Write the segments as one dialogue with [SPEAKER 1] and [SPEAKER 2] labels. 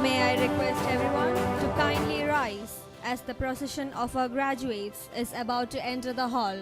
[SPEAKER 1] May I request everyone to kindly rise as the procession of our graduates is about to enter the hall.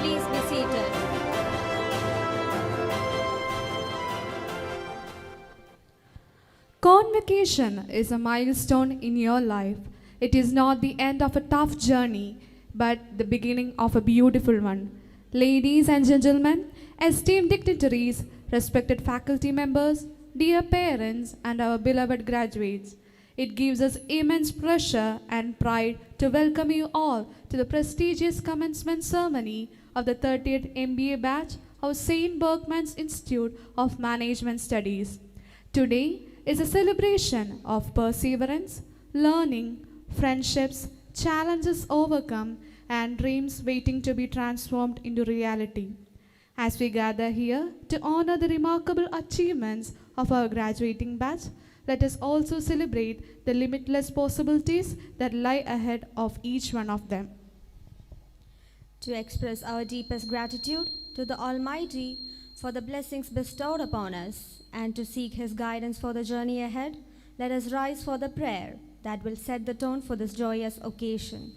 [SPEAKER 1] Please be seated.
[SPEAKER 2] Convocation is a milestone in your life. It is not the end of a tough journey, but the beginning of a beautiful one. Ladies and gentlemen, esteemed dignitaries, respected faculty members, dear parents, and our beloved graduates, it gives us immense pleasure and pride to welcome you all to the prestigious commencement ceremony of the 30th MBA batch of St. Bergman's Institute of Management Studies. Today is a celebration of perseverance, learning, friendships, challenges overcome, and dreams waiting to be transformed into reality. As we gather here to honor the remarkable achievements of our graduating batch, let us also celebrate the limitless possibilities that lie ahead of each one of them.
[SPEAKER 1] To express our deepest gratitude to the Almighty for the blessings bestowed upon us and to seek His guidance for the journey ahead, let us rise for the prayer that will set the tone for this joyous occasion.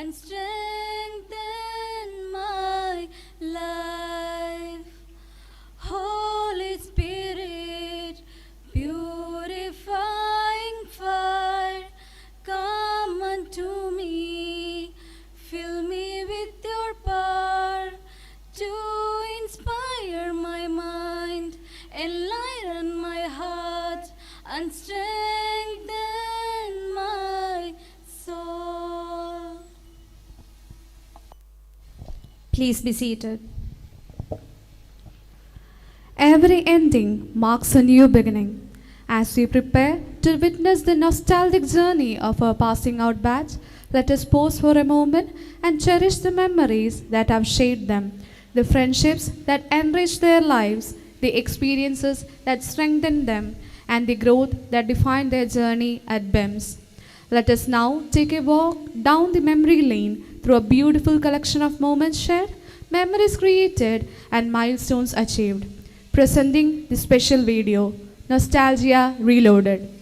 [SPEAKER 3] and strengthen my life. Holy Spirit, purifying fire, come unto me, fill me with your power to inspire my mind, enlighten my heart, and strengthen my soul.
[SPEAKER 1] Please be seated.
[SPEAKER 2] Every ending marks a new beginning. As we prepare to witness the nostalgic journey of our passing out batch, let us pause for a moment and cherish the memories that have shaped them, the friendships that enriched their lives, the experiences that strengthened them, and the growth that defined their journey at BIMS. Let us now take a walk down the memory lane through a beautiful collection of moments shared, memories created, and milestones achieved. Presenting the special video, Nostalgia Reloaded.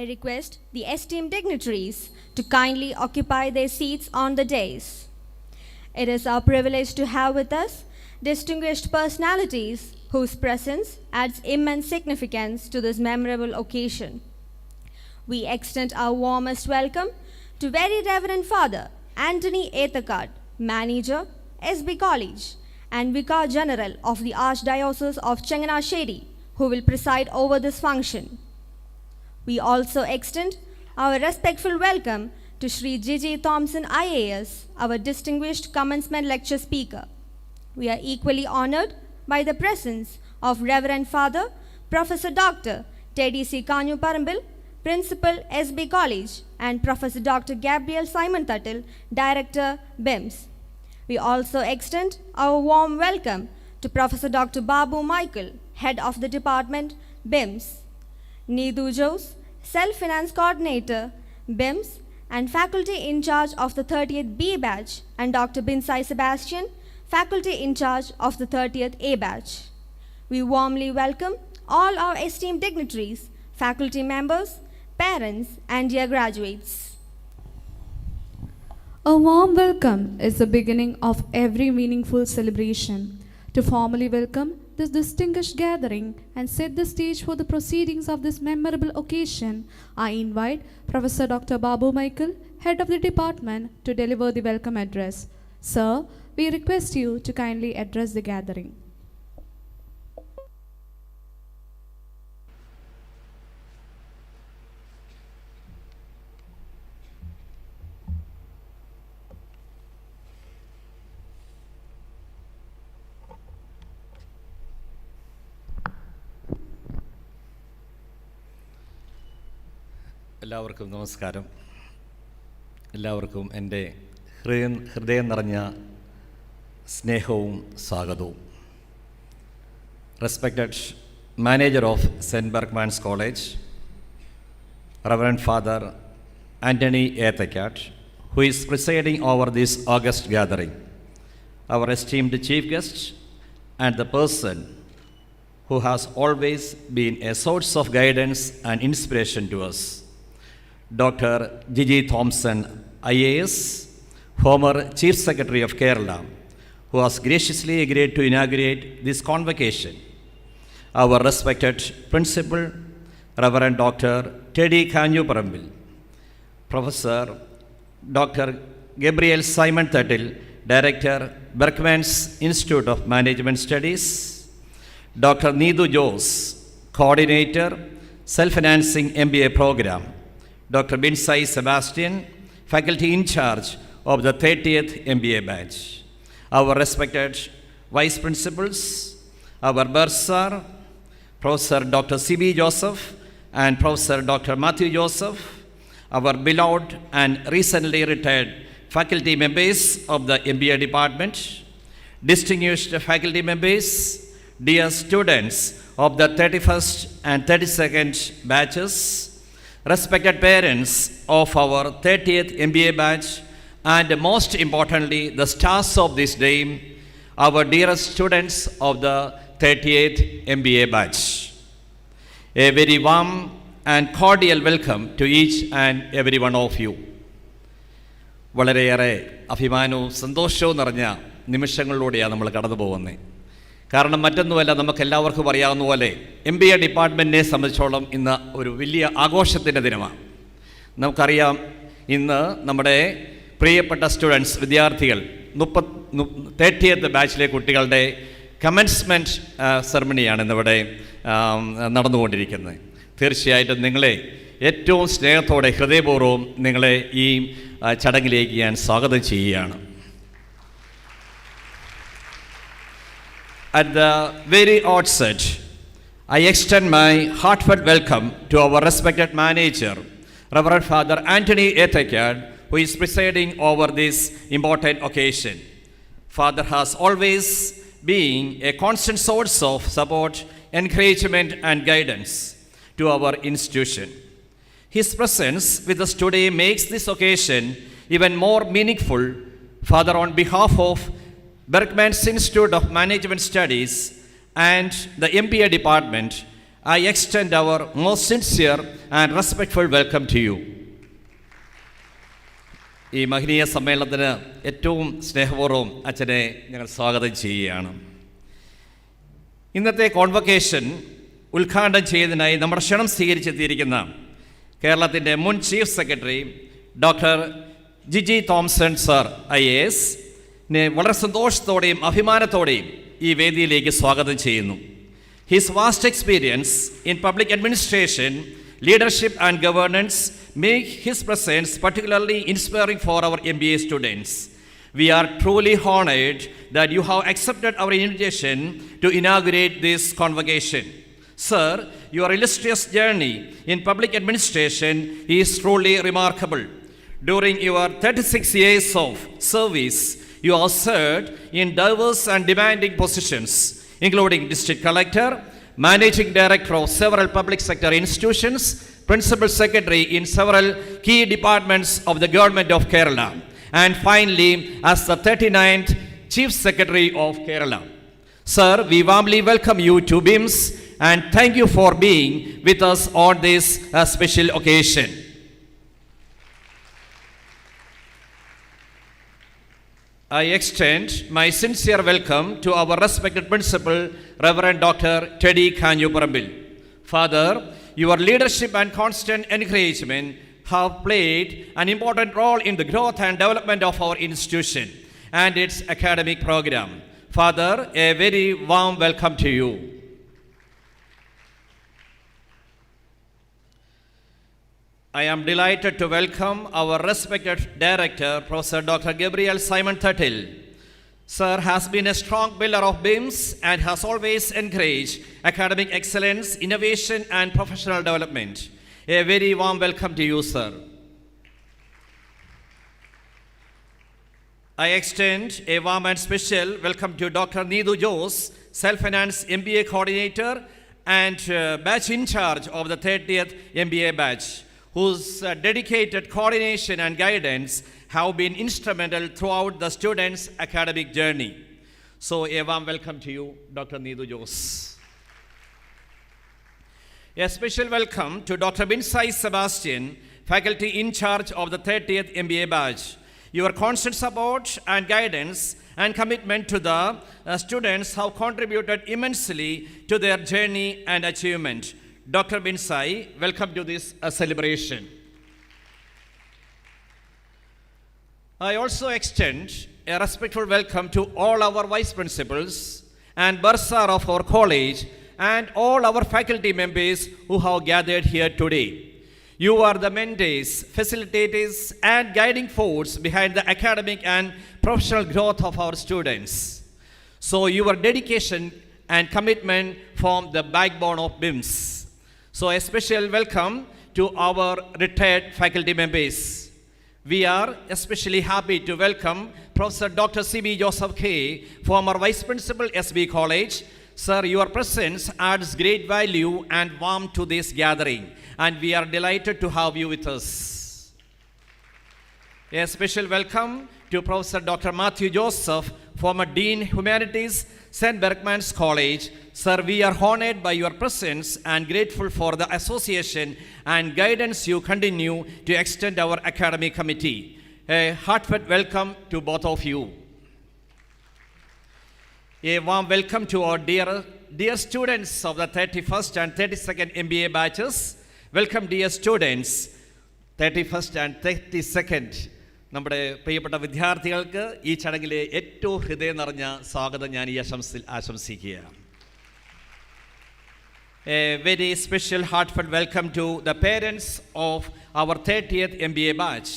[SPEAKER 1] I request the esteemed dignitaries to kindly occupy their seats on the dais. It is our privilege to have with us distinguished personalities whose presence adds immense significance to this memorable occasion. We extend our warmest welcome to Very Reverend Father Anthony Ethekad, Manager, SB College, and Vicar General of the Archdiocese of Changanasheri, who will preside over this function. We also extend our respectful welcome to Sri J.J. Thompson IAS, our distinguished commencement lecture speaker. We are equally honored by the presence of Reverend Father Professor Dr. Teddy C. Kanyu Parambil, Principal SB College, and Professor Dr. Gabriel Simon Tuttle, Director BIMS. We also extend our warm welcome to Professor Dr. Babu Michael, Head of the Department BIMS, Needu Jose, Self-Finance Coordinator BIMS, and faculty in charge of the 30th B batch, and Dr. Binsai Sebastian, faculty in charge of the 30th A batch. We warmly welcome all our esteemed dignitaries, faculty members, parents, and dear graduates.
[SPEAKER 2] A warm welcome is the beginning of every meaningful celebration. To formally welcome this distinguished gathering and set the stage for the proceedings of this memorable occasion, I invite Professor Dr. Babu Michael, Head of the Department, to deliver the welcome address. Sir, we request you to kindly address the gathering.
[SPEAKER 4] എല്ലാവർക്കും നമസ്കാരം. എല്ലാവർക്കും എൻ്റെ ഹൃദയം നിറഞ്ഞ സ്നേഹവും സ്വാഗതവും. Respected Manager of St. Bergman's College, Reverend Father Anthony A. Thecad, who is presiding over this august gathering, our esteemed chief guest and the person who has always been a source of guidance and inspiration to us, Dr. Gigi Thompson, IAS, former Chief Secretary of Kerala, who has graciously agreed to inaugurate this convocation. Our respected Principal, Reverend Dr. Teddy Kanyu Parambil, Professor Dr. Gabriel Simon Thattil, Director, Berkman's Institute of Management Studies, Dr. Needu Jose, Coordinator, Self-Financing MBA Program, Dr. Binsai Sebastian, Faculty in charge of the 30th MBA batch. Our respected Vice Principals, our Bursar, Professor Dr. C.B. Joseph and Professor Dr. Matthew Joseph, our beloved and recently retired faculty members of the MBA department, distinguished faculty members, dear students of the 31st and 32nd batches, respected parents of our 30th MBA batch, and most importantly, the stars of this day, our dearest students of the 30th MBA batch. A very warm and cordial welcome to each and every one of you. വളരെയേറെ അഭിമാനവും സന്തോഷവും നിറഞ്ഞ നിമിഷങ്ങളിലൂടെയാണ് നമ്മൾ കടന്നു പോകുന്നത്. കാരണം മറ്റൊന്നുമല്ല, നമുക്കെല്ലാവർക്കും അറിയാവുന്ന പോലെ MBA ഡിപ്പാർട്ട്മെൻറ്റിനെ സംബന്ധിച്ചോളം ഇന്ന് ഒരു വലിയ ആഘോഷത്തിൻ്റെ ദിനമാണ്. നമുക്കറിയാം, ഇന്ന് നമ്മുടെ പ്രിയപ്പെട്ട സ്റ്റുഡൻസ്, വിദ്യാർത്ഥികൾ 30th ബാച്ചിലെ കുട്ടികളുടെ കമൻസ്മെൻറ്റ് സെറമണിയാണ് ഇന്നിവിടെ നടന്നുകൊണ്ടിരിക്കുന്നത്. തീർച്ചയായിട്ടും നിങ്ങളെ ഏറ്റവും സ്നേഹത്തോടെ ഹൃദയപൂർവ്വം നിങ്ങളെ ഈ ചടങ്ങിലേക്ക് ഞാൻ സ്വാഗതം ചെയ്യുകയാണ്. At the very outset, I extend my heartfelt welcome to our respected manager, Reverend Father Anthony A. Thecad, who is presiding over this important occasion. Father has always been a constant source of support, encouragement, and guidance to our institution. His presence with us today makes this occasion even more meaningful. Father, on behalf of Berkman's Institute of Management Studies and the MBA department, I extend our most sincere and respectful welcome to you. ഈ മഹനീയ സമ്മേളനത്തിന് ഏറ്റവും സ്നേഹപൂർവ്വം അച്ഛനെ ഞങ്ങൾ സ്വാഗതം ചെയ്യുകയാണ്. ഇന്നത്തെ കോൺവൊക്കേഷൻ ഉദ്ഘാടനം ചെയ്തതിനായി നമ്മുടെ ക്ഷണം സ്വീകരിച്ചെത്തിയിരിക്കുന്ന കേരളത്തിൻ്റെ മുൻ chief secretary doctor Jiji Thomson sir IAS വളരെ സന്തോഷത്തോടെയും അഭിമാനത്തോടെയും ഈ വേദിയിലേക്ക് സ്വാഗതം ചെയ്യുന്നു. His vast experience in public administration, leadership and governance make his presence particularly inspiring for our MBA students. We are truly honored that you have accepted our invitation to inaugurate this convocation. Sir, your illustrious journey in public administration is truly remarkable. During your 36 years of service, you have served in diverse and demanding positions, including district collector, managing director of several public sector institutions, Principal Secretary in several key departments of the Government of Kerala, and finally as the 39th Chief Secretary of Kerala. Sir, we warmly welcome you to BIMS and thank you for being with us on this special occasion. I extend my sincere welcome to our respected principal, Reverend Dr. Teddy Kanjuparambil. Father, your leadership and constant encouragement have played an important role in the growth and development of our institution and its academic program. Father, a very warm welcome to you. I am delighted to welcome our respected director, Professor Dr. Gabriel Simon Thattil. Sir has been a strong pillar of BIMS and has always encouraged academic excellence, innovation and professional development. A very warm welcome to you, sir. I extend a warm and special welcome to Dr. Needu Jose, Self-Finance MBA Coordinator and batch in charge of the 30th MBA batch, whose dedicated coordination and guidance have been instrumental throughout the students' academic journey. So a warm welcome to you, Dr. Needu Jose. A special welcome to Dr. Binsai Sebastian, faculty in charge of the 30th MBA batch. Your constant support and guidance and commitment to the students have contributed immensely to their journey and achievement. Dr. Binsai, welcome to this celebration. I also extend a respectful welcome to all our vice principals and bursar of our college and all our faculty members who have gathered here today. You are the mentors, facilitators and guiding force behind the academic and professional growth of our students. So your dedication and commitment form the backbone of BIMS. So a special welcome to our retired faculty members. We are especially happy to welcome Professor Dr. C.B. Joseph K., former Vice Principal, SB College. Sir, your presence adds great value and warmth to this gathering, and we are delighted to have you with us. A special welcome to Professor Dr. Matthew Joseph, former Dean Humanities, St. Bergman's College. Sir, we are honored by your presence and grateful for the association and guidance you continue to extend our academic committee. A heartfelt welcome to both of you. A warm welcome to our dear students of the 31st and 32nd MBA batches. Welcome, dear students, 31st and 32nd. നമ്മുടെ പ്രിയപ്പെട്ട വിദ്യാർത്ഥികൾക്ക് ഈ ചടങ്ങിലെ ഏറ്റവും ഹൃദയം നിറഞ്ഞ സ്വാഗതം ഞാൻ ഈ ആശംസിക്കുകയാണ്. A very special heartfelt welcome to the parents of our 30th MBA batch.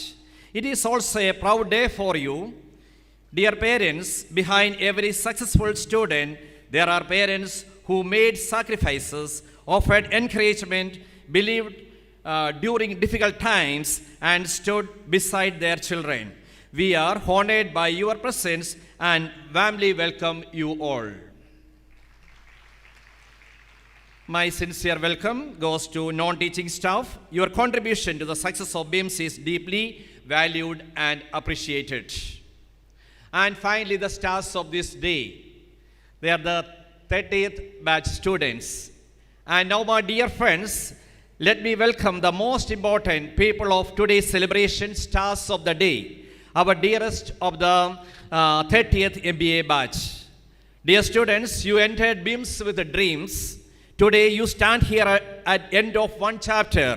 [SPEAKER 4] It is also a proud day for you. Dear parents, behind every successful student, there are parents who made sacrifices, offered encouragement, believed during difficult times and stood beside their children. We are honored by your presence and warmly welcome you all. My sincere welcome goes to non-teaching staff. Your contribution to the success of BIMS is deeply valued and appreciated. And finally, the stars of this day. They are the 30th batch students. And now, my dear friends, let me welcome the most important people of today's celebration, stars of the day, our dearest of the 30th MBA batch. Dear students, you entered BIMS with the dreams. Today you stand here at end of one chapter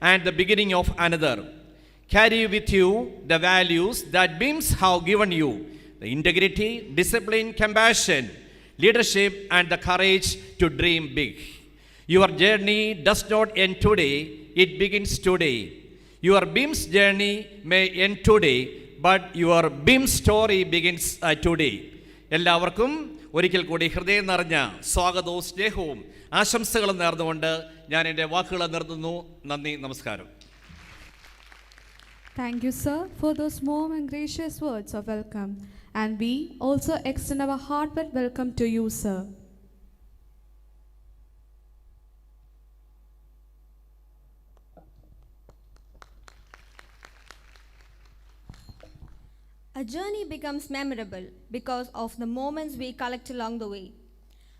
[SPEAKER 4] and the beginning of another. Carry with you the values that BIMS have given you: the integrity, discipline, compassion, leadership, and the courage to dream big. Your journey does not end today, it begins today. Your BIMS journey may end today, but your BIMS story begins today. എല്ലാവർക്കും ഒരിക്കൽ കൂടി ഹൃദയം നിറഞ്ഞ സ്വാഗതവും സ്നേഹവും ആശംസകളും നേർന്നുകൊണ്ട് ഞാൻ എൻ്റെ വാക്കുകൾ നിർത്തുന്നു. നന്ദി, നമസ്കാരം.
[SPEAKER 2] Thank you, sir, for those warm and gracious words of welcome. And we also extend our heartfelt welcome to you, sir.
[SPEAKER 1] journey becomes memorable because of the moments we collect along the way.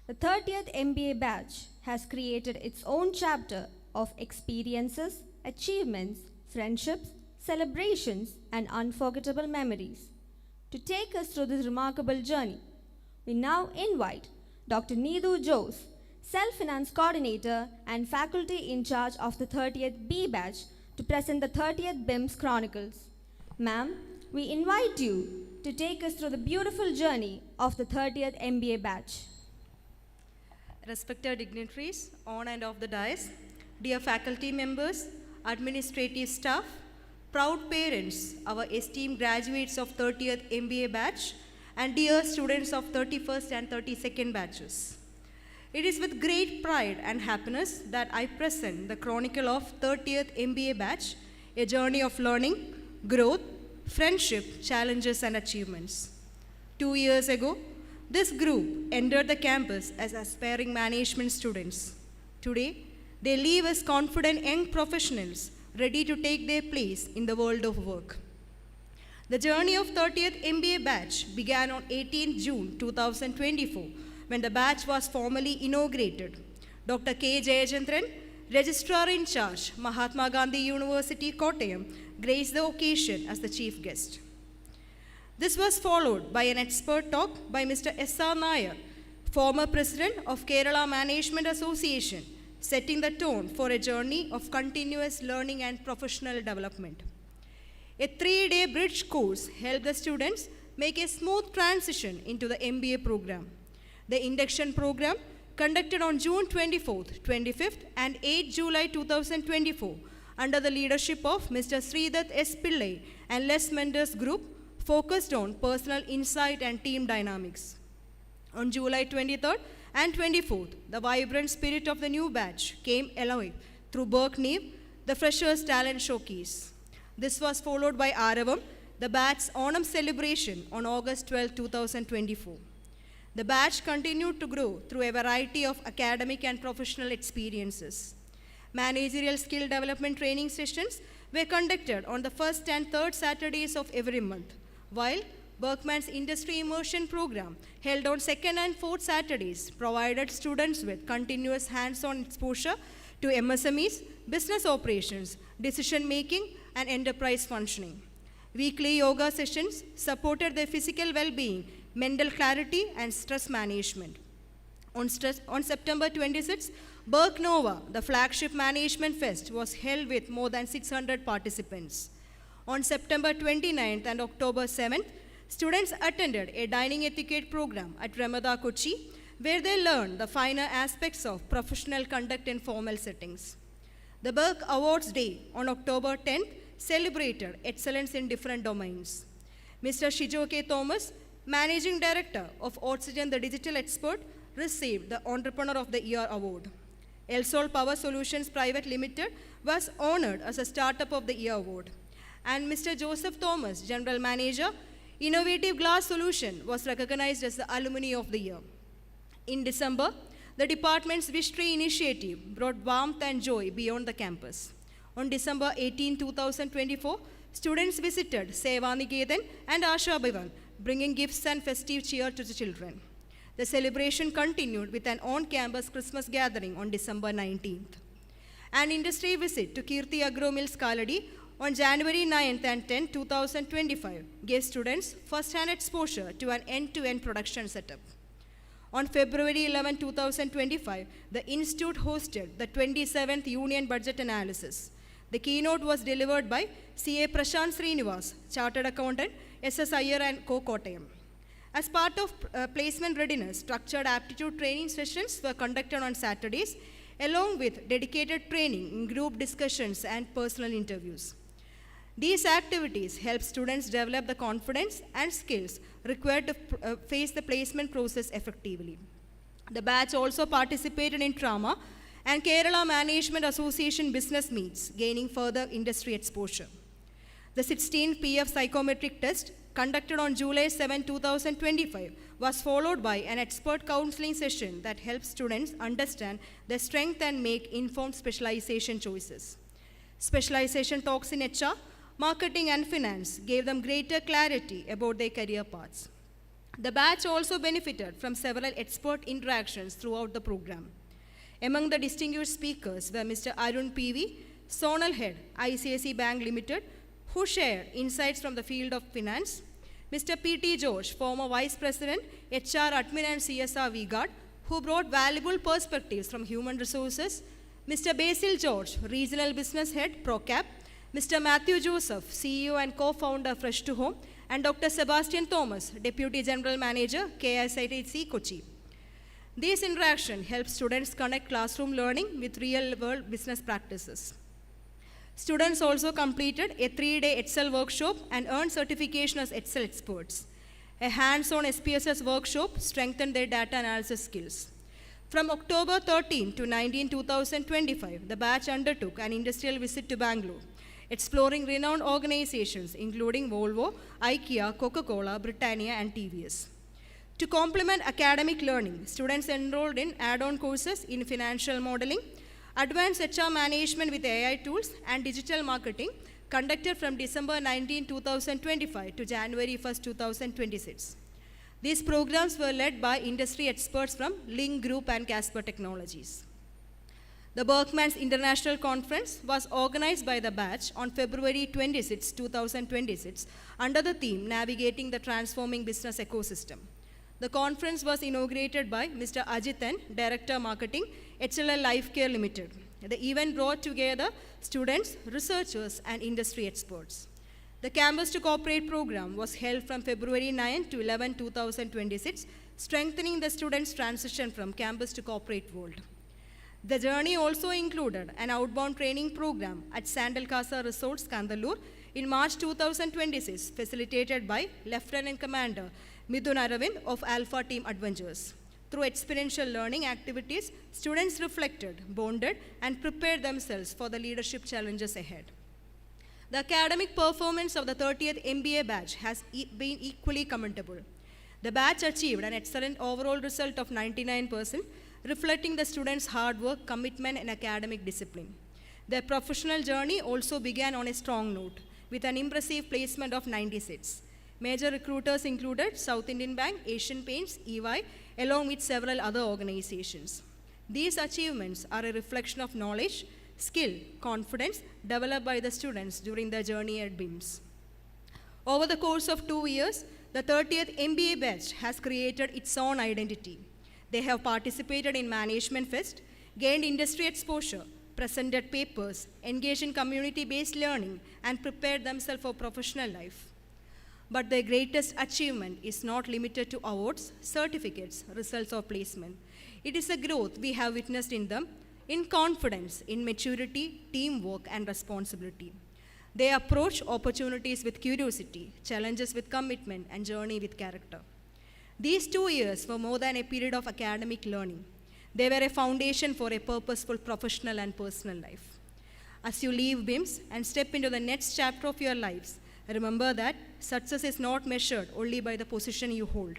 [SPEAKER 1] The 30th MBA batch has created its own chapter of experiences, achievements, friendships, celebrations, and unforgettable memories. To take us through this remarkable journey, we now invite Dr. Needu Jose, Self-Finance Coordinator and Faculty in charge of the 30th B batch, to present the 30th BIMS Chronicles. Ma'am, we invite you to take us through the beautiful journey of the 30th MBA batch.
[SPEAKER 5] Respected dignitaries on and off the dais, dear faculty members, administrative staff, proud parents, our esteemed graduates of 30th MBA batch, and dear students of 31st and 32nd batches. It is with great pride and happiness that I present the chronicle of 30th MBA batch, a journey of learning, growth, friendship, challenges, and achievements. 2 years ago, this group entered the campus as aspiring management students. Today, they leave as confident young professionals ready to take their place in the world of work. The journey of 30th MBA batch began on 18 June 2024 when the batch was formally inaugurated. Dr. K. Jayachandran, Registrar in Charge, Mahatma Gandhi University, Kottayam, graced the occasion as the chief guest. This was followed by an expert talk by Mr. S.R. Nair, former president of Kerala Management Association, setting the tone for a journey of continuous learning and professional development. A 3-day bridge course helped the students make a smooth transition into the MBA program. The induction program, conducted on June 24th, 25th, and 8 July 2024, under the leadership of Mr. Sridath S. Pillai and Les Mendes Group, focused on personal insight and team dynamics. On July 23rd and 24th, the vibrant spirit of the new batch came alive through Berkneve, the Freshers' Talent Showcase. This was followed by Aravam, the batch's Onam celebration on August 12, 2024. The batch continued to grow through a variety of academic and professional experiences. Managerial skill development training sessions were conducted on the first and third Saturdays of every month, while Berkman's Industry Immersion Program, held on second and fourth Saturdays, provided students with continuous hands-on exposure to MSMEs, business operations, decision-making, and enterprise functioning. Weekly yoga sessions supported their physical well-being, mental clarity, and stress management. On September 26, Berknova, the flagship management fest, was held with more than 600 participants. On September 29th and October 7th, students attended a dining etiquette program at Ramada Kochi, where they learned the finer aspects of professional conduct in formal settings. The Berk Awards Day on October 10th celebrated excellence in different domains. Mr. Shijo K. Thomas, Managing Director of Oxygen the Digital Expert, received the Entrepreneur of the Year award. Elsol Power Solutions Private Limited was honored as a Startup of the Year award. And Mr. Joseph Thomas, General Manager, Innovative Glass Solution, was recognized as the Alumni of the Year. In December, the department's Wish Tree initiative brought warmth and joy beyond the campus. On December 18, 2024, students visited Seva Niketan and Asha Bhavan, bringing gifts and festive cheer to the children. The celebration continued with an on-campus Christmas gathering on December 19th. An industry visit to Kirti Agro Mills Kaladi on January 9th and 10th, 2025 gave students first-hand exposure to an end-to-end production setup. On February 11, 2025, the Institute hosted the 27th Union Budget Analysis. The keynote was delivered by C.A. Prashant Srinivas, Chartered Accountant, S.S. Iyer and Co. Kottayam. As part of placement readiness, structured aptitude training sessions were conducted on Saturdays, along with dedicated training in group discussions and personal interviews. These activities help students develop the confidence and skills required to face the placement process effectively. The batch also participated in trauma and Kerala Management Association business meets, gaining further industry exposure. The 16th PF psychometric test, conducted on July 7, 2025, was followed by an expert counseling session that helps students understand their strength and make informed specialization choices. Specialization talks in HR, marketing and finance gave them greater clarity about their career paths. The batch also benefited from several expert interactions throughout the program. Among the distinguished speakers were Mr. Arun PV, Zonal Head, ICICI Bank Limited, who shared insights from the field of finance, Mr. P.T. George, former Vice President, HR Admin and CSR VGuard, who brought valuable perspectives from human resources, Mr. Basil George, Regional Business Head, ProCap, Mr. Matthew Joseph, CEO and co-founder Fresh to Home, and Dr. Sebastian Thomas, Deputy General Manager, KICIT Kochi. These interactions help students connect classroom learning with real-world business practices. Students also completed a 3-day Excel workshop and earned certification as Excel experts. A hands-on SPSS workshop strengthened their data analysis skills. From October 13 to 19, 2025, the batch undertook an industrial visit to Bangalore, exploring renowned organizations including Volvo, IKEA, Coca-Cola, Britannia, and TVS. To complement academic learning, students enrolled in add-on courses in financial modeling, advanced HR management with AI tools, and digital marketing conducted from December 19, 2025 to January 1, 2026. These programs were led by industry experts from Link Group and Casper Technologies. The Berkman's International Conference was organized by the batch on February 26, 2026 under the theme Navigating the Transforming Business Ecosystem. The conference was inaugurated by Mr. Ajithan, Director Marketing, HLL Life Care Limited. The event brought together students, researchers, and industry experts. The Campus to Corporate program was held from February 9 to 11, 2026, strengthening the students' transition from campus to corporate world. The journey also included an outbound training program at Sandal Casa Resorts, Kandalur, in March 2026, facilitated by Lieutenant Commander Midun Aravind of Alpha Team Adventures. Through experiential learning activities, students reflected, bonded, and prepared themselves for the leadership challenges ahead. The academic performance of the 30th MBA batch has been equally commendable. The batch achieved an excellent overall result of 99%, reflecting the students' hard work, commitment, and academic discipline. Their professional journey also began on a strong note, with an impressive placement of 96. Major recruiters included South Indian Bank, Asian Paints, EY, along with several other organizations. These achievements are a reflection of knowledge, skill, confidence developed by the students during their journey at BIMS. Over the course of 2 years, the 30th MBA batch has created its own identity. They have participated in Management Fest, gained industry exposure, presented papers, engaged in community-based learning, and prepared themselves for professional life. But their greatest achievement is not limited to awards, certificates, results, or placement. It is the growth we have witnessed in them, in confidence, in maturity, teamwork, and responsibility. They approach opportunities with curiosity, challenges with commitment, and journey with character. These 2 years were more than a period of academic learning. They were a foundation for a purposeful professional and personal life. As you leave BIMS and step into the next chapter of your lives, remember that success is not measured only by the position you hold,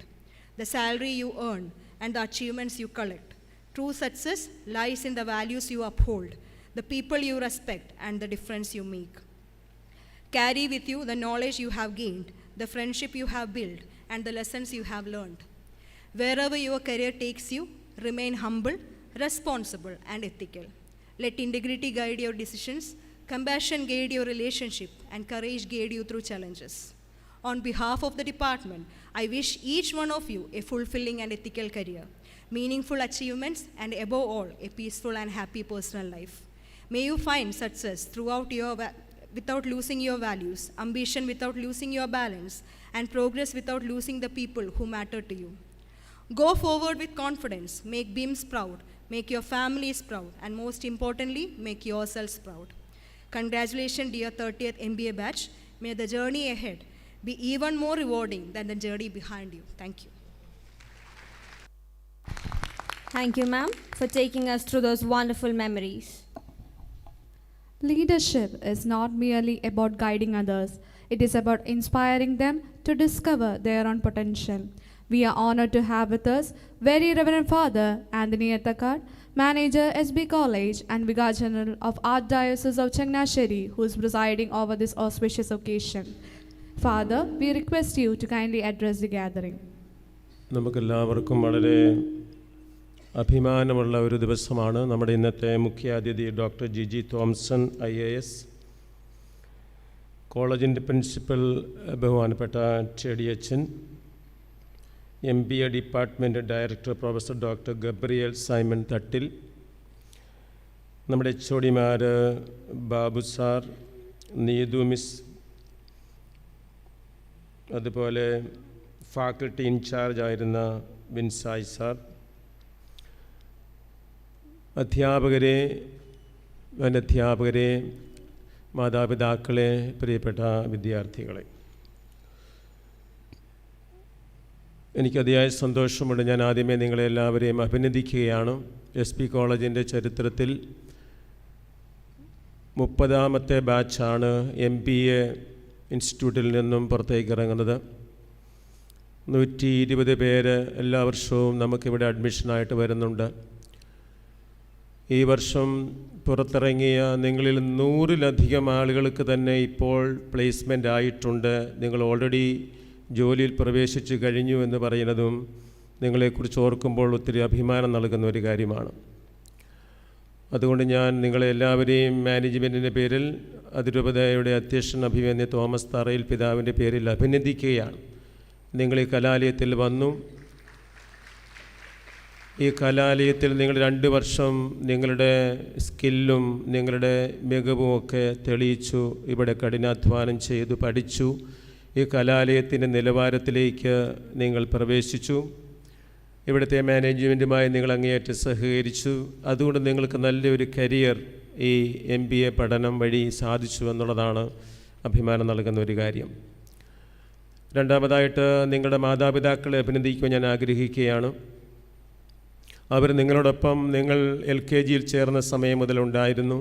[SPEAKER 5] the salary you earn, and the achievements you collect. True success lies in the values you uphold, the people you respect, and the difference you make. Carry with you the knowledge you have gained, the friendship you have built, and the lessons you have learned. Wherever your career takes you, remain humble, responsible, and ethical. Let integrity guide your decisions, compassion guide your relationship, and courage guide you through challenges. On behalf of the department, I wish each one of you a fulfilling and ethical career, meaningful achievements, and above all, a peaceful and happy personal life. May you find success without losing your values, ambition without losing your balance, and progress without losing the people who matter to you. Go forward with confidence, make BIMS proud, make your families proud, and most importantly, make yourselves proud. Congratulations, dear 30th MBA batch. May the journey ahead be even more rewarding than the journey behind you. Thank you.
[SPEAKER 1] Thank you, ma'am, for taking us through those wonderful memories.
[SPEAKER 2] Leadership is not merely about guiding others, it is about inspiring them to discover their own potential. We are honored to have with us Very Reverend Father Anthony Ethekad, Manager SB College and Vicar General of Archdiocese of Changnaശ്ശേരി, who is presiding over this auspicious occasion. Father, we request you to kindly address the gathering.
[SPEAKER 6] നമുക്കെല്ലാവർക്കും വളരെ അഭിമാനമുള്ള ഒരു ദിവസമാണ്. നമ്മുടെ ഇന്നത്തെ മുഖ്യാതിഥി doctor Jiji Thomson IAS, കോളേജിൻ്റെ principal ബഹുമാനപ്പെട്ട TDHN, MBA department director professor doctor Gabriel Simon Thattil, നമ്മുടെ HODമാർ ബാബു സാർ, നീതു മിസ്, അതുപോലെ ഫാക്കൽറ്റി ഇൻചാർജ് ആയിരുന്ന വിൻസായ് സാർ, അധ്യാപകരെ, അനധ്യാപകരെ, മാതാപിതാക്കളെ, പ്രിയപ്പെട്ട വിദ്യാർത്ഥികളെ, എനിക്കതിയായ സന്തോഷമുണ്ട്. ഞാൻ ആദ്യമേ നിങ്ങളെല്ലാവരെയും അഭിനന്ദിക്കുകയാണ്. SB കോളേജിൻ്റെ ചരിത്രത്തിൽ 30ാമത്തെ ബാച്ചാണ് MBA ഇൻസ്റ്റിറ്റ്യൂട്ടിൽ നിന്നും പുറത്തേക്ക് ഇറങ്ങുന്നത്. 120 പേര് എല്ലാ വർഷവും നമുക്കിവിടെ അഡ്മിഷനായിട്ട് വരുന്നുണ്ട്. ഈ വർഷം പുറത്തിറങ്ങിയ നിങ്ങളിൽ 100-ലധികം ആളുകൾക്ക് തന്നെ ഇപ്പോൾ പ്ലേസ്മെൻ്റ് ആയിട്ടുണ്ട്. നിങ്ങൾ ഓൾറെഡി ജോലിയിൽ പ്രവേശിച്ചു കഴിഞ്ഞു എന്ന് പറയുന്നതും നിങ്ങളെക്കുറിച്ച് ഓർക്കുമ്പോൾ ഒത്തിരി അഭിമാനം നൽകുന്ന ഒരു കാര്യമാണ്. അതുകൊണ്ട് ഞാൻ നിങ്ങളെല്ലാവരെയും മാനേജ്മെൻറ്റിൻ്റെ പേരിൽ, അതിരൂപതയുടെ അധ്യക്ഷൻ അഭിമന്യ തോമസ് തറയിൽ പിതാവിൻ്റെ പേരിൽ അഭിനന്ദിക്കുകയാണ്. നിങ്ങൾ ഈ കലാലയത്തിൽ വന്നു. ഈ കലാലയത്തിൽ നിങ്ങൾ 2 വർഷം നിങ്ങളുടെ സ്കില്ലും നിങ്ങളുടെ മികവുമൊക്കെ തെളിയിച്ചു. ഇവിടെ കഠിനാധ്വാനം ചെയ്തു പഠിച്ചു. ഈ കലാലയത്തിൻ്റെ നിലവാരത്തിലേക്ക് നിങ്ങൾ പ്രവേശിച്ചു. ഇവിടുത്തെ മാനേജ്മെൻറ്റുമായി നിങ്ങൾ അങ്ങേയറ്റം സഹകരിച്ചു. അതുകൊണ്ട് നിങ്ങൾക്ക് നല്ലൊരു കരിയർ ഈ MBA പഠനം വഴി സാധിച്ചു എന്നുള്ളതാണ് അഭിമാനം നൽകുന്ന ഒരു കാര്യം. രണ്ടാമതായിട്ട് നിങ്ങളുടെ മാതാപിതാക്കളെ അഭിനന്ദിക്കുവാൻ ഞാൻ ആഗ്രഹിക്കുകയാണ്. അവർ നിങ്ങളോടൊപ്പം നിങ്ങൾ LKGയിൽ ചേർന്ന സമയം മുതലുണ്ടായിരുന്നു.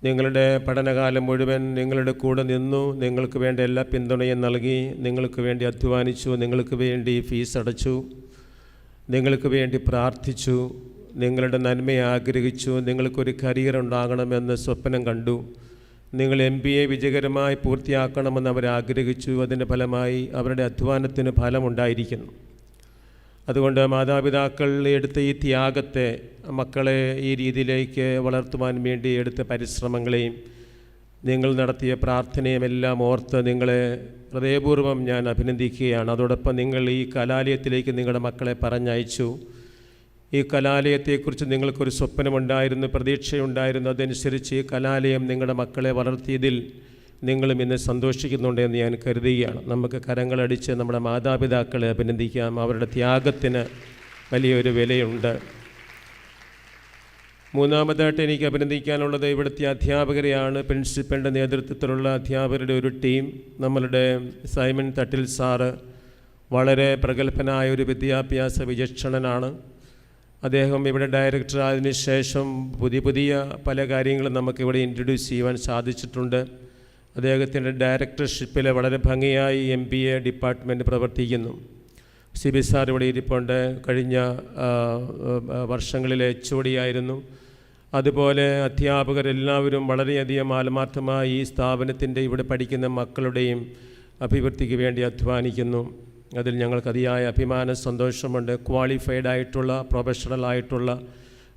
[SPEAKER 6] നിങ്ങളുടെ പഠനകാലം മുഴുവൻ നിങ്ങളുടെ കൂടെ നിന്നു. നിങ്ങൾക്ക് വേണ്ട എല്ലാ പിന്തുണയും നൽകി. നിങ്ങൾക്ക് വേണ്ടി അധ്വാനിച്ചു. നിങ്ങൾക്ക് വേണ്ടി ഫീസ് അടച്ചു. നിങ്ങൾക്ക് വേണ്ടി പ്രാർത്ഥിച്ചു. നിങ്ങളുടെ നന്മയെ ആഗ്രഹിച്ചു. നിങ്ങൾക്കൊരു കരിയർ ഉണ്ടാകണമെന്ന് സ്വപ്നം കണ്ടു. നിങ്ങൾ MBA വിജയകരമായി പൂർത്തിയാക്കണമെന്ന് അവരാഗ്രഹിച്ചു. അതിൻ്റെ ഫലമായി അവരുടെ അധ്വാനത്തിന് ഫലമുണ്ടായിരിക്കുന്നു. അതുകൊണ്ട് മാതാപിതാക്കൾ എടുത്ത ഈ ത്യാഗത്തെ, മക്കളെ ഈ രീതിയിലേക്ക് വളർത്തുവാൻ വേണ്ടി എടുത്ത പരിശ്രമങ്ങളെയും നിങ്ങൾ നടത്തിയ പ്രാർത്ഥനയും എല്ലാം ഓർത്ത് നിങ്ങളെ ഹൃദയപൂർവ്വം ഞാൻ അഭിനന്ദിക്കുകയാണ്. അതോടൊപ്പം നിങ്ങൾ ഈ കലാലയത്തിലേക്ക് നിങ്ങളുടെ മക്കളെ പറഞ്ഞയച്ചു. ഈ കലാലയത്തെക്കുറിച്ച് നിങ്ങൾക്കൊരു സ്വപ്നമുണ്ടായിരുന്നു, പ്രതീക്ഷയുണ്ടായിരുന്നു. അതനുസരിച്ച് ഈ കലാലയം നിങ്ങളുടെ മക്കളെ വളർത്തിയതിൽ നിങ്ങളും ഇന്ന് സന്തോഷിക്കുന്നുണ്ടെന്ന് ഞാൻ കരുതുകയാണ്. നമുക്ക് കരങ്ങളടിച്ച് നമ്മുടെ മാതാപിതാക്കളെ അഭിനന്ദിക്കാം. അവരുടെ ത്യാഗത്തിന് വലിയൊരു വിലയുണ്ട്. മൂന്നാമതായിട്ട് എനിക്ക് അഭിനന്ദിക്കാനുള്ളത് ഇവിടുത്തെ അധ്യാപകരെയാണ്. പ്രിൻസിപ്പലിൻ്റെ നേതൃത്വത്തിലുള്ള അധ്യാപകരുടെ ഒരു ടീം. നമ്മളുടെ സൈമൺ തട്ടിൽ സാറ് വളരെ പ്രഗത്ഭനായ ഒരു വിദ്യാഭ്യാസ വിചക്ഷണനാണ്. അദ്ദേഹം ഇവിടെ ഡയറക്ടർ ആയതിനു ശേഷം പുതിയ പല കാര്യങ്ങളും നമുക്കിവിടെ ഇൻട്രൊഡ്യൂസ് ചെയ്യുവാൻ സാധിച്ചിട്ടുണ്ട്. അദ്ദേഹത്തിൻ്റെ ഡയറക്ടർഷിപ്പിൽ വളരെ ഭംഗിയായി MBA ഡിപ്പാർട്ട്മെൻറ്റ് പ്രവർത്തിക്കുന്നു. CB സാർ ഇവിടെ ഇരിപ്പുണ്ട്. കഴിഞ്ഞ വർഷങ്ങളിലെ HOD ആയിരുന്നു. അതുപോലെ അധ്യാപകരെല്ലാവരും വളരെയധികം ആത്മാർത്ഥമായി ഈ സ്ഥാപനത്തിൻ്റെ ഇവിടെ പഠിക്കുന്ന മക്കളുടെയും അഭിവൃദ്ധിക്ക് വേണ്ടി അധ്വാനിക്കുന്നു. അതിൽ ഞങ്ങൾക്ക് അതിയായ അഭിമാന സന്തോഷമുണ്ട്. ക്വാളിഫൈഡ് ആയിട്ടുള്ള, പ്രൊഫഷണൽ ആയിട്ടുള്ള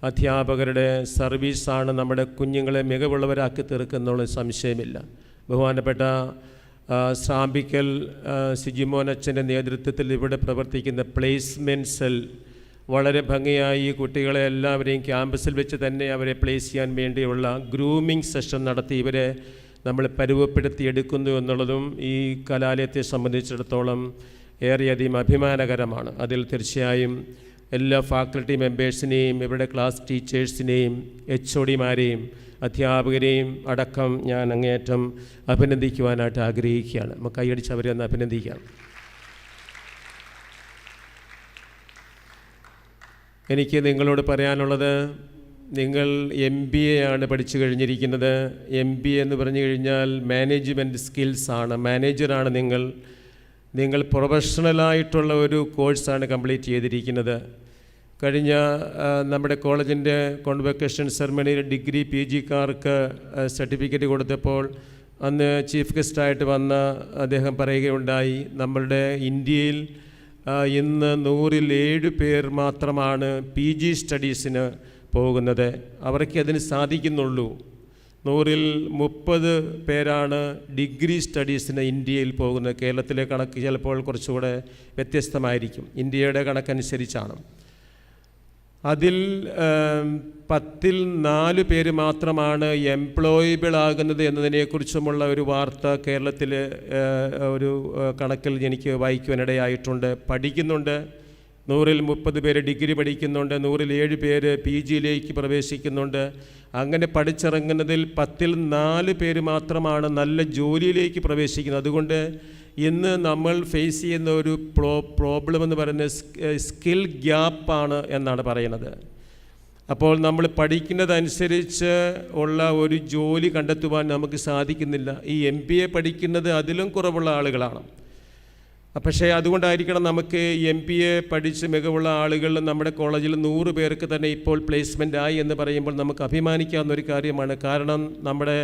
[SPEAKER 6] അധ്യാപകരുടെ സർവീസാണ് നമ്മുടെ കുഞ്ഞുങ്ങളെ മികവുള്ളവരാക്കി തീർക്കുന്നുള്ള സംശയമില്ല. ബഹുമാനപ്പെട്ട ശ്രാമ്പിക്കൽ സിജിമോനച്ചൻ്റെ നേതൃത്വത്തിൽ ഇവിടെ പ്രവർത്തിക്കുന്ന പ്ലേസ്മെൻറ്റ് സെൽ വളരെ ഭംഗിയായി ഈ കുട്ടികളെ എല്ലാവരെയും ക്യാമ്പസിൽ വെച്ച് തന്നെ അവരെ പ്ലേസ് ചെയ്യാൻ വേണ്ടിയുള്ള ഗ്രൂമിംഗ് സെഷൻ നടത്തി ഇവരെ നമ്മൾ പരുവപ്പെടുത്തിയെടുക്കുന്നു എന്നുള്ളതും ഈ കലാലയത്തെ സംബന്ധിച്ചിടത്തോളം ഏറെയധികം അഭിമാനകരമാണ്. അതിൽ തീർച്ചയായും എല്ലാ ഫാക്കൽറ്റി മെമ്പേഴ്സിനെയും ഇവരുടെ ക്ലാസ് ടീച്ചേഴ്സിനെയും HODമാരെയും അധ്യാപകരെയും അടക്കം ഞാൻ അങ്ങേയറ്റം അഭിനന്ദിക്കുവാനായിട്ട് ആഗ്രഹിക്കുകയാണ്. നമുക്ക് കൈയടിച്ച് അവരെ ഒന്ന് അഭിനന്ദിക്കാം. എനിക്ക് നിങ്ങളോട് പറയാനുള്ളത്, നിങ്ങൾ MBA ആണ് പഠിച്ചു കഴിഞ്ഞിരിക്കുന്നത്. MBA എന്ന് പറഞ്ഞു കഴിഞ്ഞാൽ മാനേജ്മെൻറ്റ് സ്കിൽസാണ്. മാനേജറാണ് നിങ്ങൾ പ്രൊഫഷണലായിട്ടുള്ള ഒരു കോഴ്സാണ് കംപ്ലീറ്റ് ചെയ്തിരിക്കുന്നത്. കഴിഞ്ഞ നമ്മുടെ കോളേജിൻ്റെ കോൺവൊക്കേഷൻ സെറമണിയിൽ ഡിഗ്രി PGക്കാർക്ക് സർട്ടിഫിക്കറ്റ് കൊടുത്തപ്പോൾ അന്ന് ചീഫ് ഗസ്റ്റായിട്ട് വന്ന അദ്ദേഹം പറയുകയുണ്ടായി, നമ്മളുടെ ഇന്ത്യയിൽ ഇന്ന് 107 പേർ മാത്രമാണ് PG സ്റ്റഡീസിന് പോകുന്നത്. അവർക്ക് അതിന് സാധിക്കുന്നുള്ളൂ. 130 പേരാണ് ഡിഗ്രി സ്റ്റഡീസിന് ഇന്ത്യയിൽ പോകുന്നത്. കേരളത്തിലെ കണക്ക് ചിലപ്പോൾ കുറച്ചുകൂടെ വ്യത്യസ്തമായിരിക്കും, ഇന്ത്യയുടെ കണക്കനുസരിച്ചാണ്. അതിൽ 10ൽ 4 പേര് മാത്രമാണ് എംപ്ലോയബിൾ ആകുന്നത് എന്നതിനെക്കുറിച്ചുമുള്ള ഒരു വാർത്ത കേരളത്തിൽ ഒരു കണക്കിൽ എനിക്ക് വായിക്കുവാനിടയായിട്ടുണ്ട്. പഠിക്കുന്നുണ്ട്, 100ൽ 30 പേര് ഡിഗ്രി പഠിക്കുന്നുണ്ട്, 100ൽ 7 പേര് PGയിലേക്ക് പ്രവേശിക്കുന്നുണ്ട്. അങ്ങനെ പഠിച്ചിറങ്ങുന്നതിൽ 10ൽ 4 പേര് മാത്രമാണ് നല്ല ജോലിയിലേക്ക് പ്രവേശിക്കുന്നത്. അതുകൊണ്ട് ഇന്ന് നമ്മൾ ഫേസ് ചെയ്യുന്ന ഒരു പ്രോബ്ലം എന്ന് പറയുന്നത് സ്കിൽ ഗ്യാപ്പാണ് എന്നാണ് പറയുന്നത്. അപ്പോൾ നമ്മൾ പഠിക്കുന്നതനുസരിച്ച് ഉള്ള ഒരു ജോലി കണ്ടെത്തുവാൻ നമുക്ക് സാധിക്കുന്നില്ല. ഈ MBA പഠിക്കുന്നത് അതിലും കുറവുള്ള ആളുകളാണ്. പക്ഷേ അതുകൊണ്ടായിരിക്കണം നമുക്ക് MBA പഠിച്ച് മികവുള്ള ആളുകൾ നമ്മുടെ കോളേജിൽ 100 പേർക്ക് തന്നെ ഇപ്പോൾ പ്ലേസ്മെൻ്റ് ആയി എന്ന് പറയുമ്പോൾ നമുക്ക് അഭിമാനിക്കാവുന്ന ഒരു കാര്യമാണ്. കാരണം നമ്മുടെ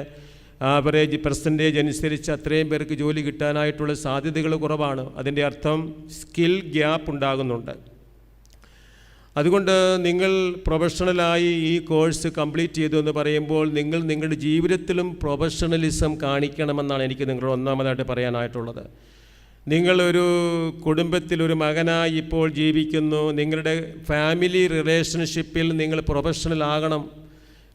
[SPEAKER 6] ആവറേജ് പെർസെൻറ്റേജ് അനുസരിച്ച് അത്രയും പേർക്ക് ജോലി കിട്ടാനായിട്ടുള്ള സാധ്യതകൾ കുറവാണ്. അതിൻ്റെ അർത്ഥം സ്കിൽ ഗ്യാപ്പ് ഉണ്ടാകുന്നുണ്ട്. അതുകൊണ്ട് നിങ്ങൾ പ്രൊഫഷണലായി ഈ കോഴ്സ് കംപ്ലീറ്റ് ചെയ്തു എന്ന് പറയുമ്പോൾ നിങ്ങൾ നിങ്ങളുടെ ജീവിതത്തിലും പ്രൊഫഷണലിസം കാണിക്കണമെന്നാണ് എനിക്ക് നിങ്ങളോട് ഒന്നാമതായിട്ട് പറയാനായിട്ടുള്ളത്. നിങ്ങളൊരു കുടുംബത്തിലൊരു മകനായി ഇപ്പോൾ ജീവിക്കുന്നു. നിങ്ങളുടെ ഫാമിലി റിലേഷൻഷിപ്പിൽ നിങ്ങൾ പ്രൊഫഷണൽ ആകണം.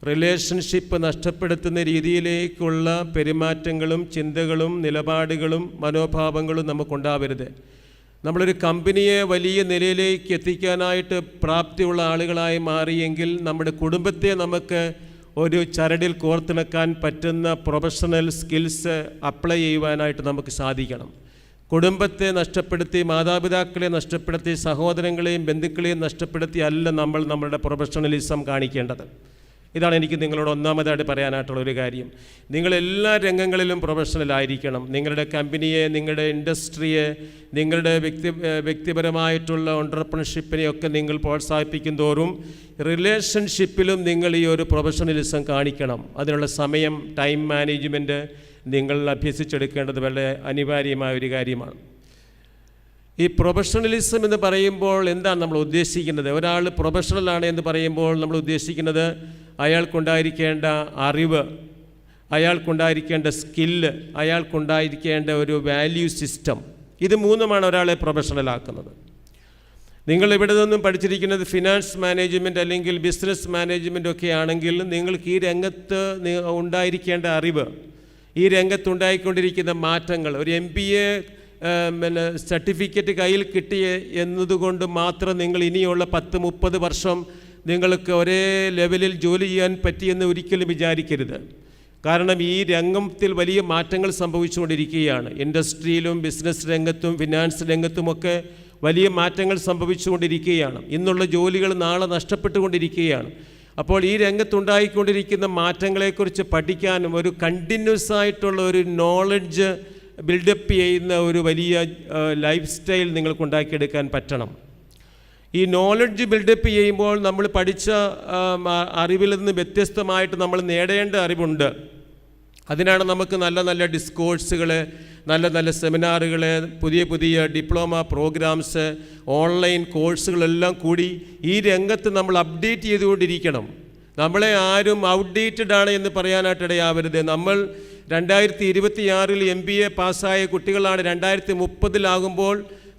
[SPEAKER 6] റിലേഷൻഷിപ്പ് നഷ്ടപ്പെടുത്തുന്ന രീതിയിലേക്കുള്ള പെരുമാറ്റങ്ങളും ചിന്തകളും നിലപാടുകളും മനോഭാവങ്ങളും നമുക്കുണ്ടാവരുത്. നമ്മളൊരു കമ്പനിയെ വലിയ നിലയിലേക്ക് എത്തിക്കാനായിട്ട് പ്രാപ്തിയുള്ള ആളുകളായി മാറിയെങ്കിൽ നമ്മുടെ കുടുംബത്തെ നമുക്ക് ഒരു ചരടിൽ കോർത്തിണക്കാൻ പറ്റുന്ന പ്രൊഫഷണൽ സ്കിൽസ് അപ്ലൈ ചെയ്യുവാനായിട്ട് നമുക്ക് സാധിക്കണം. കുടുംബത്തെ നഷ്ടപ്പെടുത്തി, മാതാപിതാക്കളെ നഷ്ടപ്പെടുത്തി, സഹോദരങ്ങളെയും ബന്ധുക്കളെയും നഷ്ടപ്പെടുത്തി അല്ല നമ്മൾ നമ്മളുടെ പ്രൊഫഷണലിസം കാണിക്കേണ്ടത്. ഇതാണ് എനിക്ക് നിങ്ങളോട് ഒന്നാമതായിട്ട് പറയാനായിട്ടുള്ള ഒരു കാര്യം. നിങ്ങളെല്ലാ രംഗങ്ങളിലും പ്രൊഫഷണലായിരിക്കണം. നിങ്ങളുടെ കമ്പനിയെ, നിങ്ങളുടെ ഇൻഡസ്ട്രിയെ, നിങ്ങളുടെ വ്യക്തിപരമായിട്ടുള്ള ഓൺട്രപ്രണർഷിപ്പിനെയൊക്കെ നിങ്ങൾ പ്രോത്സാഹിപ്പിക്കും തോറും റിലേഷൻഷിപ്പിലും നിങ്ങൾ ഈ ഒരു പ്രൊഫഷണലിസം കാണിക്കണം. അതിനുള്ള സമയം, ടൈം മാനേജ്മെൻറ്റ് നിങ്ങൾ അഭ്യസിച്ചെടുക്കേണ്ടത് വളരെ അനിവാര്യമായ ഒരു കാര്യമാണ്. ഈ പ്രൊഫഷണലിസം എന്ന് പറയുമ്പോൾ എന്താണ് നമ്മൾ ഉദ്ദേശിക്കുന്നത്? ഒരാൾ പ്രൊഫഷണലാണ് എന്ന് പറയുമ്പോൾ നമ്മൾ ഉദ്ദേശിക്കുന്നത് അയാൾക്കുണ്ടായിരിക്കേണ്ട അറിവ്, അയാൾക്കുണ്ടായിരിക്കേണ്ട സ്കില്ല്, അയാൾക്കുണ്ടായിരിക്കേണ്ട ഒരു വാല്യൂ സിസ്റ്റം, ഇത് മൂന്നുമാണ് ഒരാളെ പ്രൊഫഷണലാക്കുന്നത്. നിങ്ങൾ ഇവിടെ നിന്നും പഠിച്ചിരിക്കുന്നത് ഫിനാൻസ് മാനേജ്മെൻറ്റ് അല്ലെങ്കിൽ ബിസിനസ് മാനേജ്മെൻ്റ് ഒക്കെ ആണെങ്കിൽ നിങ്ങൾക്ക് ഈ രംഗത്ത് ഉണ്ടായിരിക്കേണ്ട അറിവ്, ഈ രംഗത്തുണ്ടായിക്കൊണ്ടിരിക്കുന്ന മാറ്റങ്ങൾ, ഒരു MBA സർട്ടിഫിക്കറ്റ് കയ്യിൽ കിട്ടിയ എന്നതുകൊണ്ട് മാത്രം നിങ്ങൾ ഇനിയുള്ള 10-30 വർഷം നിങ്ങൾക്ക് ഒരേ ലെവലിൽ ജോലി ചെയ്യാൻ പറ്റിയെന്ന് ഒരിക്കലും വിചാരിക്കരുത്. കാരണം ഈ രംഗത്തിൽ വലിയ മാറ്റങ്ങൾ സംഭവിച്ചുകൊണ്ടിരിക്കുകയാണ്. ഇൻഡസ്ട്രിയിലും ബിസിനസ് രംഗത്തും ഫിനാൻസ് രംഗത്തുമൊക്കെ വലിയ മാറ്റങ്ങൾ സംഭവിച്ചുകൊണ്ടിരിക്കുകയാണ്. ഇന്നുള്ള ജോലികൾ നാളെ നഷ്ടപ്പെട്ടുകൊണ്ടിരിക്കുകയാണ്. അപ്പോൾ ഈ രംഗത്തുണ്ടായിക്കൊണ്ടിരിക്കുന്ന മാറ്റങ്ങളെക്കുറിച്ച് പഠിക്കാനും ഒരു കണ്ടിന്യൂസ് ആയിട്ടുള്ള ഒരു നോളജ് ബിൽഡപ്പ് ചെയ്യുന്ന ഒരു വലിയ ലൈഫ് സ്റ്റൈൽ നിങ്ങൾക്കുണ്ടാക്കിയെടുക്കാൻ പറ്റണം. ഈ നോളജ് ബിൽഡപ്പ് ചെയ്യുമ്പോൾ നമ്മൾ പഠിച്ച അറിവിൽ നിന്ന് വ്യത്യസ്തമായിട്ട് നമ്മൾ നേടേണ്ട അറിവുണ്ട്. അതിനാണ് നമുക്ക് നല്ല നല്ല ഡിസ്കോഴ്സുകൾ, നല്ല നല്ല സെമിനാറുകൾ, പുതിയ പുതിയ ഡിപ്ലോമ പ്രോഗ്രാംസ്, ഓൺലൈൻ കോഴ്സുകളെല്ലാം കൂടി ഈ രംഗത്ത് നമ്മൾ അപ്ഡേറ്റ് ചെയ്തുകൊണ്ടിരിക്കണം. നമ്മളെ ആരും ഔട്ട്ഡേറ്റഡ് ആണ് എന്ന് പറയാനായിട്ടിടയാവരുത്. നമ്മൾ 2026 MBA പാസ്സായ കുട്ടികളാണ്. 2030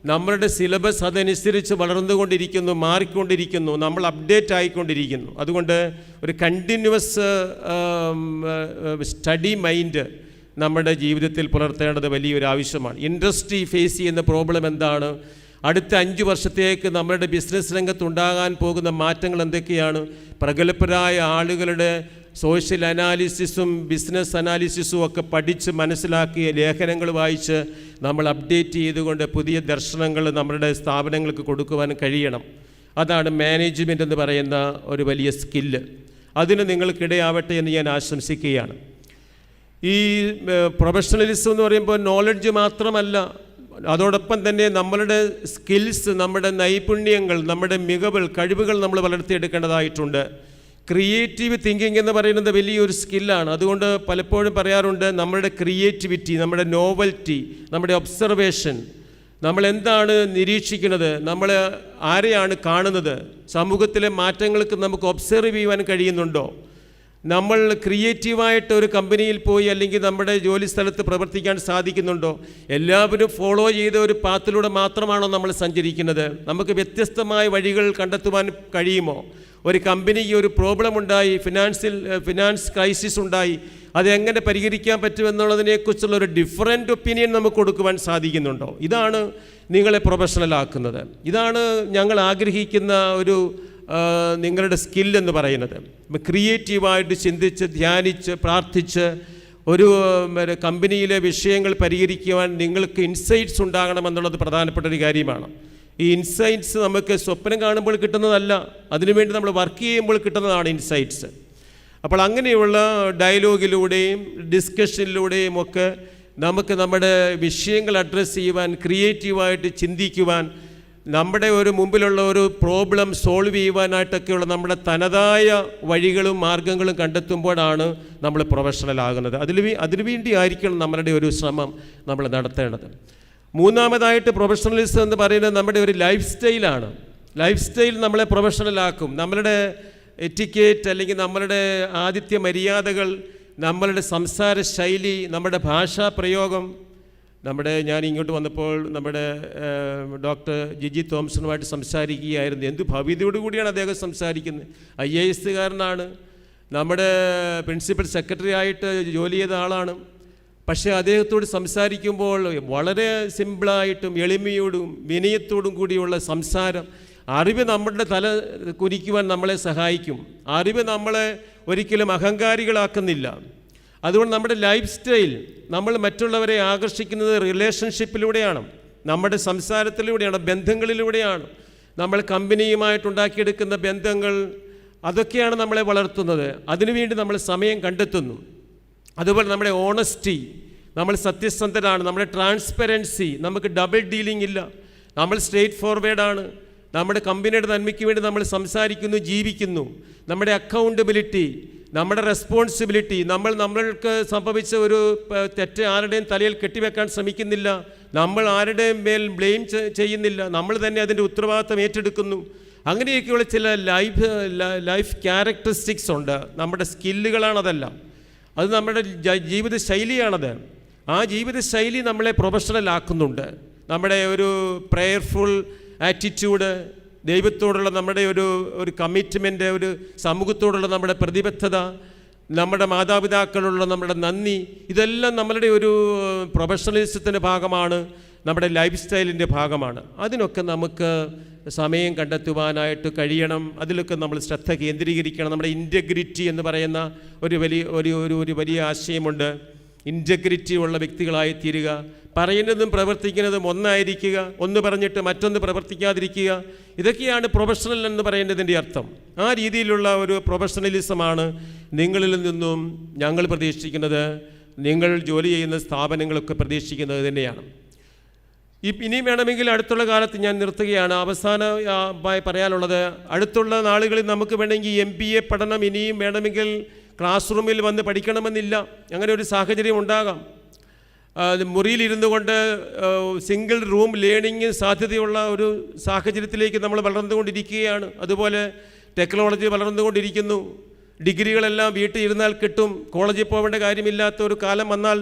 [SPEAKER 6] നമ്മളുടെ സിലബസ് അതനുസരിച്ച് വളർന്നുകൊണ്ടിരിക്കുന്നു, മാറിക്കൊണ്ടിരിക്കുന്നു, നമ്മൾ അപ്ഡേറ്റ് ആയിക്കൊണ്ടിരിക്കുന്നു. അതുകൊണ്ട് ഒരു കണ്ടിന്യൂവസ് സ്റ്റഡി മൈൻഡ് നമ്മുടെ ജീവിതത്തിൽ പുലർത്തേണ്ടത് വലിയൊരു ആവശ്യമാണ്. ഇൻഡസ്ട്രി ഫേസ് ചെയ്യുന്ന പ്രോബ്ലം എന്താണ്? അടുത്ത 5 വർഷത്തേക്ക് നമ്മുടെ ബിസിനസ് രംഗത്തുണ്ടാകാൻ പോകുന്ന മാറ്റങ്ങൾ എന്തൊക്കെയാണ്? പ്രഗത്ഭരായ ആളുകളുടെ സോഷ്യൽ അനാലിസിസും ബിസിനസ് അനാലിസിസും ഒക്കെ പഠിച്ച് മനസ്സിലാക്കിയ ലേഖനങ്ങൾ വായിച്ച് നമ്മൾ അപ്ഡേറ്റ് ചെയ്തുകൊണ്ട് പുതിയ ദർശനങ്ങൾ നമ്മുടെ സ്ഥാപനങ്ങൾക്ക് കൊടുക്കുവാൻ കഴിയണം. അതാണ് മാനേജ്മെൻ്റ് എന്ന് പറയുന്ന ഒരു വലിയ സ്കില്ല്. അതിന് നിങ്ങൾക്കിടയാവട്ടെ എന്ന് ഞാൻ ആശംസിക്കുകയാണ്. ഈ പ്രൊഫഷണലിസം എന്ന് പറയുമ്പോൾ നോളജ് മാത്രമല്ല, അതോടൊപ്പം തന്നെ നമ്മളുടെ സ്കിൽസ്, നമ്മുടെ നൈപുണ്യങ്ങൾ, നമ്മുടെ കഴിവുകൾ നമ്മൾ വളർത്തിയെടുക്കേണ്ടതായിട്ടുണ്ട്. ക്രിയേറ്റീവ് തിങ്കിങ് എന്ന് പറയുന്നത് വലിയൊരു സ്കില്ലാണ്. അതുകൊണ്ട് പലപ്പോഴും പറയാറുണ്ട്, നമ്മളുടെ ക്രിയേറ്റിവിറ്റി, നമ്മുടെ നോവൽറ്റി, നമ്മുടെ ഒബ്സർവേഷൻ, നമ്മളെന്താണ് നിരീക്ഷിക്കുന്നത്, നമ്മൾ ആരെയാണ് കാണുന്നത്, സമൂഹത്തിലെ മാറ്റങ്ങൾക്ക് നമുക്ക് ഒബ്സർവ് ചെയ്യുവാൻ കഴിയുന്നുണ്ടോ, നമ്മൾ ക്രിയേറ്റീവായിട്ട് ഒരു കമ്പനിയിൽ പോയി അല്ലെങ്കിൽ നമ്മുടെ ജോലി സ്ഥലത്ത് പ്രവർത്തിക്കാൻ സാധിക്കുന്നുണ്ടോ, എല്ലാവരും ഫോളോ ചെയ്ത ഒരു പാത്തിലൂടെ മാത്രമാണോ നമ്മൾ സഞ്ചരിക്കുന്നത്, നമുക്ക് വ്യത്യസ്തമായ വഴികൾ കണ്ടെത്തുവാൻ കഴിയുമോ, ഒരു കമ്പനിക്ക് ഒരു പ്രോബ്ലം ഉണ്ടായി, ഫിനാൻസ് ക്രൈസിസ് ഉണ്ടായി, അതെങ്ങനെ പരിഹരിക്കാൻ പറ്റുമെന്നുള്ളതിനെക്കുറിച്ചുള്ള ഒരു ഡിഫറൻറ്റ് ഒപ്പീനിയൻ നമുക്ക് കൊടുക്കുവാൻ സാധിക്കുന്നുണ്ടോ? ഇതാണ് നിങ്ങളെ പ്രൊഫഷണൽ ആക്കുന്നത്. ഇതാണ് ഞങ്ങൾ ആഗ്രഹിക്കുന്ന ഒരു നിങ്ങളുടെ സ്കില്ലെന്ന് പറയുന്നത്. ക്രിയേറ്റീവായിട്ട് ചിന്തിച്ച്, ധ്യാനിച്ച്, പ്രാർത്ഥിച്ച് ഒരു കമ്പനിയിലെ വിഷയങ്ങൾ പരിഹരിക്കുവാൻ നിങ്ങൾക്ക് ഇൻസൈറ്റ്സ് ഉണ്ടാകണമെന്നുള്ളത് പ്രധാനപ്പെട്ട ഒരു കാര്യമാണ്. ഈ ഇൻസൈറ്റ്സ് നമുക്ക് സ്വപ്നം കാണുമ്പോൾ കിട്ടുന്നതല്ല, അതിനുവേണ്ടി നമ്മൾ വർക്ക് ചെയ്യുമ്പോൾ കിട്ടുന്നതാണ് ഇൻസൈറ്റ്സ്. അപ്പോൾ അങ്ങനെയുള്ള ഡയലോഗിലൂടെയും ഡിസ്കഷനിലൂടെയും ഒക്കെ നമുക്ക് നമ്മുടെ വിഷയങ്ങൾ അഡ്രസ്സ് ചെയ്യുവാൻ, ക്രിയേറ്റീവായിട്ട് ചിന്തിക്കുവാൻ, നമ്മുടെ ഒരു മുമ്പിലുള്ള ഒരു പ്രോബ്ലം സോൾവ് ചെയ്യുവാനായിട്ടൊക്കെയുള്ള നമ്മുടെ തനതായ വഴികളും മാർഗങ്ങളും കണ്ടെത്തുമ്പോഴാണ് നമ്മൾ പ്രൊഫഷണൽ ആകുന്നത്. അതിനുവേണ്ടി ആയിരിക്കണം നമ്മളുടെ ഒരു ശ്രമം നമ്മൾ നടത്തേണ്ടത്. മൂന്നാമതായിട്ട് പ്രൊഫഷണലിസം എന്ന് പറയുന്നത് നമ്മുടെ ഒരു ലൈഫ് സ്റ്റൈലാണ്. ലൈഫ് സ്റ്റൈൽ നമ്മളെ പ്രൊഫഷണലാക്കും. നമ്മളുടെ എറ്റിക്കേറ്റ് അല്ലെങ്കിൽ നമ്മളുടെ ആതിഥ്യ മര്യാദകൾ, നമ്മളുടെ സംസാര ശൈലി, നമ്മുടെ ഭാഷാ പ്രയോഗം. ഞാൻ ഇങ്ങോട്ട് വന്നപ്പോൾ നമ്മുടെ ഡോക്ടർ ജിജി തോംസണുമായിട്ട് സംസാരിക്കുകയായിരുന്നു. എന്ത് ഭവ്യതയോടു കൂടിയാണ് അദ്ദേഹം സംസാരിക്കുന്നത്. IAS-കാരനാണ്, നമ്മുടെ പ്രിൻസിപ്പൽ സെക്രട്ടറി ആയിട്ട് ജോലി ചെയ്ത ആളാണ്. പക്ഷേ അദ്ദേഹത്തോട് സംസാരിക്കുമ്പോൾ വളരെ സിമ്പിളായിട്ടും എളിമയോടും വിനയത്തോടും കൂടിയുള്ള സംസാരം. അറിവ് നമ്മുടെ തല കുനിക്കുവാൻ നമ്മളെ സഹായിക്കും. അറിവ് നമ്മളെ ഒരിക്കലും അഹങ്കാരികളാക്കുന്നില്ല. അതുകൊണ്ട് നമ്മുടെ ലൈഫ് സ്റ്റൈൽ, നമ്മൾ മറ്റുള്ളവരെ ആകർഷിക്കുന്നത് റിലേഷൻഷിപ്പിലൂടെയാണ്, നമ്മുടെ സംസാരത്തിലൂടെയാണ്, ബന്ധങ്ങളിലൂടെയാണ്. നമ്മൾ കമ്പനിയുമായിട്ടുണ്ടാക്കിയെടുക്കുന്ന ബന്ധങ്ങൾ, അതൊക്കെയാണ് നമ്മളെ വളർത്തുന്നത്. അതിനുവേണ്ടി നമ്മൾ സമയം കണ്ടെത്തുന്നു. അതുപോലെ നമ്മുടെ ഓണസ്റ്റി, നമ്മൾ സത്യസന്ധരാണ്. നമ്മുടെ ട്രാൻസ്പെറൻസി, നമുക്ക് ഡബിൾ ഡീലിംഗ് ഇല്ല, നമ്മൾ സ്ട്രെയിറ്റ് ഫോർവേഡാണ്. നമ്മുടെ കമ്പനിയുടെ നന്മയ്ക്ക് വേണ്ടി നമ്മൾ സംസാരിക്കുന്നു, ജീവിക്കുന്നു. നമ്മുടെ അക്കൗണ്ടബിലിറ്റി, നമ്മുടെ റെസ്പോൺസിബിലിറ്റി, നമ്മൾക്ക് സംഭവിച്ച ഒരു തെറ്റ് ആരുടെയും തലയിൽ കെട്ടിവെക്കാൻ ശ്രമിക്കുന്നില്ല, നമ്മൾ ആരുടെയും മേൽ ബ്ലെയിം ചെയ്യുന്നില്ല, നമ്മൾ തന്നെ അതിൻ്റെ ഉത്തരവാദിത്തം ഏറ്റെടുക്കുന്നു. അങ്ങനെയൊക്കെയുള്ള ചില ലൈഫ് ക്യാരക്ടറിസ്റ്റിക്സ് ഉണ്ട്. നമ്മുടെ സ്കില്ലുകളാണതെല്ലാം. അത് നമ്മുടെ ജീവിത ശൈലിയാണത്. ആ ജീവിത ശൈലി നമ്മളെ പ്രൊഫഷണൽ ആക്കുന്നുണ്ട്. നമ്മുടെ ഒരു പ്രേയർഫുൾ ആറ്റിറ്റ്യൂഡ്, ദൈവത്തോടുള്ള നമ്മുടെ ഒരു കമ്മിറ്റ്മെൻറ്റ്, ഒരു സമൂഹത്തോടുള്ള നമ്മുടെ പ്രതിബദ്ധത, നമ്മുടെ മാതാപിതാക്കളുള്ള നമ്മുടെ നന്ദി, ഇതെല്ലാം നമ്മളുടെ ഒരു പ്രൊഫഷണലിസത്തിൻ്റെ ഭാഗമാണ്, നമ്മുടെ ലൈഫ് സ്റ്റൈലിൻ്റെ ഭാഗമാണ്. അതിനൊക്കെ നമുക്ക് സമയം കണ്ടെത്തുവാനായിട്ട് കഴിയണം. അതിലൊക്കെ നമ്മൾ ശ്രദ്ധ കേന്ദ്രീകരിക്കണം. നമ്മുടെ ഇൻറ്റഗ്രിറ്റി എന്ന് പറയുന്ന ഒരു വലിയ ആശയമുണ്ട്. ഇൻറ്റഗ്രിറ്റി ഉള്ള വ്യക്തികളായി തീരുക, പറയുന്നതും പ്രവർത്തിക്കുന്നതും ഒന്നായിരിക്കുക, ഒന്ന് പറഞ്ഞിട്ട് മറ്റൊന്ന് പ്രവർത്തിക്കാതിരിക്കുക. ഇതൊക്കെയാണ് പ്രൊഫഷണൽ എന്ന് പറയുന്നതിൻ്റെ അർത്ഥം. ആ രീതിയിലുള്ള ഒരു പ്രൊഫഷണലിസമാണ് നിങ്ങളിൽ നിന്നും ഞങ്ങൾ പ്രതീക്ഷിക്കുന്നത്, നിങ്ങൾ ജോലി ചെയ്യുന്ന സ്ഥാപനങ്ങളൊക്കെ പ്രതീക്ഷിക്കുന്നത് തന്നെയാണ്. ഇനിയും വേണമെങ്കിൽ അടുത്തുള്ള കാലത്ത് ഞാൻ നിർത്തുകയാണ്. അവസാനമായി പറയാനുള്ളത്, അടുത്തുള്ള നാളുകളിൽ നമുക്ക് വേണമെങ്കിൽ MBA പഠനം ഇനിയും വേണമെങ്കിൽ ക്ലാസ് റൂമിൽ വന്ന് പഠിക്കണമെന്നില്ല. അങ്ങനെ ഒരു സാഹചര്യം ഉണ്ടാകാം. മുറിയിലിരുന്നു കൊണ്ട് സിംഗിൾ റൂം ലേണിംഗ് സാധ്യതയുള്ള ഒരു സാഹചര്യത്തിലേക്ക് നമ്മൾ വളർന്നുകൊണ്ടിരിക്കുകയാണ്. അതുപോലെ ടെക്നോളജി വളർന്നുകൊണ്ടിരിക്കുന്നു. ഡിഗ്രികളെല്ലാം വീട്ടിൽ ഇരുന്നാൽ കിട്ടും, കോളേജിൽ പോകേണ്ട കാര്യമില്ലാത്ത ഒരു കാലം വന്നാൽ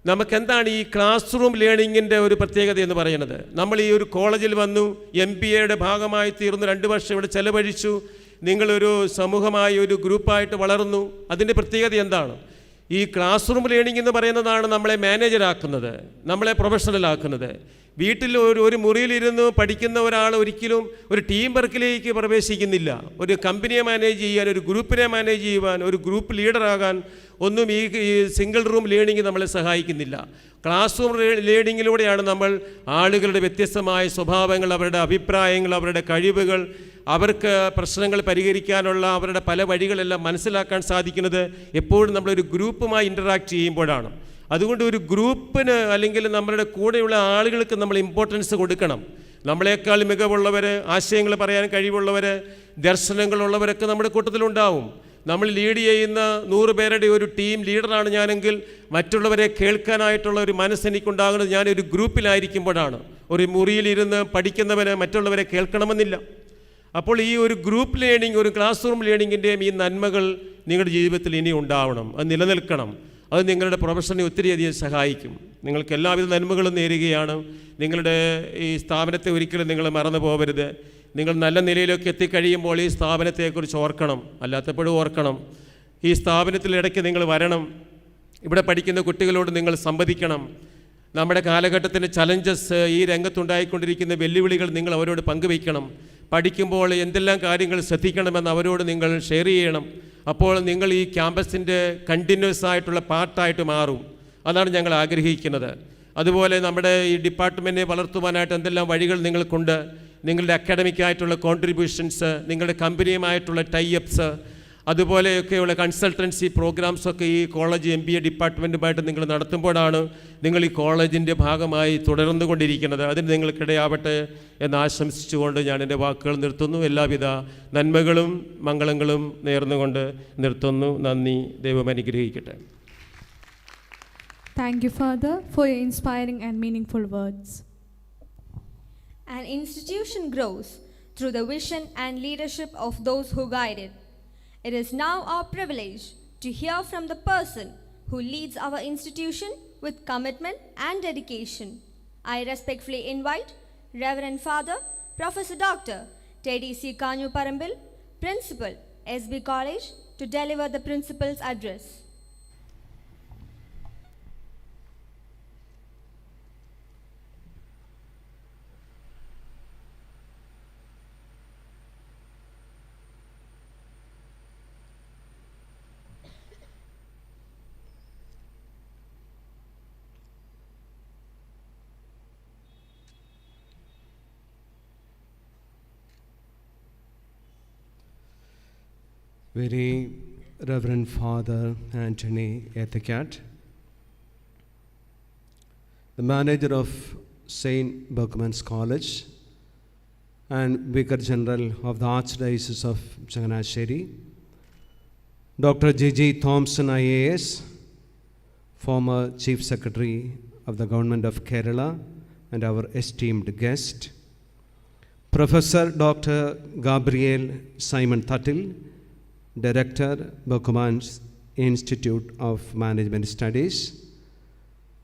[SPEAKER 6] നമുക്കെന്താണ് ഈ ക്ലാസ് റൂം ലേണിങ്ങിൻ്റെ ഒരു പ്രത്യേകത എന്ന് പറയുന്നത്? നമ്മൾ ഈ ഒരു കോളേജിൽ വന്നു, MBAയുടെ ഭാഗമായി തീർന്നു, 2 വർഷം ഇവിടെ ചെലവഴിച്ചു, നിങ്ങളൊരു സമൂഹമായി ഒരു ഗ്രൂപ്പായിട്ട് വളർന്നു. അതിൻ്റെ പ്രത്യേകത എന്താണ്? ഈ ക്ലാസ് റൂം ലേണിംഗ് എന്ന് പറയുന്നതാണ് നമ്മളെ മാനേജരാക്കുന്നത്, നമ്മളെ പ്രൊഫഷണലാക്കുന്നത്. വീട്ടിൽ ഒരു മുറിയിലിരുന്ന് പഠിക്കുന്ന ഒരാൾ ഒരിക്കലും ഒരു ടീം വർക്കിലേക്ക് പ്രവേശിക്കുന്നില്ല. ഒരു കമ്പനിയെ മാനേജ് ചെയ്യാൻ, ഒരു ഗ്രൂപ്പിനെ മാനേജ് ചെയ്യുവാൻ, ഒരു ഗ്രൂപ്പ് ലീഡറാകാൻ ഒന്നും ഈ സിംഗിൾ റൂം ലേണിംഗ് നമ്മളെ സഹായിക്കുന്നില്ല. ക്ലാസ് റൂം ലേണിങ്ങിലൂടെയാണ് നമ്മൾ ആളുകളുടെ വ്യത്യസ്തമായ സ്വഭാവങ്ങൾ, അവരുടെ അഭിപ്രായങ്ങൾ, അവരുടെ കഴിവുകൾ, അവർക്ക് പ്രശ്നങ്ങൾ പരിഹരിക്കാനുള്ള അവരുടെ പല വഴികളെല്ലാം മനസ്സിലാക്കാൻ സാധിക്കുന്നത് എപ്പോഴും നമ്മളൊരു ഗ്രൂപ്പുമായി ഇൻ്ററാക്ട് ചെയ്യുമ്പോഴാണ്. അതുകൊണ്ട് ഒരു ഗ്രൂപ്പിന് അല്ലെങ്കിൽ നമ്മളുടെ കൂടെയുള്ള ആളുകൾക്ക് നമ്മൾ ഇമ്പോർട്ടൻസ് കൊടുക്കണം. നമ്മളെക്കാൾ മികവുള്ളവർ, ആശയങ്ങൾ പറയാൻ കഴിവുള്ളവർ, ദർശനങ്ങളുള്ളവരൊക്കെ നമ്മുടെ കൂട്ടത്തിലുണ്ടാവും. നമ്മൾ ലീഡ് ചെയ്യുന്ന 100 പേരുടെ ഒരു ടീം ലീഡറാണ് ഞാനെങ്കിൽ മറ്റുള്ളവരെ കേൾക്കാനായിട്ടുള്ള ഒരു മനസ്സെനിക്കുണ്ടാകുന്നത് ഞാനൊരു ഗ്രൂപ്പിലായിരിക്കുമ്പോഴാണ്. ഒരു മുറിയിലിരുന്ന് പഠിക്കുന്നവന് മറ്റുള്ളവരെ കേൾക്കണമെന്നില്ല. അപ്പോൾ ഈ ഒരു ഗ്രൂപ്പ് ലേണിംഗ്, ഒരു ക്ലാസ് റൂം ലേണിങ്ങിൻ്റെയും ഈ നന്മകൾ നിങ്ങളുടെ ജീവിതത്തിൽ ഇനി ഉണ്ടാവണം, അത് നിലനിൽക്കണം. അത് നിങ്ങളുടെ പ്രൊഫഷനെ ഒത്തിരിയധികം സഹായിക്കും. നിങ്ങൾക്ക് എല്ലാവിധ നന്മകളും നേരുകയാണ്. നിങ്ങളുടെ ഈ സ്ഥാപനത്തെ ഒരിക്കലും നിങ്ങൾ മറന്നു പോകരുത്. നിങ്ങൾ നല്ല നിലയിലൊക്കെ എത്തിക്കഴിയുമ്പോൾ ഈ സ്ഥാപനത്തെക്കുറിച്ച് ഓർക്കണം, അല്ലാത്തപ്പോഴും ഓർക്കണം. ഈ സ്ഥാപനത്തിൽ ഇടയ്ക്ക് നിങ്ങൾ വരണം. ഇവിടെ പഠിക്കുന്ന കുട്ടികളോട് നിങ്ങൾ സംവദിക്കണം. നമ്മുടെ കാലഘട്ടത്തിൻ്റെ ചലഞ്ചസ്, ഈ രംഗത്തുണ്ടായിക്കൊണ്ടിരിക്കുന്ന വെല്ലുവിളികൾ നിങ്ങൾ അവരോട് പങ്കുവയ്ക്കണം. പഠിക്കുമ്പോൾ എന്തെല്ലാം കാര്യങ്ങൾ ശ്രദ്ധിക്കണമെന്ന് അവരോട് നിങ്ങൾ ഷെയർ ചെയ്യണം. അപ്പോൾ നിങ്ങൾ ഈ ക്യാമ്പസിൻ്റെ കണ്ടിന്യൂസ് ആയിട്ടുള്ള പാർട്ടായിട്ട് മാറും. അതാണ് ഞങ്ങൾ ആഗ്രഹിക്കുന്നത്. അതുപോലെ നമ്മുടെ ഈ ഡിപ്പാർട്ട്മെൻറ്റിനെ വളർത്തുവാനായിട്ട് എന്തെല്ലാം വഴികൾ നിങ്ങൾക്കുണ്ട്. നിങ്ങളുടെ അക്കാഡമിക്കായിട്ടുള്ള കോൺട്രിബ്യൂഷൻസ്, നിങ്ങളുടെ കമ്പനിയുമായിട്ടുള്ള ടൈഅപ്സ്, അതുപോലെയൊക്കെയുള്ള കൺസൾട്ടൻസി പ്രോഗ്രാംസൊക്കെ ഈ കോളേജ് MBA ഡിപ്പാർട്ട്മെൻറ്റുമായിട്ട് നിങ്ങൾ നടത്തുമ്പോഴാണ് നിങ്ങൾ ഈ കോളേജിൻ്റെ ഭാഗമായി തുടർന്നുകൊണ്ടിരിക്കുന്നത്. അതിന് നിങ്ങൾക്കിടയാവട്ടെ എന്ന് ആശംസിച്ചുകൊണ്ട് ഞാൻ എൻ്റെ വാക്കുകൾ നിർത്തുന്നു. എല്ലാവിധ നന്മകളും മംഗളങ്ങളും നേർന്നുകൊണ്ട് നിർത്തുന്നു. നന്ദി. ദൈവം അനുഗ്രഹിക്കട്ടെ.
[SPEAKER 2] Thank you, Father, for your inspiring and meaningful words.
[SPEAKER 1] An institution grows through the vision and leadership of those who guide it. It is now our privilege to hear from the person who leads our institution with commitment and dedication. I respectfully invite Reverend Father Professor Dr. Teddy C. Kanyu Parambil, Principal, SB College, to deliver the Principal's address.
[SPEAKER 7] Very Reverend Father Anthony Ethicat, the manager of St. Berkman's College and Vicar General of the Archdiocese of Changanasheri, Dr. G.G. Thompson IAS, former Chief Secretary of the Government of Kerala and our esteemed guest, Professor Dr. Gabriel Simon Tuttle, Director, Berkman's Institute of Management Studies,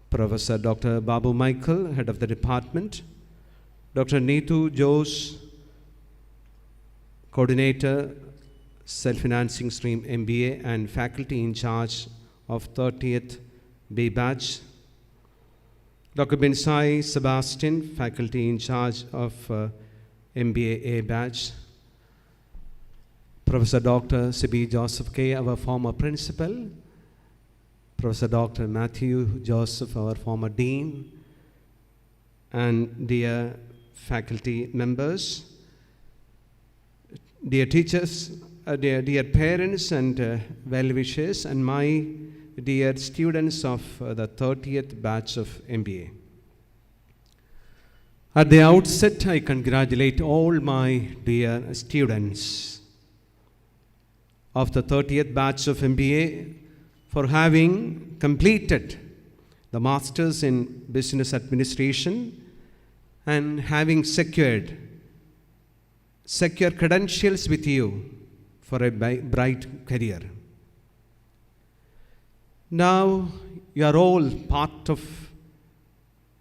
[SPEAKER 7] Professor Dr. Babu Michael, Head of the Department, Dr. Neetu Jose, Coordinator, Self-Financing Stream MBA and Faculty in Charge of 30th B Batch, Dr. Binsai Sebastian, Faculty in Charge of MBA A Batch, Professor Dr. Sibi Joseph K., our former principal, Professor Dr. Matthew Joseph, our former dean, and dear faculty members, dear teachers, dear parents and well-wishers, and my dear students of the 30th batch of MBA. At the outset, I congratulate all my dear students of the 30th batch of MBA for having completed the Masters in Business Administration and having secure credentials with you for a bright career. Now you are all part of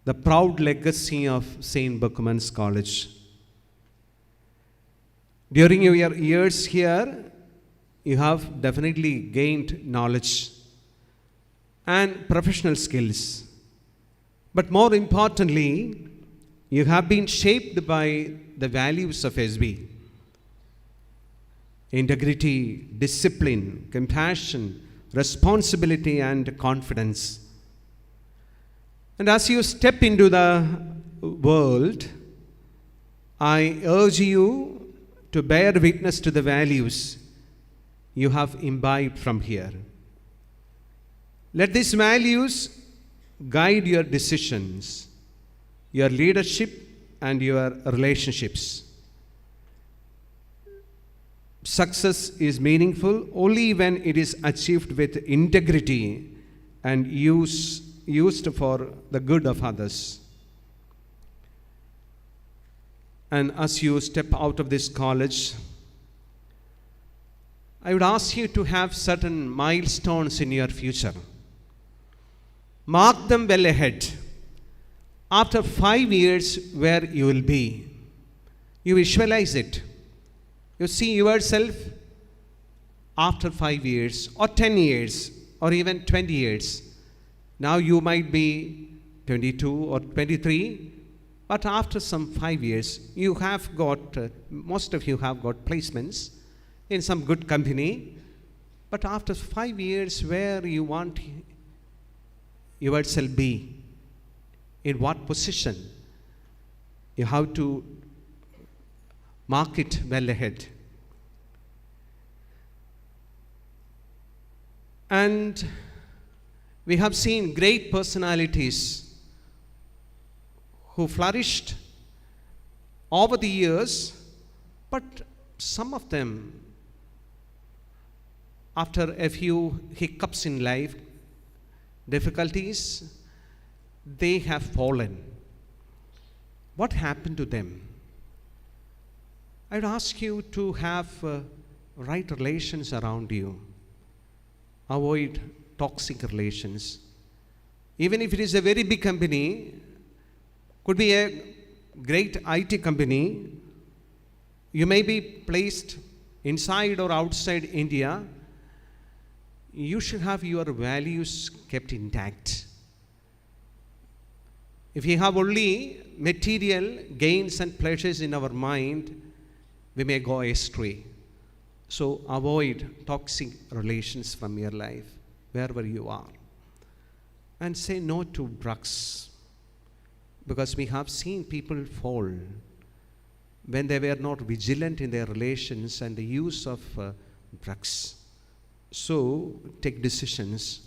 [SPEAKER 7] the proud legacy of St. Berkman's College. During your years here, you have definitely gained knowledge and professional skills. But more importantly, you have been shaped by the values of SB. Integrity, discipline, compassion, responsibility and confidence. And as you step into the world, I urge you to bear witness to the values you have imbibed from here. Let these values guide your decisions, your leadership, and your relationships. Success is meaningful only when it is achieved with integrity and used for the good of others. And as you step out of this college, I would ask you to have certain milestones in your future. Mark them well ahead. After 5 years, where you will be. You visualize it. You see yourself after 5 years, or 10 years, or even 20 years. Now you might be 22 or 23, but after some 5 years, you have got, most of you have got placements in some good company. But after 5 years, where you want yourself be? In what position? You have to mark it well ahead. And we have seen great personalities who flourished over the years, but some of them, after a few hiccups in life, difficulties, they have fallen. What happened to them? I would ask you to have right relations around you. Avoid toxic relations. Even if it is a very big company, could be a great IT company, you may be placed inside or outside India, you should have your values kept intact. If we have only material gains and pleasures in our mind, we may go astray. So avoid toxic relations from your life, wherever you are. And say no to drugs. Because we have seen people fall when they were not vigilant in their relations and the use of drugs. So take decisions.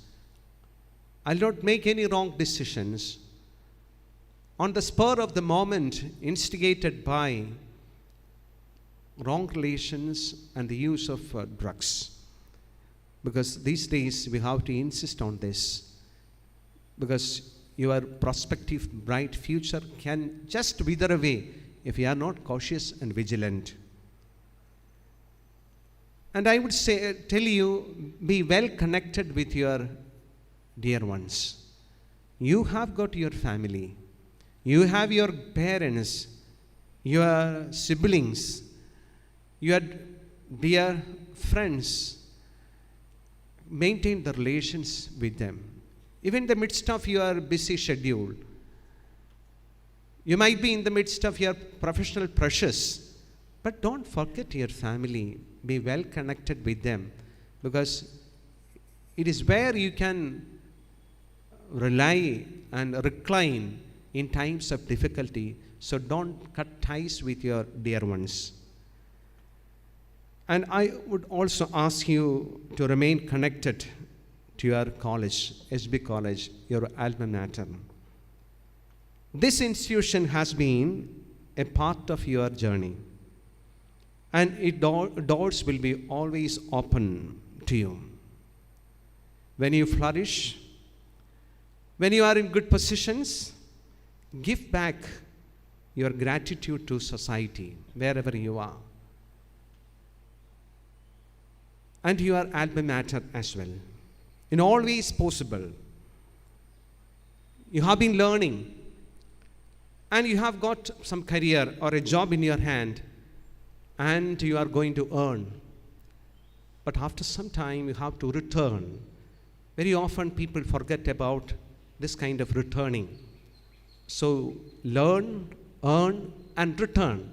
[SPEAKER 7] I'll not make any wrong decisions on the spur of the moment, instigated by wrong relations and the use of drugs. Because these days we have to insist on this. Because your prospective bright future can just wither away if you are not cautious and vigilant. And I would tell you, be well connected with your dear ones. You have got your family. You have your parents, your siblings, your dear friends. Maintain the relations with them. Even in the midst of your busy schedule. You might be in the midst of your professional pressures, but don't forget your family. Be well connected with them, because it is where you can rely and recline in times of difficulty. So don't cut ties with your dear ones. And I would also ask you to remain connected to your college, SB College, your alma mater. This institution has been a part of your journey, and its doors will be always open to you. When you flourish, when you are in good positions, give back your gratitude to society, wherever you are, and your alma mater as well. In all ways possible. You have been learning, and you have got some career or a job in your hand, and you are going to earn. But after some time, you have to return. Very often people forget about this kind of returning. So learn, earn, and return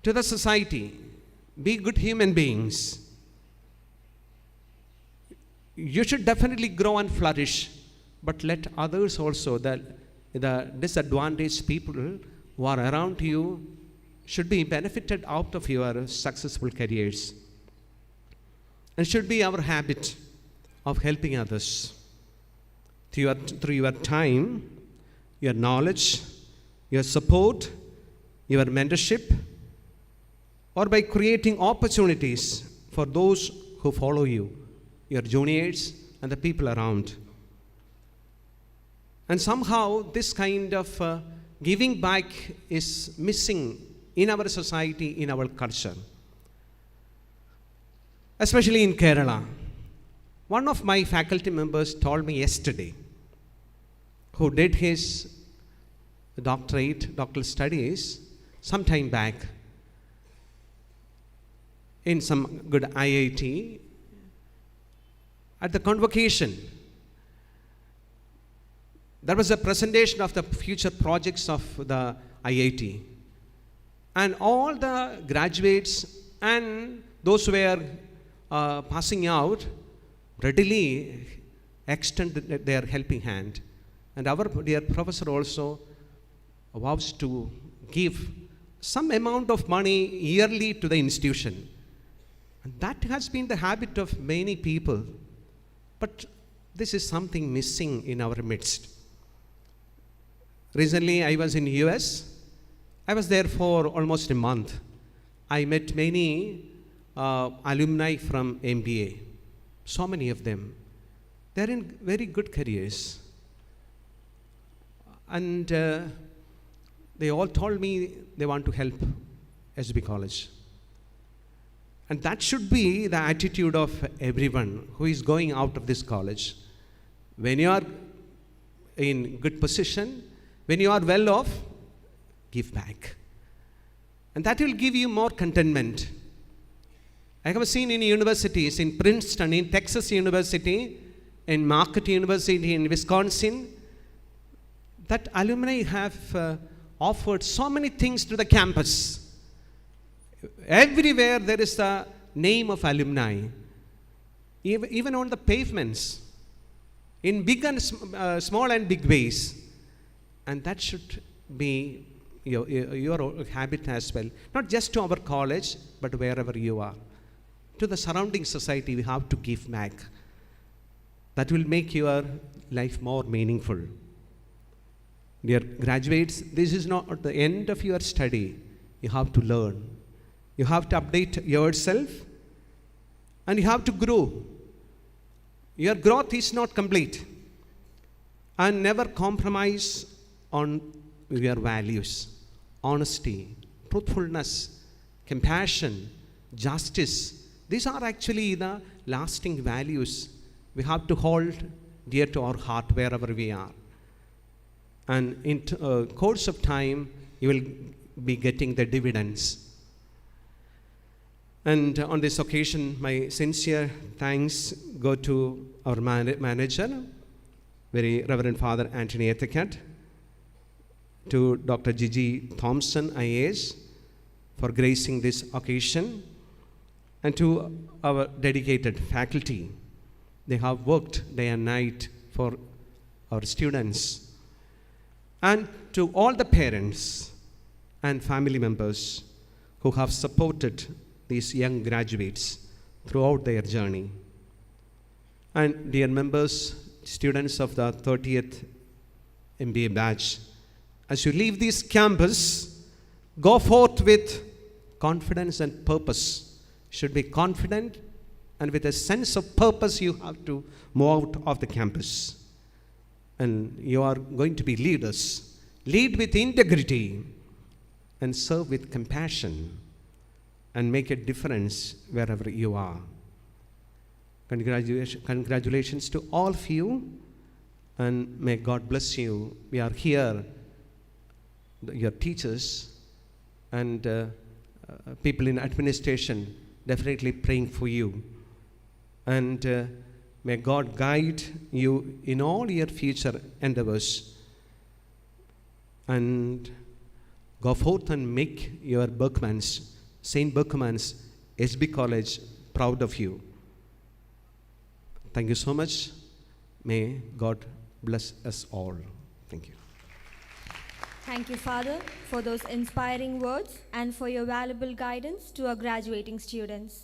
[SPEAKER 7] to the society. Be good human beings. You should definitely grow and flourish, but let others also, the disadvantaged people who are around you, should be benefited out of your successful careers. And should be our habit of helping others. through your time, your knowledge, your support, your mentorship, or by creating opportunities for those who follow you, your juniors and the people around. And somehow this kind of giving back is missing in our society, in our culture. Especially in Kerala. One of my faculty members told me yesterday, who did his doctoral studies some time back in some good IIT, at the convocation, there was a presentation of the future projects of the IIT. And all the graduates and those who were passing out readily extended their helping hand. And our dear professor also vows to give some amount of money yearly to the institution. And that has been the habit of many people. But this is something missing in our midst. Recently, I was in US. I was there for almost a month. I met many alumni from MBA. So many of them. They're in very good careers. And they all told me they want to help SB College. And that should be the attitude of everyone who is going out of this college. When you are in good position, when you are well off, give back. And that will give you more contentment. I have seen in universities, in Princeton, in Texas University, in Marquette University, in Wisconsin, that alumni have offered so many things to the campus. Everywhere there is the name of alumni, even on the pavements, in big and small and big ways. And that should be your habit as well. Not just to our college, but wherever you are. To the surrounding society, we have to give back. That will make your life more meaningful. Dear graduates, this is not the end of your study. You have to learn. You have to update yourself and you have to grow. Your growth is not complete. And never compromise on your values. Honesty, truthfulness, compassion, justice. These are actually the lasting values we have to hold dear to our heart wherever we are. And in course of time, you will be getting the dividends. And on this occasion, my sincere thanks go to our manager, very Reverend Father Anthony Ethicat, to Dr. Gigi Thompson, IAS, for gracing this occasion, and to our dedicated faculty. They have worked day and night for our students. And to all the parents and family members who have supported these young graduates throughout their journey. And dear members, students of the 30th MBA batch, as you leave this campus, go forth with confidence and purpose. Should be confident and with a sense of purpose you have to move out of the campus. And you are going to be leaders. Lead with integrity and serve with compassion and make a difference wherever you are. Congratulations to all of you, and may God bless you. We are here, your teachers and people in administration, definitely praying for you. And may God guide you in all your future endeavors. And go forth and make your Berkmans, St. Berkmans, SB College, proud of you. Thank you so much. May God bless us all. Thank you.
[SPEAKER 1] Thank you, Father, for those inspiring words and for your valuable guidance to our graduating students.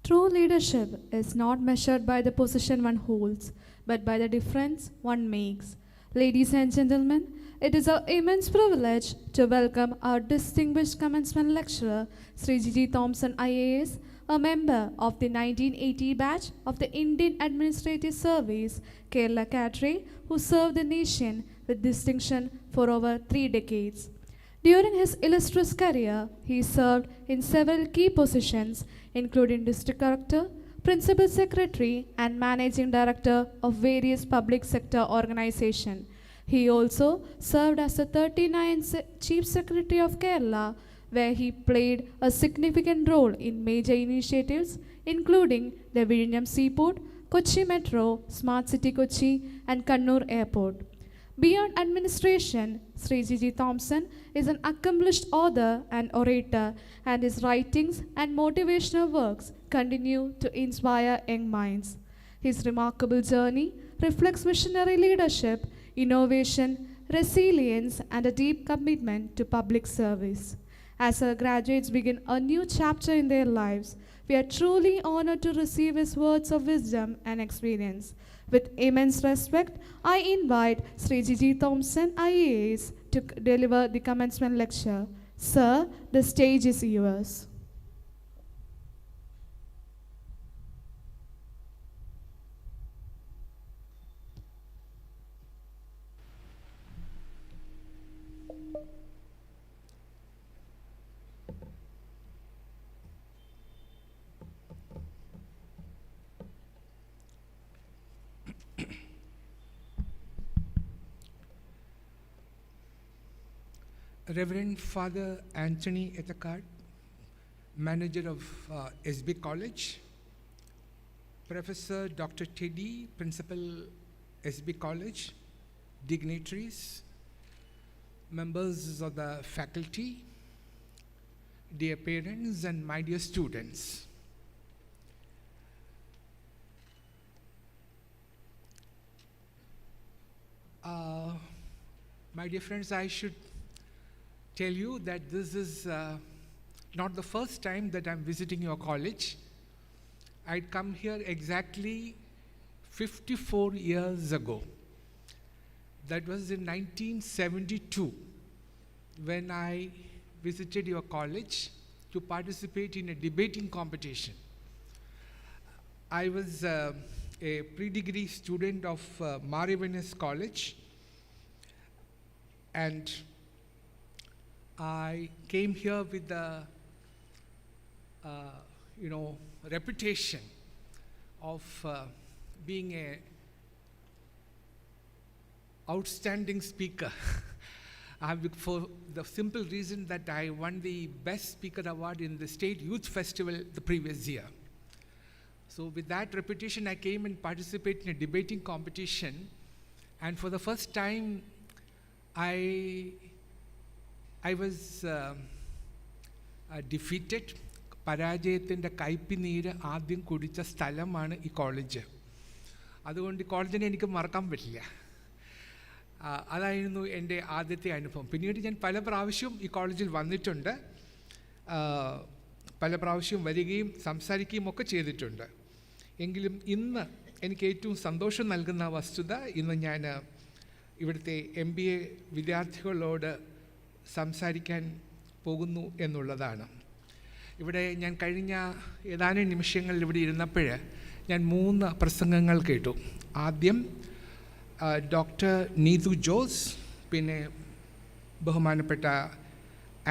[SPEAKER 2] True leadership is not measured by the position one holds, but by the difference one makes. Ladies and gentlemen, it is our immense privilege to welcome our distinguished commencement lecturer, Sri G.G. Thompson IAS, a member of the 1980 batch of the Indian Administrative Service, Kerala Cadre, who served the nation with distinction for over 3 decades. During his illustrious career, he served in several key positions, including District Collector, Principal Secretary, and Managing Director of various public sector organizations. He also served as the 39th Chief Secretary of Kerala, where he played a significant role in major initiatives, including the Vizhinjam Seaport, Kochi Metro, Smart City Kochi, and Kannur Airport. Beyond administration, Sri G.G. Thompson is an accomplished author and orator, and his writings and motivational works continue to inspire young minds. His remarkable journey reflects visionary leadership, innovation, resilience, and a deep commitment to public service. As our graduates begin a new chapter in their lives, we are truly honored to receive his words of wisdom and experience. With immense respect, I invite Sri G.G. Thompson IAS to deliver the commencement lecture. Sir, the stage is yours.
[SPEAKER 8] Reverend Father Anthony Ethekad, Manager of SB College, Professor Dr. Teddy, Principal SB College, dignitaries, members of the faculty, dear parents, and my dear students. My dear friends, I should tell you that this is not the first time that I'm visiting your college. I'd come here exactly 54 years ago. That was in 1972 when I visited your college to participate in a debating competition. I was a pre-degree student of Marivanas College, and I came here with the, reputation of being a outstanding speaker. For the simple reason that I won the Best Speaker Award in the State Youth Festival the previous year. So with that reputation, I came and participated in a debating competition, and for the first time, I was defeated. പരാജയത്തിൻ്റെ കയ്പിനീര് ആദ്യം കുടിച്ച സ്ഥലമാണ് ഈ college. അതുകൊണ്ട് ഈ കോളേജിനെ എനിക്ക് മറക്കാൻ പറ്റില്ല. അതായിരുന്നു എൻ്റെ ആദ്യത്തെ അനുഭവം. പിന്നീട് ഞാൻ പല പ്രാവശ്യവും ഈ കോളേജിൽ വന്നിട്ടുണ്ട്, പല പ്രാവശ്യം വരികയും സംസാരിക്കുകയും ഒക്കെ ചെയ്തിട്ടുണ്ട്. എങ്കിലും ഇന്ന് എനിക്ക് ഏറ്റവും സന്തോഷം നൽകുന്ന വസ്തുത, ഇന്ന് ഞാൻ ഇവിടുത്തെ MBA വിദ്യാർത്ഥികളോട് സംസാരിക്കാൻ പോകുന്നു എന്നുള്ളതാണ്. ഇവിടെ ഞാൻ കഴിഞ്ഞ ഏതാനും നിമിഷങ്ങളിൽ ഇവിടെ ഇരുന്നപ്പോൾ ഞാൻ 3 പ്രസംഗങ്ങൾ കേട്ടു. ആദ്യം ഡോക്ടർ നീതു ജോസ്, പിന്നെ ബഹുമാനപ്പെട്ട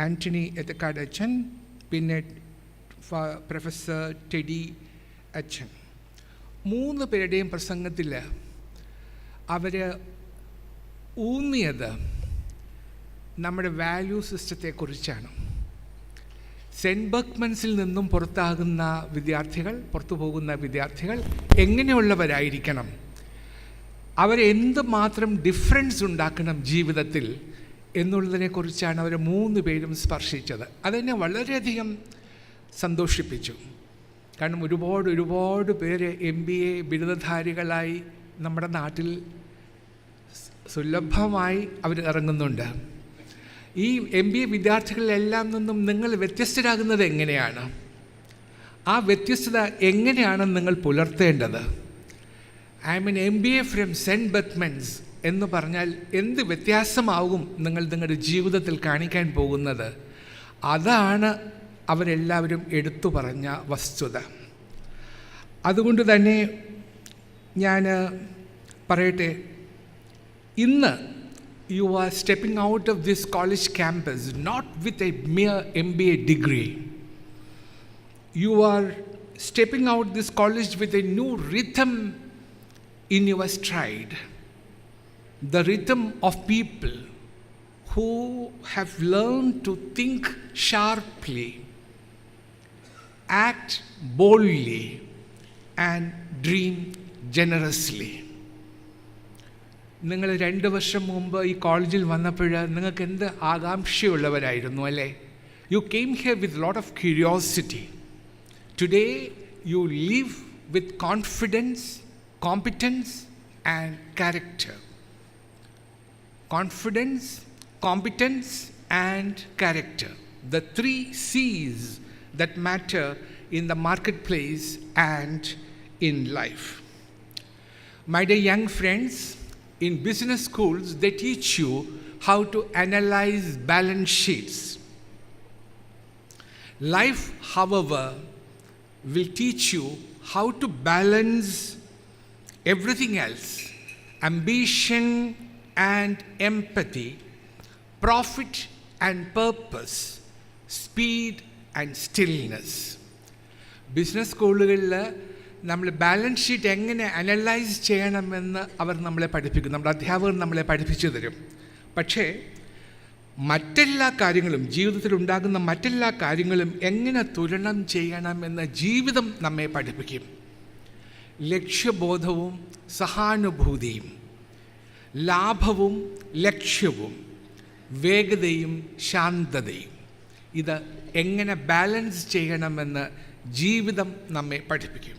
[SPEAKER 8] ആൻ്റണി എത്തക്കാട് അച്ഛൻ, പിന്നെ പ്രൊഫസർ ടെഡി അച്ഛൻ. 3 പേരുടെയും പ്രസംഗത്തിൽ അവർ ഊന്നിയത് നമ്മുടെ വാല്യൂ സിസ്റ്റത്തെക്കുറിച്ചാണ്. സെൻറ്റ് ബർഗ്മൻസിൽ നിന്നും പുറത്തു പോകുന്ന വിദ്യാർത്ഥികൾ എങ്ങനെയുള്ളവരായിരിക്കണം, അവരെന്ത് മാത്രം ഡിഫറൻസ് ഉണ്ടാക്കണം ജീവിതത്തിൽ എന്നുള്ളതിനെക്കുറിച്ചാണ് അവർ 3 പേരും സ്പർശിച്ചത്. അതെന്നെ വളരെയധികം സന്തോഷിപ്പിച്ചു. കാരണം ഒരുപാട് പേര് MBA ബിരുദധാരികളായി നമ്മുടെ നാട്ടിൽ സുലഭമായി അവർ ഇറങ്ങുന്നുണ്ട്. ഈ MBA വിദ്യാർത്ഥികളിലെല്ലാം നിന്നും നിങ്ങൾ വ്യത്യസ്തരാകുന്നത് എങ്ങനെയാണ്? ആ വ്യത്യസ്തത എങ്ങനെയാണ് നിങ്ങൾ പുലർത്തേണ്ടത്? I am an MBA from saint Berchmans എന്ന് പറഞ്ഞാൽ എന്ത് വ്യത്യാസമാകും നിങ്ങൾ നിങ്ങളുടെ ജീവിതത്തിൽ കാണിക്കാൻ പോകുന്നത്? അതാണ് അവരെല്ലാവരും എടുത്തു പറഞ്ഞ വസ്തുത. അതുകൊണ്ട് തന്നെ ഞാൻ പറയട്ടെ, ഇന്ന് you are stepping out of this college campus not with a mere MBA degree. You are stepping out this college with a new rhythm in your stride. The rhythm of people who have learned to think sharply, act boldly, and dream generously. നിങ്ങൾ 2 വർഷം മുമ്പ് ഈ കോളേജിൽ വന്നപ്പോൾ നിങ്ങൾക്ക് എന്ത് ആകാംക്ഷയുള്ളവരായിരുന്നു അല്ലേ? You came here with lot of curiosity. Today you live with confidence, competence and character. Confidence, competence and character, the 3 C's that matter in the marketplace and in life. My dear young friends, in business schools, they teach you how to analyze balance sheets. Life, however, will teach you how to balance everything else: ambition and empathy, profit and purpose, speed and stillness. Business സ്കൂളുകളിൽ നമ്മൾ balance sheet എങ്ങനെ analyse ചെയ്യണമെന്ന് അവർ നമ്മളെ പഠിപ്പിക്കും, നമ്മുടെ അധ്യാപകർ നമ്മളെ പഠിപ്പിച്ചു തരും. പക്ഷേ മറ്റെല്ലാ കാര്യങ്ങളും, ജീവിതത്തിലുണ്ടാകുന്ന മറ്റെല്ലാ കാര്യങ്ങളും എങ്ങനെ തുലനം ചെയ്യണമെന്ന് ജീവിതം നമ്മെ പഠിപ്പിക്കും. ലക്ഷ്യബോധവും സഹാനുഭൂതിയും, ലാഭവും ലക്ഷ്യവും, വേഗതയും ശാന്തതയും, ഇത് എങ്ങനെ ബാലൻസ് ചെയ്യണമെന്ന് ജീവിതം നമ്മെ പഠിപ്പിക്കും.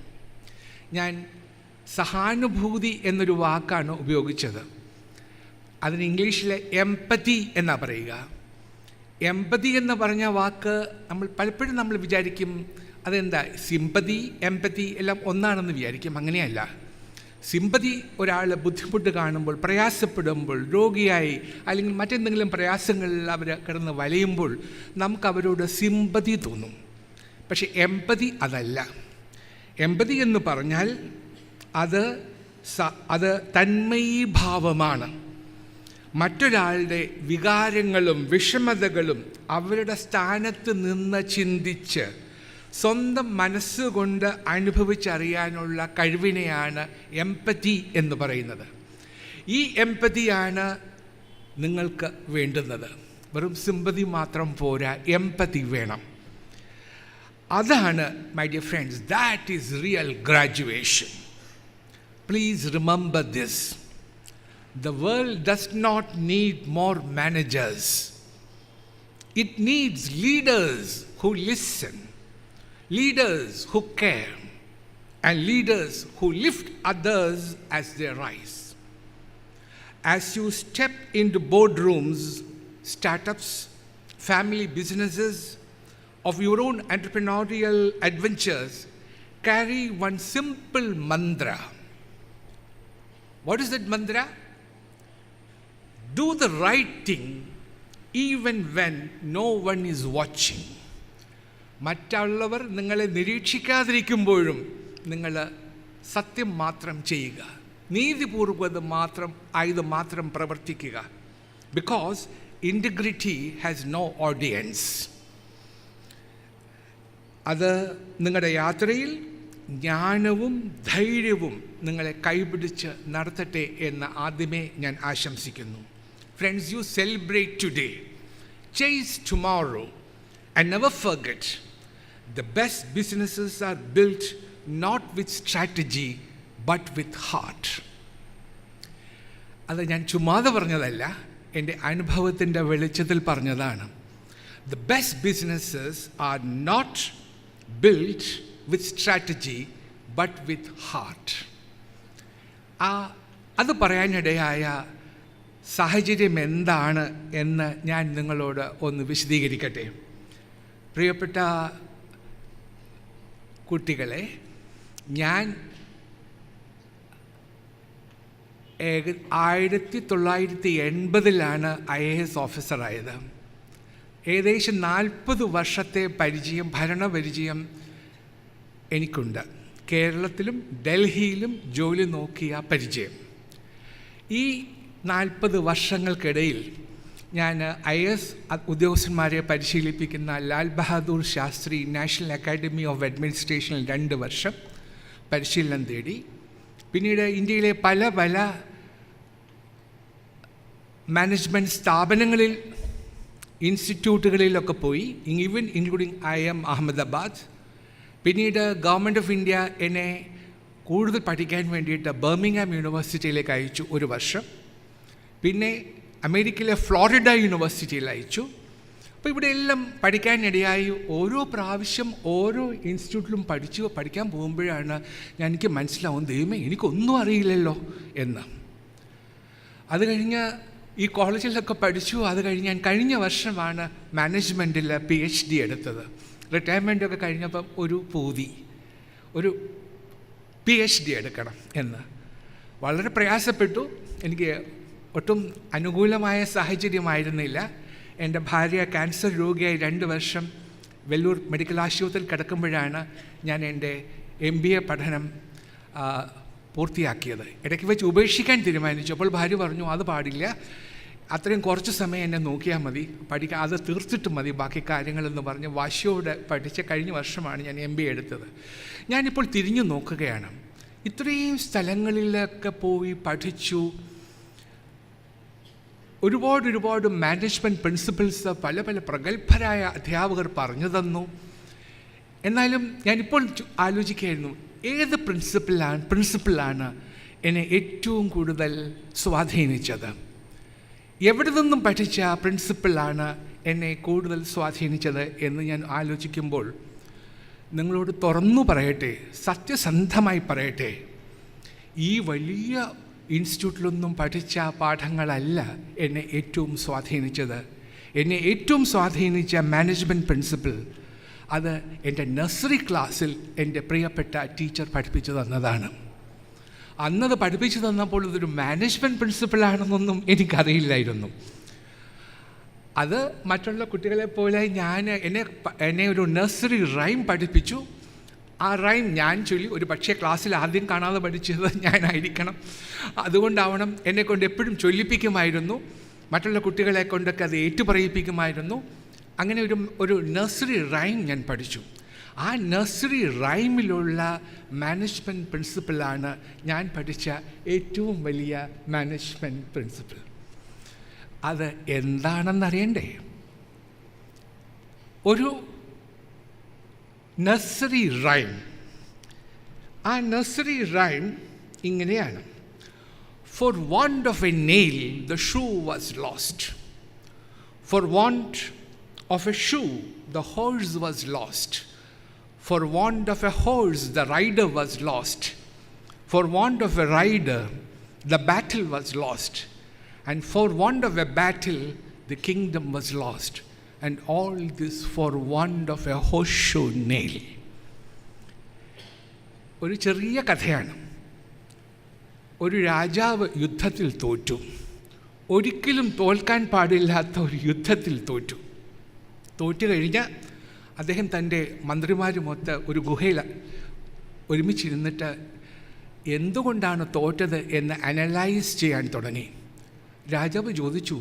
[SPEAKER 8] ഞാൻ സഹാനുഭൂതി എന്നൊരു വാക്കാണ് ഉപയോഗിച്ചത്. അതിന് ഇംഗ്ലീഷിൽ എംപതി എന്നാണ് പറയുക. എംപതി എന്ന് പറഞ്ഞ വാക്ക് പലപ്പോഴും നമ്മൾ വിചാരിക്കും അതെന്താ, സിമ്പതി എംപതി എല്ലാം ഒന്നാണെന്ന് വിചാരിക്കും. അങ്ങനെയല്ല. സിമ്പതി ഒരാൾ ബുദ്ധിമുട്ട് കാണുമ്പോൾ, പ്രയാസപ്പെടുമ്പോൾ, രോഗിയായി അല്ലെങ്കിൽ മറ്റെന്തെങ്കിലും പ്രയാസങ്ങളിൽ അവർ കിടന്ന് വലയുമ്പോൾ നമുക്ക് അവരോട് സിമ്പതി തോന്നും. പക്ഷെ എംപതി അതല്ല. എംപതി എന്ന് പറഞ്ഞാൽ അത് തന്മയീഭാവമാണ്. മറ്റൊരാളുടെ വികാരങ്ങളും വിഷമതകളും അവരുടെ സ്ഥാനത്ത് നിന്ന് ചിന്തിച്ച് സ്വന്തം മനസ്സുകൊണ്ട് അനുഭവിച്ചറിയാനുള്ള കഴിവിനെയാണ് എംപതി എന്ന് പറയുന്നത്. ഈ എംപതിയാണ് നിങ്ങൾക്ക് വേണ്ടുന്നത്. വെറും സിമ്പതി മാത്രം പോരാ, എംപതി വേണം. അതാണ്, my dear friends, that is real graduation. Please remember this. The world does not need more managers. It needs leaders who listen, leaders who care, and leaders who lift others as they rise. As you step into boardrooms, startups, family businesses, of your own entrepreneurial adventures, carry one simple mantra. What is that mantra? Do the right thing even when no one is watching. മറ്റുള്ളവർ നിങ്ങളെ നിരീക്ഷിക്കാതിരിക്കുമ്പോഴും നിങ്ങൾ സത്യം മാത്രം ചെയ്യുക, നീതിപൂർവ്വത മാത്രം പ്രവർത്തിക്കുക. Because integrity has no audience. അത് നിങ്ങളുടെ യാത്രയിൽ ജ്ഞാനവും ധൈര്യവും നിങ്ങളെ കൈപിടിച്ച് നടത്തട്ടെ എന്ന് ആദ്യമേ ഞാൻ ആശംസിക്കുന്നു. Friends, you celebrate today, chase tomorrow, and never forget, the best businesses are built not with strategy but with heart. അത് ഞാൻ ചുമ്മാതെ പറഞ്ഞതല്ല, എൻ്റെ അനുഭവത്തിൻ്റെ വെളിച്ചത്തിൽ പറഞ്ഞതാണ്. The best businesses are not built with strategy but with heart. അത് പറയാനിടയായ സാഹചര്യം എന്താണ് എന്ന് ഞാൻ നിങ്ങളോട് ഒന്ന് വിശദീകരിക്കട്ടെ. പ്രിയപ്പെട്ട കുട്ടികളെ, ഞാൻ 1980 IAS ഓഫീസറായത്. ഏകദേശം 40 വർഷത്തെ ഭരണപരിചയം എനിക്കുണ്ട്. കേരളത്തിലും ഡൽഹിയിലും ജോലി നോക്കിയ പരിചയം. ഈ 40 വർഷങ്ങൾക്കിടയിൽ ഞാൻ IAS ഉദ്യോഗസ്ഥന്മാരെ പരിശീലിപ്പിക്കുന്ന Lal Bahadur Shastri national academy of അഡ്മിനിസ്ട്രേഷനിൽ 2 വർഷം പരിശീലനം തേടി. പിന്നീട് ഇന്ത്യയിലെ പല മാനേജ്മെൻറ്റ് സ്ഥാപനങ്ങളിൽ, ഇൻസ്റ്റിറ്റ്യൂട്ടുകളിലൊക്കെ പോയി, ഈവൻ ഇൻക്ലൂഡിങ് IIM അഹമ്മദാബാദ്. പിന്നീട് ഗവൺമെൻറ് ഓഫ് ഇന്ത്യ എന്നെ കൂടുതൽ പഠിക്കാൻ വേണ്ടിയിട്ട് ബർമിംഗ്ഹാം യൂണിവേഴ്സിറ്റിയിലേക്ക് അയച്ചു 1 വർഷം. പിന്നെ അമേരിക്കയിലെ ഫ്ലോറിഡ യൂണിവേഴ്സിറ്റിയിൽ അയച്ചു. അപ്പോൾ ഇവിടെ എല്ലാം പഠിക്കാനിടയായി. ഓരോ പ്രാവശ്യം ഓരോ ഇൻസ്റ്റിറ്റ്യൂട്ടിലും പഠിക്കാൻ പോകുമ്പോഴാണ് എനിക്ക് മനസ്സിലാവും, ദൈവമേ എനിക്കൊന്നും അറിയില്ലല്ലോ എന്ന്. അത് കഴിഞ്ഞ് ഈ കോളേജിലൊക്കെ പഠിച്ചു. അത് കഴിഞ്ഞ് ഞാൻ കഴിഞ്ഞ വർഷമാണ് മാനേജ്മെൻറ്റിൽ PhD എടുത്തത്. റിട്ടയർമെൻറ്റൊക്കെ കഴിഞ്ഞപ്പം ഒരു PhD എടുക്കണം എന്ന് വളരെ പ്രയാസപ്പെട്ടു. എനിക്ക് ഒട്ടും അനുകൂലമായ സാഹചര്യമായിരുന്നില്ല. എൻ്റെ ഭാര്യ ക്യാൻസർ രോഗിയായി 2 വർഷം വെല്ലൂർ മെഡിക്കൽ ആശുപത്രിയിൽ കിടക്കുമ്പോഴാണ് ഞാൻ എൻ്റെ MBA പഠനം പൂർത്തിയാക്കിയത്. ഇടയ്ക്ക് വെച്ച് ഉപേക്ഷിക്കാൻ തീരുമാനിച്ചു. അപ്പോൾ ഭാര്യ പറഞ്ഞു, അത് പാടില്ല, അത്രയും കുറച്ച് സമയം എന്നെ നോക്കിയാൽ മതി, അത് തീർത്തിട്ട് മതി ബാക്കി കാര്യങ്ങളെന്ന് പറഞ്ഞ് വാശിയോടെ പഠിച്ച കഴിഞ്ഞ വർഷമാണ് ഞാൻ MBA എടുത്തത്. ഞാനിപ്പോൾ തിരിഞ്ഞു നോക്കുകയാണ്. ഇത്രയും സ്ഥലങ്ങളിലൊക്കെ പോയി പഠിച്ചു. ഒരുപാട് മാനേജ്മെൻറ്റ് പ്രിൻസിപ്പിൾസ് പല പ്രഗത്ഭരായ അധ്യാപകർ പറഞ്ഞു തന്നു. എന്നാലും ഞാനിപ്പോൾ ആലോചിക്കുകയായിരുന്നു, ഏത് പ്രിൻസിപ്പിളാണ് എന്നെ ഏറ്റവും കൂടുതൽ സ്വാധീനിച്ചത്? എവിടെ നിന്നും പഠിച്ച പ്രിൻസിപ്പിളാണ് എന്നെ കൂടുതൽ സ്വാധീനിച്ചത് എന്ന് ഞാൻ ആലോചിക്കുമ്പോൾ നിങ്ങളോട് തുറന്നു പറയട്ടെ, സത്യസന്ധമായി പറയട്ടെ, ഈ വലിയ ഇൻസ്റ്റിറ്റ്യൂട്ടിലൊന്നും പഠിച്ച പാഠങ്ങളല്ല എന്നെ ഏറ്റവും സ്വാധീനിച്ചത്. എന്നെ ഏറ്റവും സ്വാധീനിച്ച മാനേജ്മെൻറ്റ് പ്രിൻസിപ്പിൾ അത് എൻ്റെ നഴ്സറി ക്ലാസ്സിൽ എൻ്റെ പ്രിയപ്പെട്ട ടീച്ചർ പഠിപ്പിച്ചു തന്നതാണ്. അന്നത് പഠിപ്പിച്ചു തന്നപ്പോൾ ഇതൊരു മാനേജ്മെൻറ്റ് പ്രിൻസിപ്പിളാണെന്നൊന്നും എനിക്കറിയില്ലായിരുന്നു. അത് മറ്റുള്ള കുട്ടികളെ പോലെ എന്നെ ഒരു നഴ്സറി റൈം പഠിപ്പിച്ചു. ആ റൈം ഞാൻ ചൊല്ലി. ഒരു പക്ഷേ ക്ലാസ്സിൽ ആദ്യം കാണാതെ പഠിച്ചത് ഞാനായിരിക്കണം. അതുകൊണ്ടാവണം എന്നെക്കൊണ്ട് എപ്പോഴും ചൊല്ലിപ്പിക്കുമായിരുന്നു. മറ്റുള്ള കുട്ടികളെ കൊണ്ടൊക്കെ അത് ഏറ്റുപറയിപ്പിക്കുമായിരുന്നു. അങ്ങനെ ഒരു നഴ്സറി റൈം ഞാൻ പഠിച്ചു. ആ നഴ്സറി റൈമിലുള്ള മാനേജ്മെൻറ്റ് പ്രിൻസിപ്പിളാണ് ഞാൻ പഠിച്ച ഏറ്റവും വലിയ മാനേജ്മെൻറ്റ് പ്രിൻസിപ്പിൾ. അത് എന്താണെന്നറിയണ്ടേ? ഒരു നഴ്സറി റൈം. ആ നഴ്സറി റൈം ഇങ്ങനെയാണ്: For want of a nail, the shoe was lost. For want of a shoe, the horse was lost. For want of a horse, the rider was lost. For want of a rider, the battle was lost. And for want of a battle, the kingdom was lost. And all this for want of a horseshoe nail. ഒരു ചെറിയ കഥയാണ്. ഒരു രാജാവ് യുദ്ധത്തിൽ തോറ്റു. ഒരിക്കലും തോൽക്കാൻ പാടില്ലാത്ത ഒരു യുദ്ധത്തിൽ തോറ്റു കഴിഞ്ഞ് അദ്ദേഹം തൻ്റെ മന്ത്രിമാരുമൊത്ത് ഒരു ഗുഹയിൽ ഒരുമിച്ചിരുന്നിട്ട് എന്തുകൊണ്ടാണ് തോറ്റത് എന്ന് അനലൈസ് ചെയ്യാൻ തുടങ്ങി. രാജാവ് ചോദിച്ചു,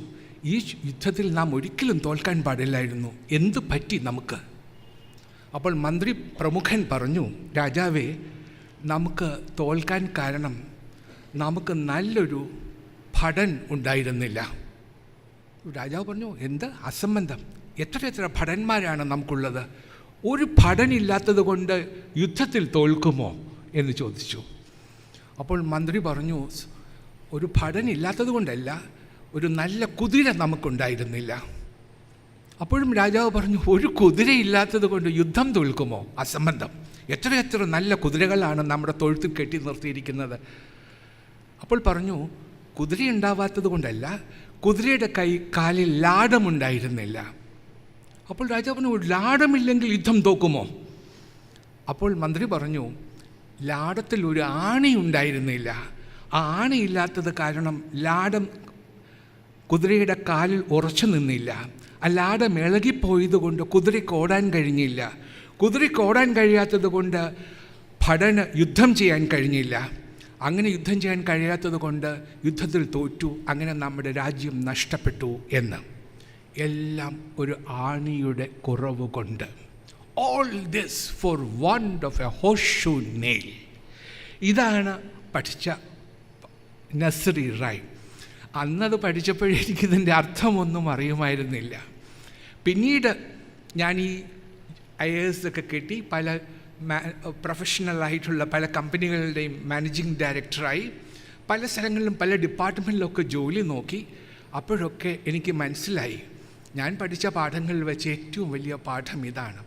[SPEAKER 8] ഈ യുദ്ധത്തിൽ നാം ഒരിക്കലും തോൽക്കാൻ പാടില്ലായിരുന്നു, എന്തു പറ്റി നമുക്ക്? അപ്പോൾ മന്ത്രി പ്രമുഖൻ പറഞ്ഞു, രാജാവേ, നമുക്ക് തോൽക്കാൻ കാരണം നമുക്ക് നല്ലൊരു ഭടൻ ഉണ്ടായിരുന്നില്ല. രാജാവ് പറഞ്ഞു, എന്ത് അസംബന്ധം, എത്ര ഭടന്മാരാണ് നമുക്കുള്ളത്, ഒരു ഭടനില്ലാത്തത് കൊണ്ട് യുദ്ധത്തിൽ തോൽക്കുമോ എന്ന് ചോദിച്ചു. അപ്പോൾ മന്ത്രി പറഞ്ഞു, ഒരു ഭടനില്ലാത്തത് കൊണ്ടല്ല, ഒരു നല്ല കുതിര നമുക്കുണ്ടായിരുന്നില്ല. അപ്പോഴും രാജാവ് പറഞ്ഞു, ഒരു കുതിരയില്ലാത്തത് കൊണ്ട് യുദ്ധം തോൽക്കുമോ? അസംബന്ധം, എത്ര നല്ല കുതിരകളാണ് നമ്മുടെ തൊഴുത്തിൽ കെട്ടി നിർത്തിയിരിക്കുന്നത്. അപ്പോൾ പറഞ്ഞു, കുതിര ഉണ്ടാവാത്തത് കൊണ്ടല്ല, കുതിരയുടെ കാലിൽ ലാടമുണ്ടായിരുന്നില്ല. അപ്പോൾ രാജാവ് പറഞ്ഞു, ലാടമില്ലെങ്കിൽ യുദ്ധം തോക്കുമോ? അപ്പോൾ മന്ത്രി പറഞ്ഞു, ലാടത്തിൽ ഒരു ആണി ഉണ്ടായിരുന്നില്ല, ആ ആണിയില്ലാത്തത് കാരണം ലാടം കുതിരയുടെ കാലിൽ ഉറച്ചു നിന്നില്ല. ആ ലാടം ഇളകിപ്പോയത് കൊണ്ട് കുതിരയ്ക്ക് ഓടാൻ കഴിഞ്ഞില്ല. കുതിരയ്ക്ക് ഓടാൻ കഴിയാത്തത് കൊണ്ട് ഭടന് യുദ്ധം ചെയ്യാൻ കഴിഞ്ഞില്ല. അങ്ങനെ യുദ്ധം ചെയ്യാൻ കഴിയാത്തത് കൊണ്ട് യുദ്ധത്തിൽ തോറ്റു. അങ്ങനെ നമ്മുടെ രാജ്യം നഷ്ടപ്പെട്ടു എന്ന്. എല്ലാം ഒരു ആണിയുടെ കുറവ് കൊണ്ട്. All this for want of a horseshoe nail. ഇതാണ് പഠിച്ച നഴ്സറി റൈം. അന്നത് പഠിച്ചപ്പോഴെനിക്കിതിൻ്റെ അർത്ഥമൊന്നും അറിയുമായിരുന്നില്ല. പിന്നീട് ഞാൻ ഈ IAS ഒക്കെ കിട്ടി, പല പ്രൊഫഷണലായിട്ടുള്ള പല കമ്പനികളുടെയും മാനേജിങ് ഡയറക്ടറായി പല സ്ഥലങ്ങളിലും പല ഡിപ്പാർട്ട്മെൻറ്റിലൊക്കെ ജോലി നോക്കി. അപ്പോഴൊക്കെ എനിക്ക് മനസ്സിലായി, ഞാൻ പഠിച്ച പാഠങ്ങളിൽ വെച്ച് ഏറ്റവും വലിയ പാഠം ഇതാണ്: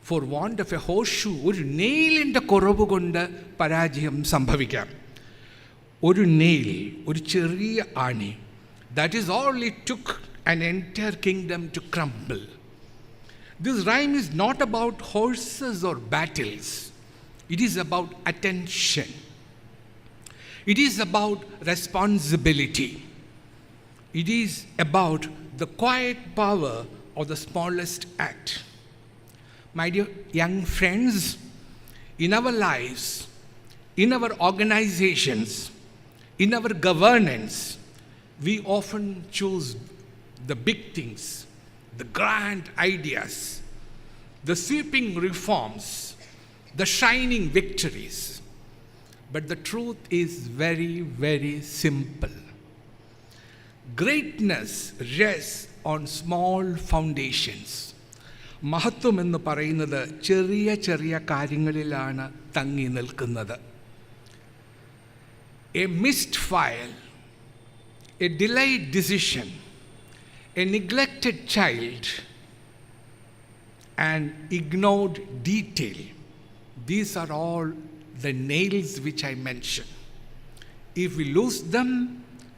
[SPEAKER 8] ഫോർ വാണ്ട് ഓഫ് എ ഹോർഷൂ, ഒരു നെയിലിൻ്റെ കുറവ് കൊണ്ട് പരാജയം സംഭവിക്കാം. ഒരു നെയിൽ, ഒരു ചെറിയ ആണി, that is all it took an entire kingdom to crumble. This rhyme is not about horses or battles. It is about attention. It is about responsibility. It is about the quiet power of the smallest act. My dear young friends, in our lives, in our organizations, in our governance, we often choose the big things, the grand ideas, the sweeping reforms, the shining victories. But the truth is very, very simple. Greatness rests on small foundations. മഹത്വം എന്ന് പറയുന്നത് ചെറിയ ചെറിയ കാര്യങ്ങളിലാണ് തങ്ങി നിൽക്കുന്നത്. A missed file, a delayed decision, a neglected child, and ignored detail. These are all the nails which I mentioned. If we lose them,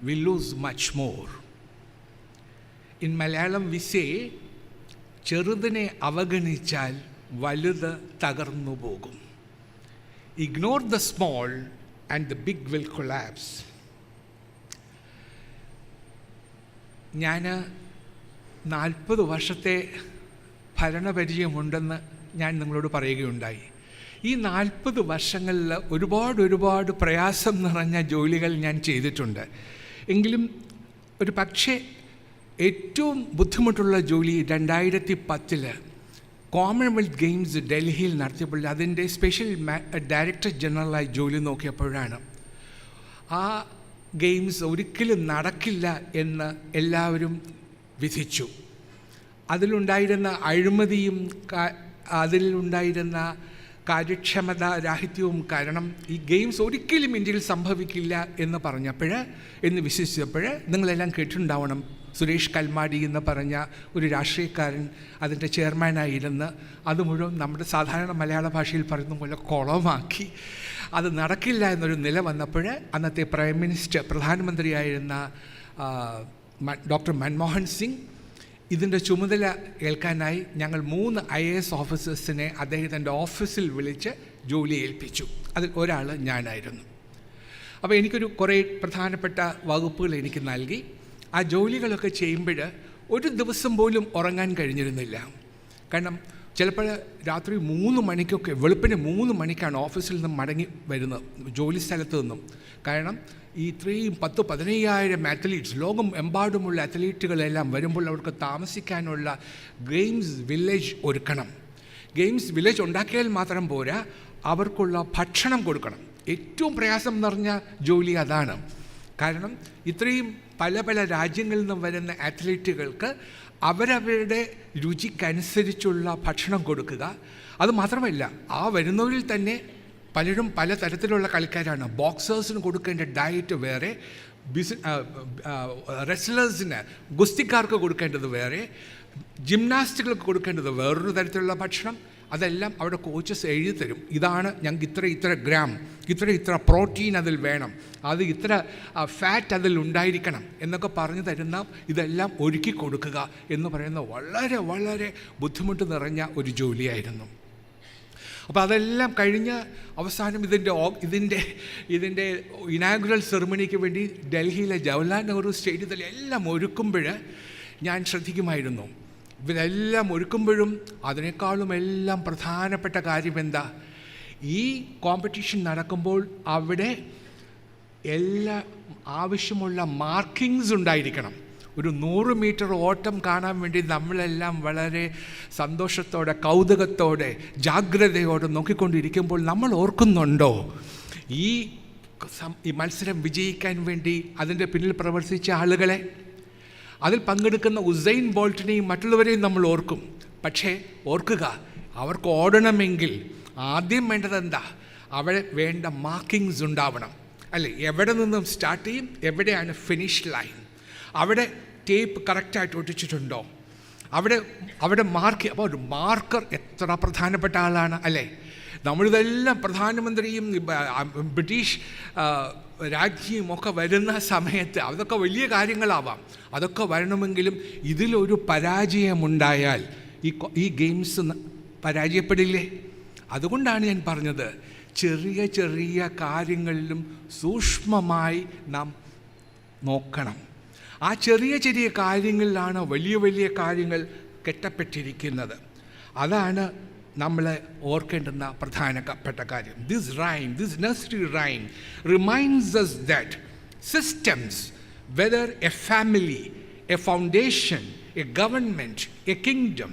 [SPEAKER 8] we lose much more. In Malayalam we say, ചെറുതിനെ അവഗണിച്ചാൽ വലുത് തകർന്നു പോകും. Ignore the small and the big will collapse. ഞാൻ 40 വർഷത്തെ ഭരണപരിചയമുണ്ടെന്ന് ഞാൻ നിങ്ങളോട് പറയുകയുണ്ടായി. ഈ 40 വർഷങ്ങളിൽ ഒരുപാട് പ്രയാസം നിറഞ്ഞ ജോലികൾ ഞാൻ ചെയ്തിട്ടുണ്ട്. എങ്കിലും ഒരു പക്ഷേ ഏറ്റവും ബുദ്ധിമുട്ടുള്ള ജോലി 2010 കോമൺവെൽത്ത് ഗെയിംസ് ഡൽഹിയിൽ നടത്തിയപ്പോൾ അതിൻ്റെ സ്പെഷ്യൽ ഡയറക്ടർ ജനറലായി ജോലി നോക്കിയപ്പോഴാണ്. ആ ഗെയിംസ് ഒരിക്കലും നടക്കില്ല എന്ന് എല്ലാവരും വിധിച്ചു. അതിലുണ്ടായിരുന്ന അഴിമതിയും അതിലുണ്ടായിരുന്ന കാര്യക്ഷമത രാഹിത്യവും കാരണം ഈ ഗെയിംസ് ഒരിക്കലും ഇന്ത്യയിൽ സംഭവിക്കില്ല എന്ന് എന്ന് വിശ്വസിച്ചപ്പോൾ നിങ്ങളെല്ലാം കേട്ടിട്ടുണ്ടാവണം, സുരേഷ് കൽമാടി എന്ന് പറഞ്ഞ ഒരു രാഷ്ട്രീയക്കാരൻ അതിൻ്റെ ചെയർമാനായിരുന്ന് അത് മുഴുവൻ നമ്മുടെ സാധാരണ മലയാള ഭാഷയിൽ പറയുന്ന പോലെ കുളമാക്കി. അത് നടക്കില്ല എന്നൊരു നില വന്നപ്പോൾ അന്നത്തെ പ്രൈം മിനിസ്റ്റർ പ്രധാനമന്ത്രിയായിരുന്ന ഡോക്ടർ മൻമോഹൻ സിംഗ് ഇതിൻ്റെ ചുമതല ഏൽക്കാനായി ഞങ്ങൾ 3 IAS ഓഫീസേഴ്സിനെ അദ്ദേഹത്തിൻ്റെ ഓഫീസിൽ വിളിച്ച് ജോലി ഏൽപ്പിച്ചു. അതിൽ ഒരാൾ ഞാനായിരുന്നു. അപ്പോൾ എനിക്കൊരു കുറേ പ്രധാനപ്പെട്ട വകുപ്പുകൾ എനിക്ക് നൽകി. ആ ജോലികളൊക്കെ ചെയ്യുമ്പോൾ ഒരു ദിവസം പോലും ഉറങ്ങാൻ കഴിഞ്ഞിരുന്നില്ല. കാരണം ചിലപ്പോൾ രാത്രി 3 മണിക്കൊക്കെ വെളുപ്പിന് 3 മണിക്കാണ് ഓഫീസിൽ നിന്ന് മടങ്ങി വരുന്നത്, ജോലി സ്ഥലത്ത് നിന്നും. കാരണം ഈ ഇത്രയും 10-15,000 അത്ലീറ്റ്സ്, ലോകം എമ്പാടുമുള്ള അത്ലീറ്റുകളെല്ലാം വരുമ്പോൾ അവർക്ക് താമസിക്കാനുള്ള ഗെയിംസ് വില്ലേജ് ഒരുക്കണം. ഗെയിംസ് വില്ലേജ് ഉണ്ടാക്കിയാൽ മാത്രം പോരാ, അവർക്കുള്ള ഭക്ഷണം കൊടുക്കണം. ഏറ്റവും പ്രയാസം നിറഞ്ഞ ജോലി അതാണ്. കാരണം ഇത്രയും പല രാജ്യങ്ങളിൽ നിന്നും വരുന്ന അത്ലീറ്റുകൾക്ക് അവരവരുടെ രുചിക്കനുസരിച്ചുള്ള ഭക്ഷണം കൊടുക്കുക. അതുമാത്രമല്ല, ആ വരുന്നവരിൽ തന്നെ പലരും പല തരത്തിലുള്ള കളിക്കാരാണ്. ബോക്സേഴ്സിന് കൊടുക്കേണ്ട ഡയറ്റ് വേറെ, റെസ്ലേഴ്സിന് ഗുസ്തിക്കാർക്ക് കൊടുക്കേണ്ടത് വേറെ, ജിംനാസ്റ്റുകൾക്ക് കൊടുക്കേണ്ടത് വേറൊരു തരത്തിലുള്ള ഭക്ഷണം. അതെല്ലാം അവിടെ കോച്ചസ് എഴുതി തരും. ഇതാണ് ഞങ്ങൾക്ക് ഇത്ര ഗ്രാം, ഇത്ര പ്രോട്ടീൻ അതിൽ വേണം, അത് ഇത്ര ഫാറ്റ് അതിൽ ഉണ്ടായിരിക്കണം എന്നൊക്കെ പറഞ്ഞു തരുന്ന ഇതെല്ലാം ഒരുക്കി കൊടുക്കുക എന്ന് പറയുന്ന വളരെ ബുദ്ധിമുട്ട് നിറഞ്ഞ ഒരു ജോലിയായിരുന്നു. അപ്പോൾ അതെല്ലാം കഴിഞ്ഞ് അവസാനം ഇതിൻ്റെ ഇനാഗുറൽ സെറിമണിക്ക് വേണ്ടി ഡൽഹിയിലെ ജവഹർലാൽ നെഹ്റു സ്റ്റേഡിയത്തിൽ എല്ലാം ഒരുക്കുമ്പോൾ ഞാൻ ശ്രദ്ധിക്കുമായിരുന്നു. ഇവരെല്ലാം ഒരുക്കുമ്പോഴും അതിനേക്കാളും എല്ലാം പ്രധാനപ്പെട്ട കാര്യം എന്താ, ഈ കോമ്പറ്റീഷൻ നടക്കുമ്പോൾ അവിടെ എല്ലാ ആവശ്യമുള്ള മാർക്കിങ്സ് ഉണ്ടായിരിക്കണം. ഒരു 100 മീറ്റർ ഓട്ടം കാണാൻ വേണ്ടി നമ്മളെല്ലാം വളരെ സന്തോഷത്തോടെ, കൗതുകത്തോടെ, ജാഗ്രതയോടെ നോക്കിക്കൊണ്ടിരിക്കുമ്പോൾ നമ്മൾ ഓർക്കുന്നുണ്ടോ ഈ മത്സരം വിജയിക്കാൻ വേണ്ടി അതിൻ്റെ പിന്നിൽ പ്രവർത്തിച്ച ആളുകളെ? അതിൽ പങ്കെടുക്കുന്ന ഉസൈൻ ബോൾട്ടിനെയും മറ്റുള്ളവരെയും നമ്മൾ ഓർക്കും. പക്ഷേ ഓർക്കുക, അവർക്ക് ഓടണമെങ്കിൽ ആദ്യം വേണ്ടത് എന്താ? അവിടെ വേണ്ട മാർക്കിങ്സ് ഉണ്ടാവണം, അല്ലേ? എവിടെ നിന്നും സ്റ്റാർട്ട് ചെയ്യും, എവിടെയാണ് ഫിനിഷ് ലൈൻ, അവിടെ ടേപ്പ് കറക്റ്റായിട്ട് ഒട്ടിച്ചിട്ടുണ്ടോ, അവിടെ മാർക്ക്. അപ്പോൾ ഒരു മാർക്കർ എത്ര പ്രധാനപ്പെട്ട ആളാണ്, അല്ലേ? നമ്മളിതെല്ലാം പ്രധാനമന്ത്രിയും ബ്രിട്ടീഷ് രാജ്ഞിയും ഒക്കെ വരുന്ന സമയത്ത് അതൊക്കെ വലിയ കാര്യങ്ങളാവാം. അതൊക്കെ വരണമെങ്കിലും ഇതിലൊരു പരാജയമുണ്ടായാൽ ഈ ഗെയിംസ് പരാജയപ്പെടില്ലേ? അതുകൊണ്ടാണ് ഞാൻ പറഞ്ഞത്, ചെറിയ ചെറിയ കാര്യങ്ങളിലും സൂക്ഷ്മമായി നാം നോക്കണം. ആ ചെറിയ ചെറിയ കാര്യങ്ങളിലാണ് വലിയ വലിയ കാര്യങ്ങൾ കെട്ടപ്പെട്ടിരിക്കുന്നത്. അതാണ് നമ്മൾ ഓർക്കേണ്ടുന്ന പ്രധാനപ്പെട്ട കാര്യം. This nursery rhyme reminds us that systems, whether a family, a foundation, a government, a kingdom,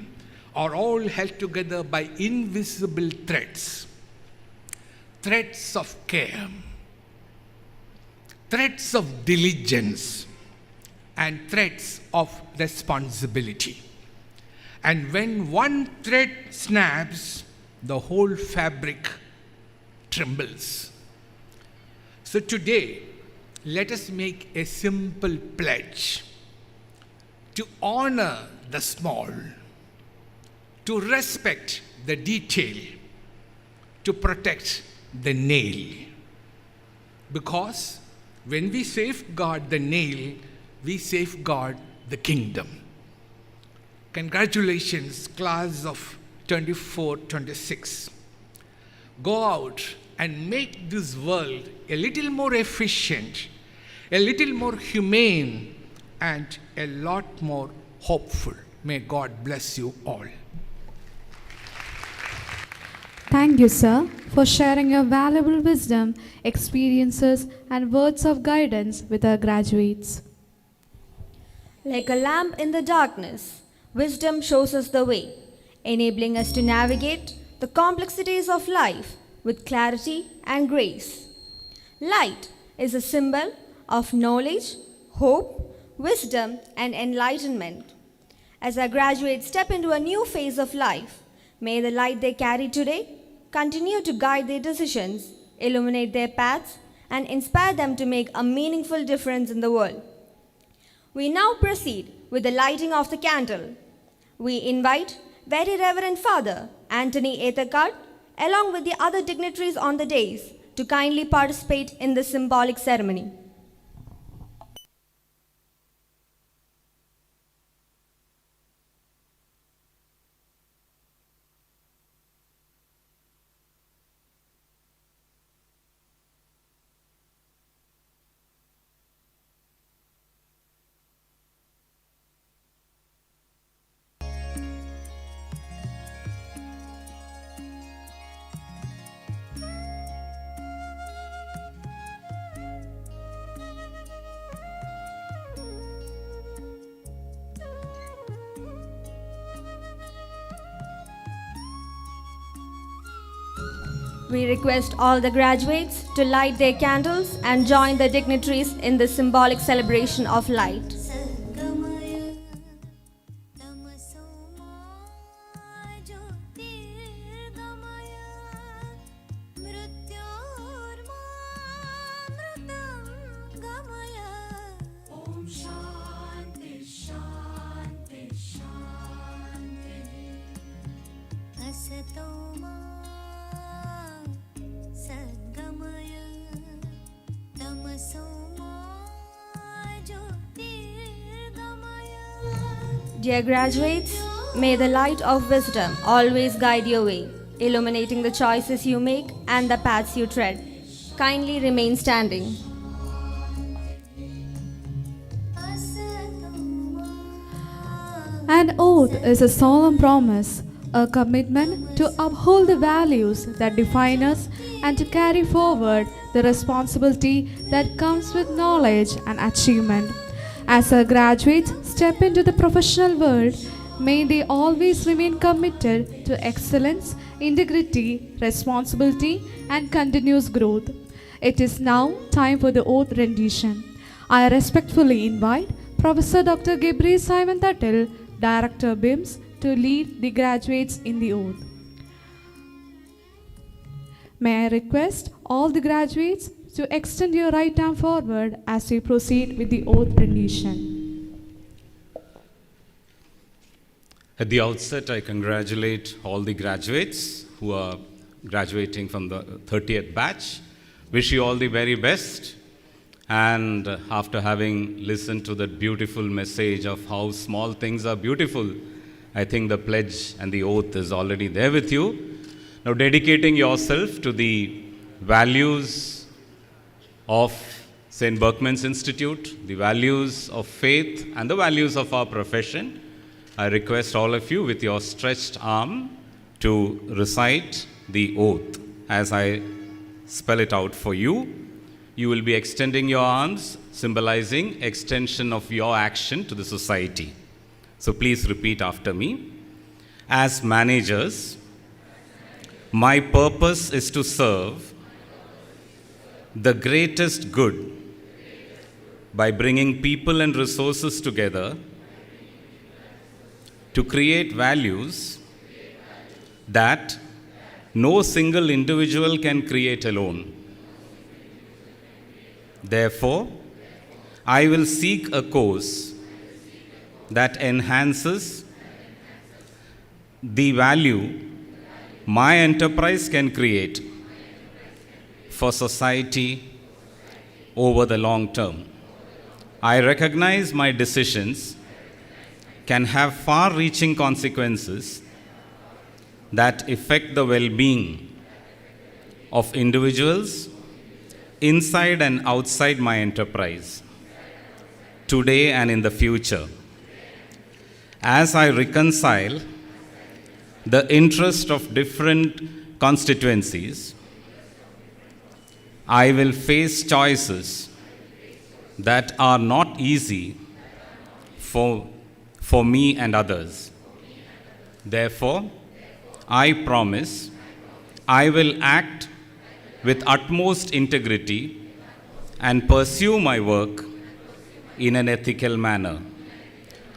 [SPEAKER 8] are all held together by invisible threads of care, threads of diligence, and threads of responsibility. And when one thread snaps, the whole fabric trembles. So today, let us make a simple pledge to honor the small, to respect the detail, to protect the nail. Because when we safeguard the nail, we safeguard the kingdom. Congratulations, class of 24-26. Go out and make this world a little more efficient, a little more humane, and a lot more hopeful. May God bless you all.
[SPEAKER 2] Thank you, sir, for sharing your valuable wisdom, experiences, and words of guidance with our graduates.
[SPEAKER 1] Like a lamp in the darkness, wisdom shows us the way, enabling us to navigate the complexities of life with clarity and grace. Light is a symbol of knowledge, hope, wisdom, and enlightenment. As our graduates step into a new phase of life, may the light they carry today continue to guide their decisions, illuminate their paths, and inspire them to make a meaningful difference in the world. We now proceed with the lighting of the candle. We invite Very Reverend Father Anthony Ethekard, along with the other dignitaries on the dais, to kindly participate in this symbolic ceremony. We request all the graduates to light their candles and join the dignitaries in this symbolic celebration of light. Dear graduates, may the light of wisdom always guide your way. illuminating the choices you make and the paths you tread. Kindly remain standing.
[SPEAKER 2] An oath is a solemn promise, a commitment to uphold the values that define us and to carry forward the responsibility that comes with knowledge and achievement. As our graduates step into the professional world, may they always remain committed to excellence, integrity, responsibility, and continuous growth. It is now time for the oath rendition. I respectfully invite Professor Dr. Gabriel Simon Tattil, Director BIMS, to lead the graduates in the oath. May I request all the graduates to extend your right arm forward as we proceed with the oath rendition.
[SPEAKER 9] At the outset, I congratulate all the graduates who are graduating from the 30th batch. Wish you all the very best. And after having listened to that beautiful message of how small things are beautiful, I think the pledge and the oath is already there with you. Now, dedicating yourself to the values of St. Berkman's Institute, the values of faith, and the values of our profession, I request all of you with your stretched arm to recite the oath. As I spell it out for you, you will be extending your arms, symbolizing extension of your action to the society. So please repeat after me. As managers, my purpose is to serve the greatest good by bringing people and resources together to create values that no single individual can create alone. Therefore, I will seek a course that enhances the value my enterprise can create for society over the long term. I recognize my decisions can have far-reaching consequences that affect the well-being of individuals inside and outside my enterprise, today and in the future. As I reconcile the interest of different constituencies, I will face choices that are not easy for me and others. Therefore, I promise I will act with utmost integrity and pursue my work in an ethical manner.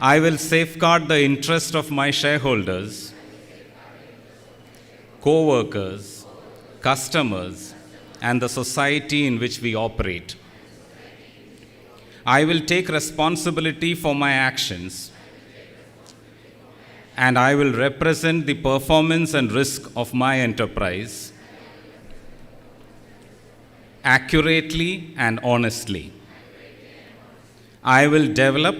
[SPEAKER 9] I will safeguard the interest of my shareholders, co-workers, customers, and the society in which we operate. I will take responsibility for my actions, and I will represent the performance and risk of my enterprise accurately and honestly. I will develop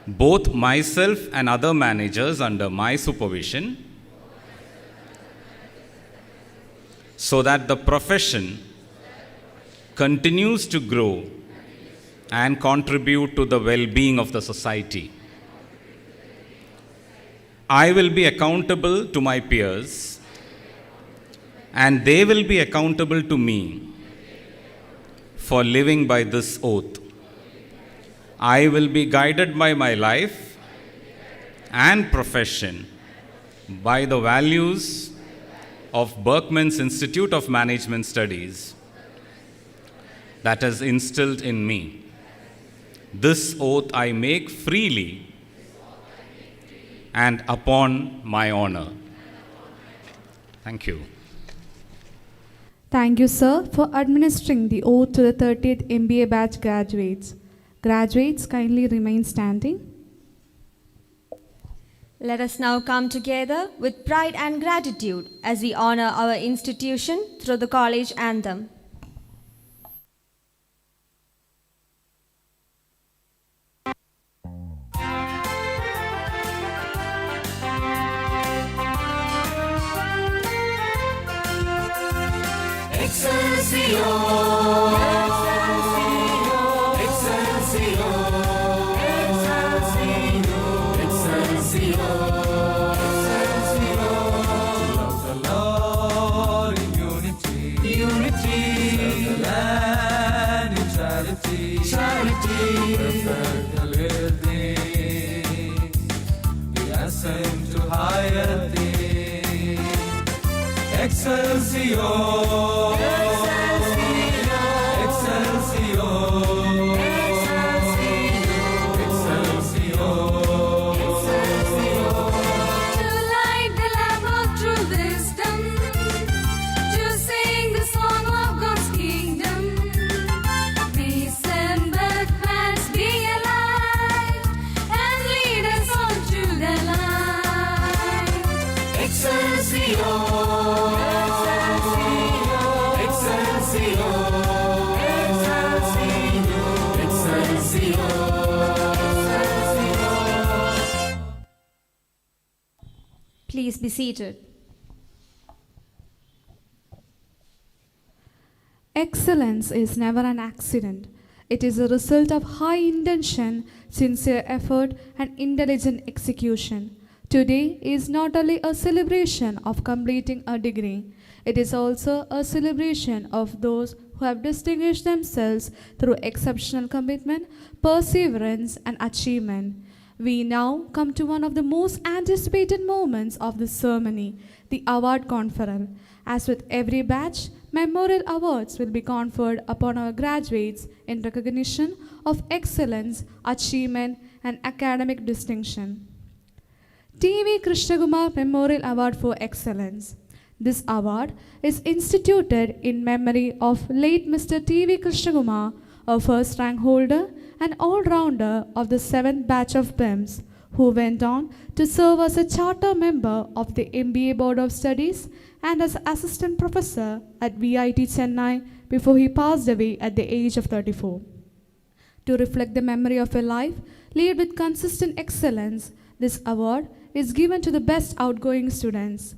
[SPEAKER 9] both myself and other managers under my supervision so that the profession continues to grow and contribute to the well-being of the society. I will be accountable to my peers, and they will be accountable to me for living by this oath. I will be guided by my life and profession by the values of Berkman's Institute of Management Studies that is instilled in me. This oath I make freely and upon my honor. Thank you.
[SPEAKER 2] Thank you, sir, for administering the oath to the 30th MBA batch graduates. Graduates, kindly remain standing.
[SPEAKER 1] Let us now come together with pride and gratitude as we honor our institution through the college anthem.
[SPEAKER 3] To light the lamp of true wisdom, to sing the song of God's kingdom. May December plans be alive and lead us all to the light. Excelsior, Excelsior, Excelsior, Excelsior, Excelsior.
[SPEAKER 1] Please be seated.
[SPEAKER 2] Excellence is never an accident. It is a result of high intention, sincere effort, and intelligent execution. Today is not only a celebration of completing a degree, it is also a celebration of those who have distinguished themselves through exceptional commitment, perseverance, and achievement. We now come to one of the most anticipated moments of the ceremony, the award conferral. As with every batch, memorial awards will be conferred upon our graduates in recognition of excellence, achievement, and academic distinction. T.V. Krishnakumar Memorial Award for Excellence. This award is instituted in memory of late Mr. T.V. Krishnakumar, a first rank holder and all-rounder of the 7th batch of PIMS, who went on to serve as a charter member of the MBA Board of Studies and as assistant professor at VIT Chennai before he passed away at the age of 34. To reflect the memory of a life lived with consistent excellence, this award is given to the best outgoing students.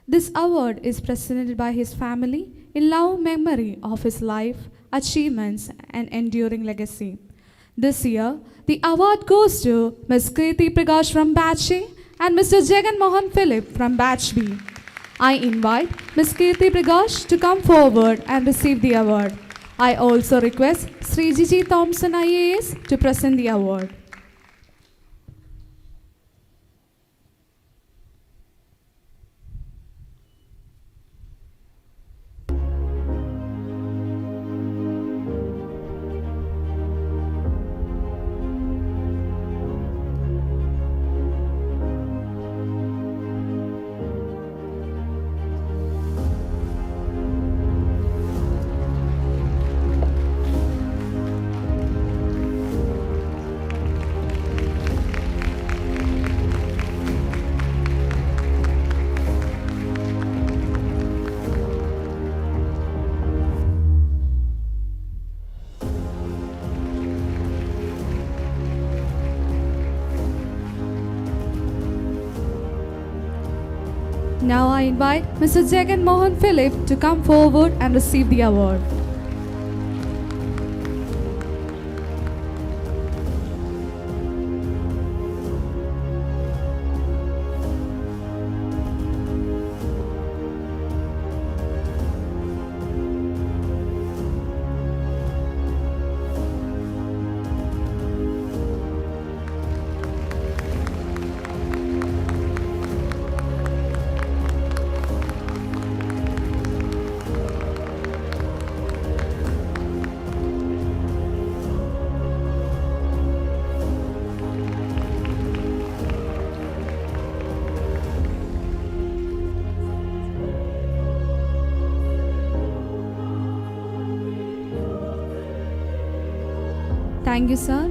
[SPEAKER 2] This award is presented by his family in love memory of his life, achievements, and enduring legacy. This year, the award goes to Ms. Kirti Prakash from Batch A and Mr. Jagan Mohan Philip from Batch B. I invite Ms. Kirti Prakash to come forward and receive the award. I also request Sri Gigi Thompson IAS to present the award. Now I invite Mr. Jagan Mohan Philip to come forward and receive the award. Thank you, sir.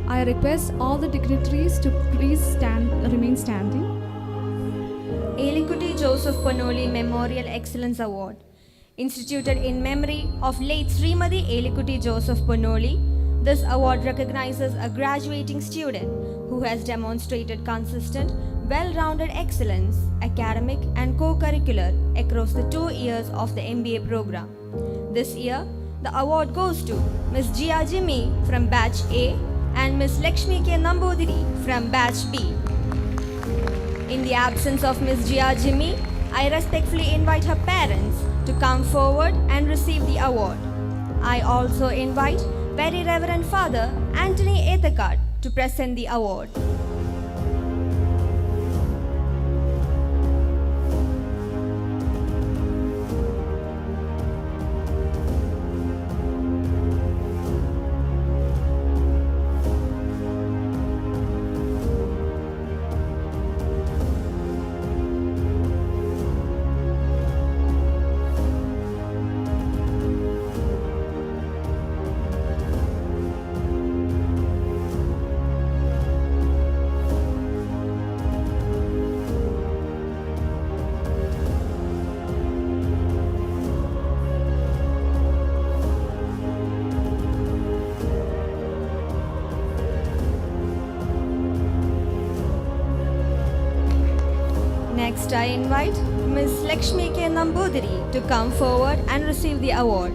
[SPEAKER 2] I request all the dignitaries to please remain standing.
[SPEAKER 1] Elikuti Joseph Ponoli Memorial Excellence Award. Instituted in memory of late Srimati Elikuti Joseph Ponoli, this award recognizes a graduating student who has demonstrated consistent, well-rounded excellence, academic and co-curricular across the 2 years of the MBA program. This year, the award goes to Ms. Jia Jimmy from Batch A and Ms. Lakshmi K. Nambudiri from Batch B. In the absence of Ms. Jia Jimmy, I respectfully invite her parents to come forward and receive the award. I also invite Very Reverend Father Anthony Ethekart to present the award. Next, I invite Ms. Lakshmi K. Nambudiri to come forward and receive the award.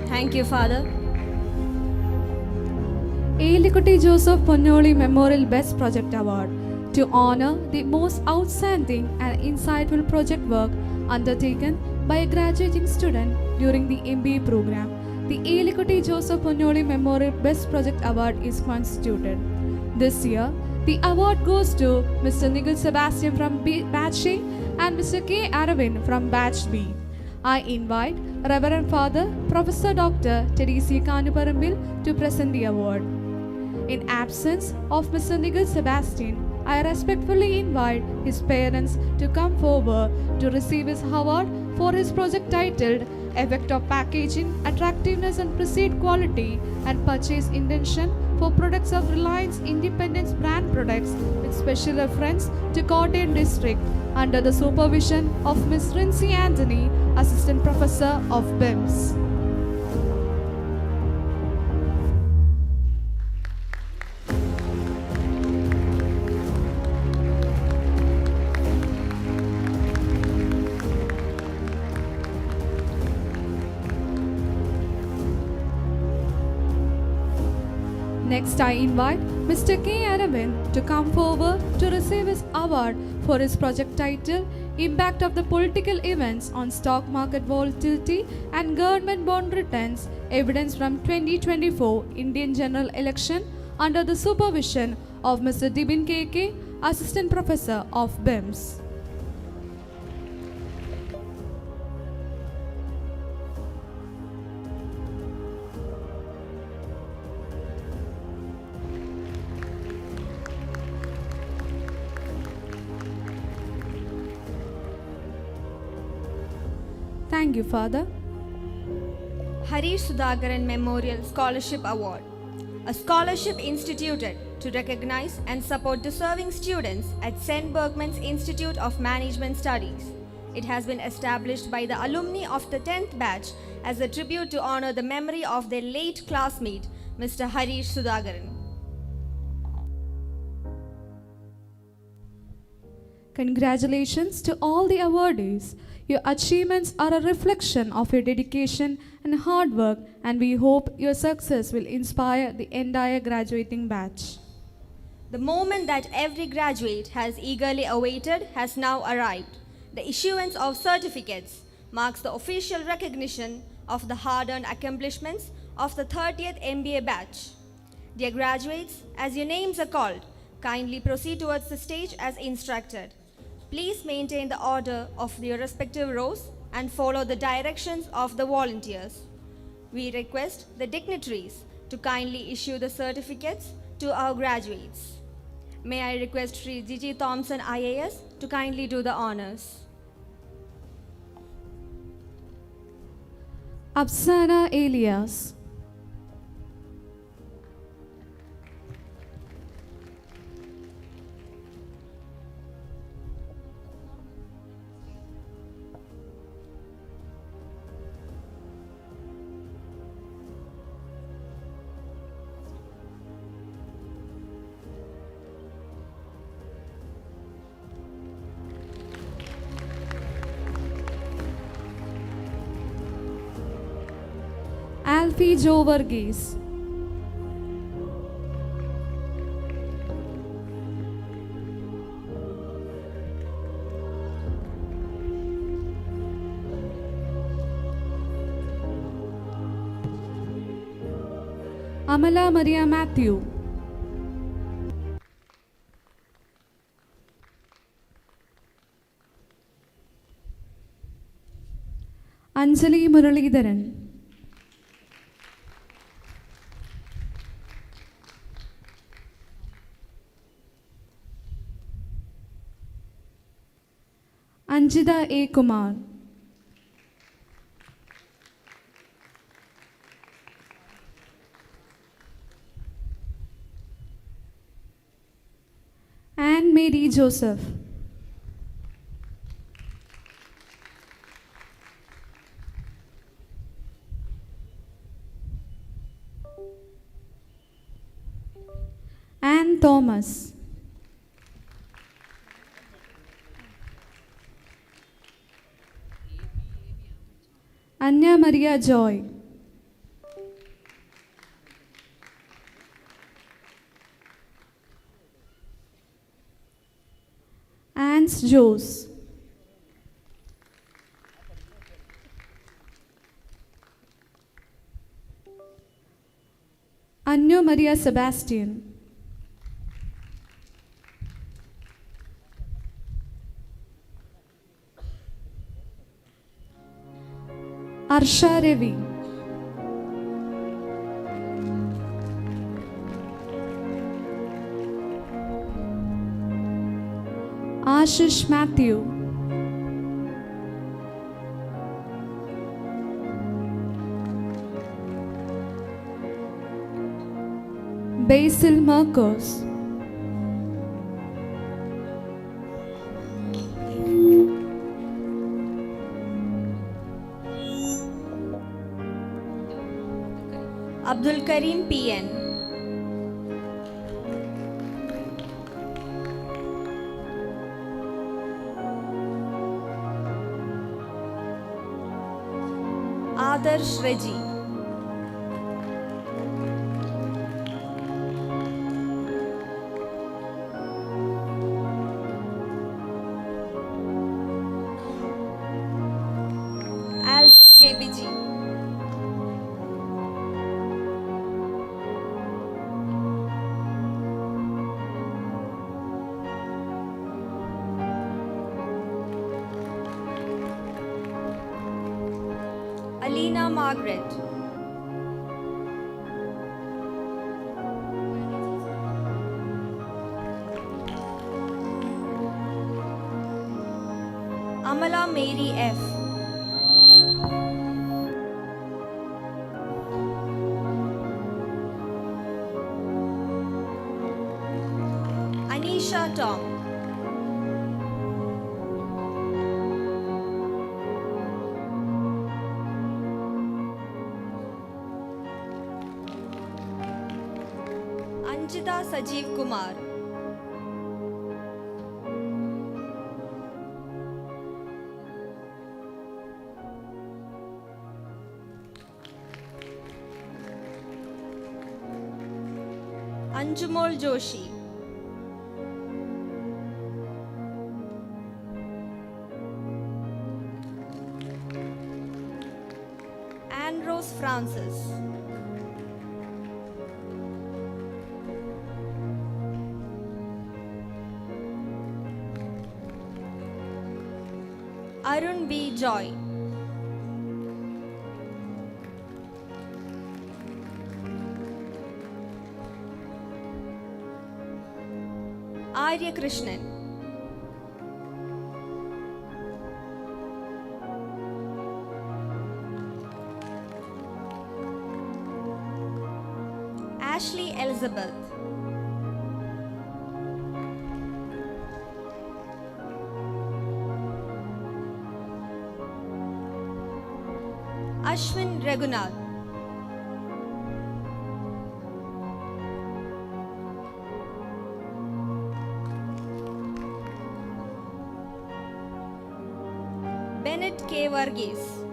[SPEAKER 1] Thank you, Father.
[SPEAKER 2] Elikutti Joseph Ponnoli Memorial Best Project Award to honor the most outstanding and insightful project work undertaken by a graduating student during the MBA program. The Elikutti Joseph Ponnoli Memorial Best Project Award is constituted. This year, the award goes to Mr. Nigel Sebastian from Batch A and Mr. K. Aravind from Batch B. I invite Reverend Father Professor Dr. Teddy C. Kanuparambil to present the award. In absence of Mr. Nigel Sebastian, I respectfully invite his parents to come forward to receive his award for his project titled Effect of Packaging, Attractiveness and Perceived Quality and Purchase Intention for Products of Reliance Independence Brand Products with special reference to Kottayam District under the supervision of Ms. Rincy Anthony, Assistant Professor of BIMS. Next, I invite Mr. K. Aravind to come forward to receive his award for his project title Impact of the Political Events on Stock Market Volatility and Government Bond Returns Evidence from 2024 Indian General Election under the supervision of Mr. Dibin K.K., Assistant Professor of BIMS. Thank you, Father.
[SPEAKER 1] Harish Sudhakaran Memorial Scholarship Award, a scholarship instituted to recognize and support deserving students at St. Bergman's Institute of Management Studies. It has been established by the alumni of the 10th batch as a tribute to honor the memory of their late classmate, Mr. Harish Sudhakaran.
[SPEAKER 2] Congratulations to all the awardees. Your achievements are a reflection of your dedication and hard work, and we hope your success will inspire the entire graduating batch.
[SPEAKER 1] The moment that every graduate has eagerly awaited has now arrived. The issuance of certificates marks the official recognition of the hard-earned accomplishments of the 30th MBA batch. Dear graduates, as your names are called, kindly proceed towards the stage as instructed. Please maintain the order of your respective rows and follow the directions of the volunteers. We request the dignitaries to kindly issue the certificates to our graduates. May I request Sri Gigi Thompson IAS to kindly do the honors.
[SPEAKER 2] Apsana Elias. Alfie Joe Verghese. Amala Maria Matthew. Anjali Muralidharan. Anjita A. Kumar. Anne Mary Joseph. Anne Thomas. Anya Maria Joy. Anne Jose. Anyo Maria Sebastian. Arsha Ravi. Ashish Matthew. Basil Marcos.
[SPEAKER 1] Abdul Karim PN. Adarsh Reggie. Alvin KBG. Alina Margaret. Amala Mary F. Anisha Tom. Anjita Sajeev Kumar. Anjumol Joshi. Anne Rose Francis. Arun B. Joy. Arya Krishnan. Ashley Elizabeth. Ashwin Raghunath. Bennett K. Varghese.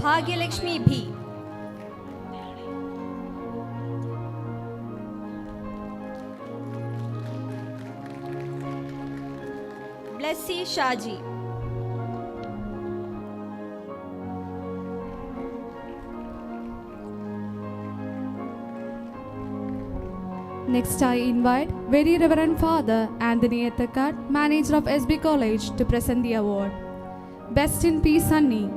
[SPEAKER 1] Bhagyalakshmi B. Blessy Shaji.
[SPEAKER 2] Next, I invite Very Reverend Father Anthony Ethakat, Manager of SB College, to present the award. Best in Peace, Sunny.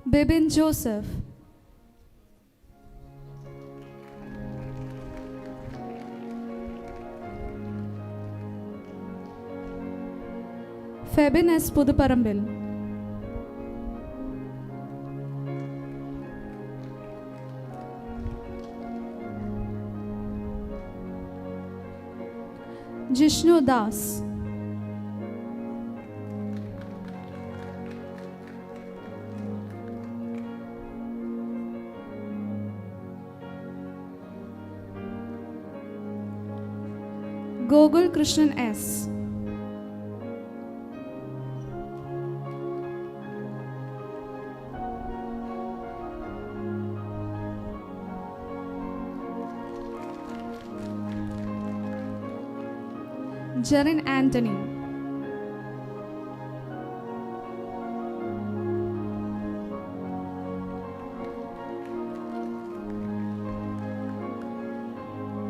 [SPEAKER 2] Bibin Joseph. Febin S. Puduparambil. Jishnu Das. Gogul Krishnan S. Jarin Anthony.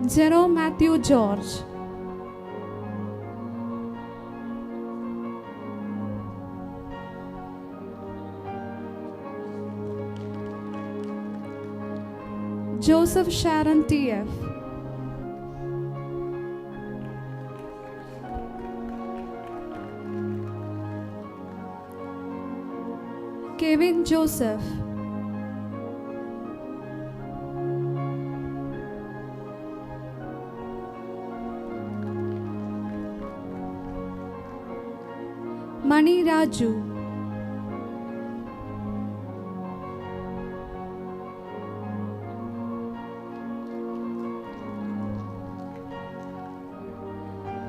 [SPEAKER 2] Jerome Matthew George. Joseph Sharon T.F. Kevin Joseph. Mani Raju.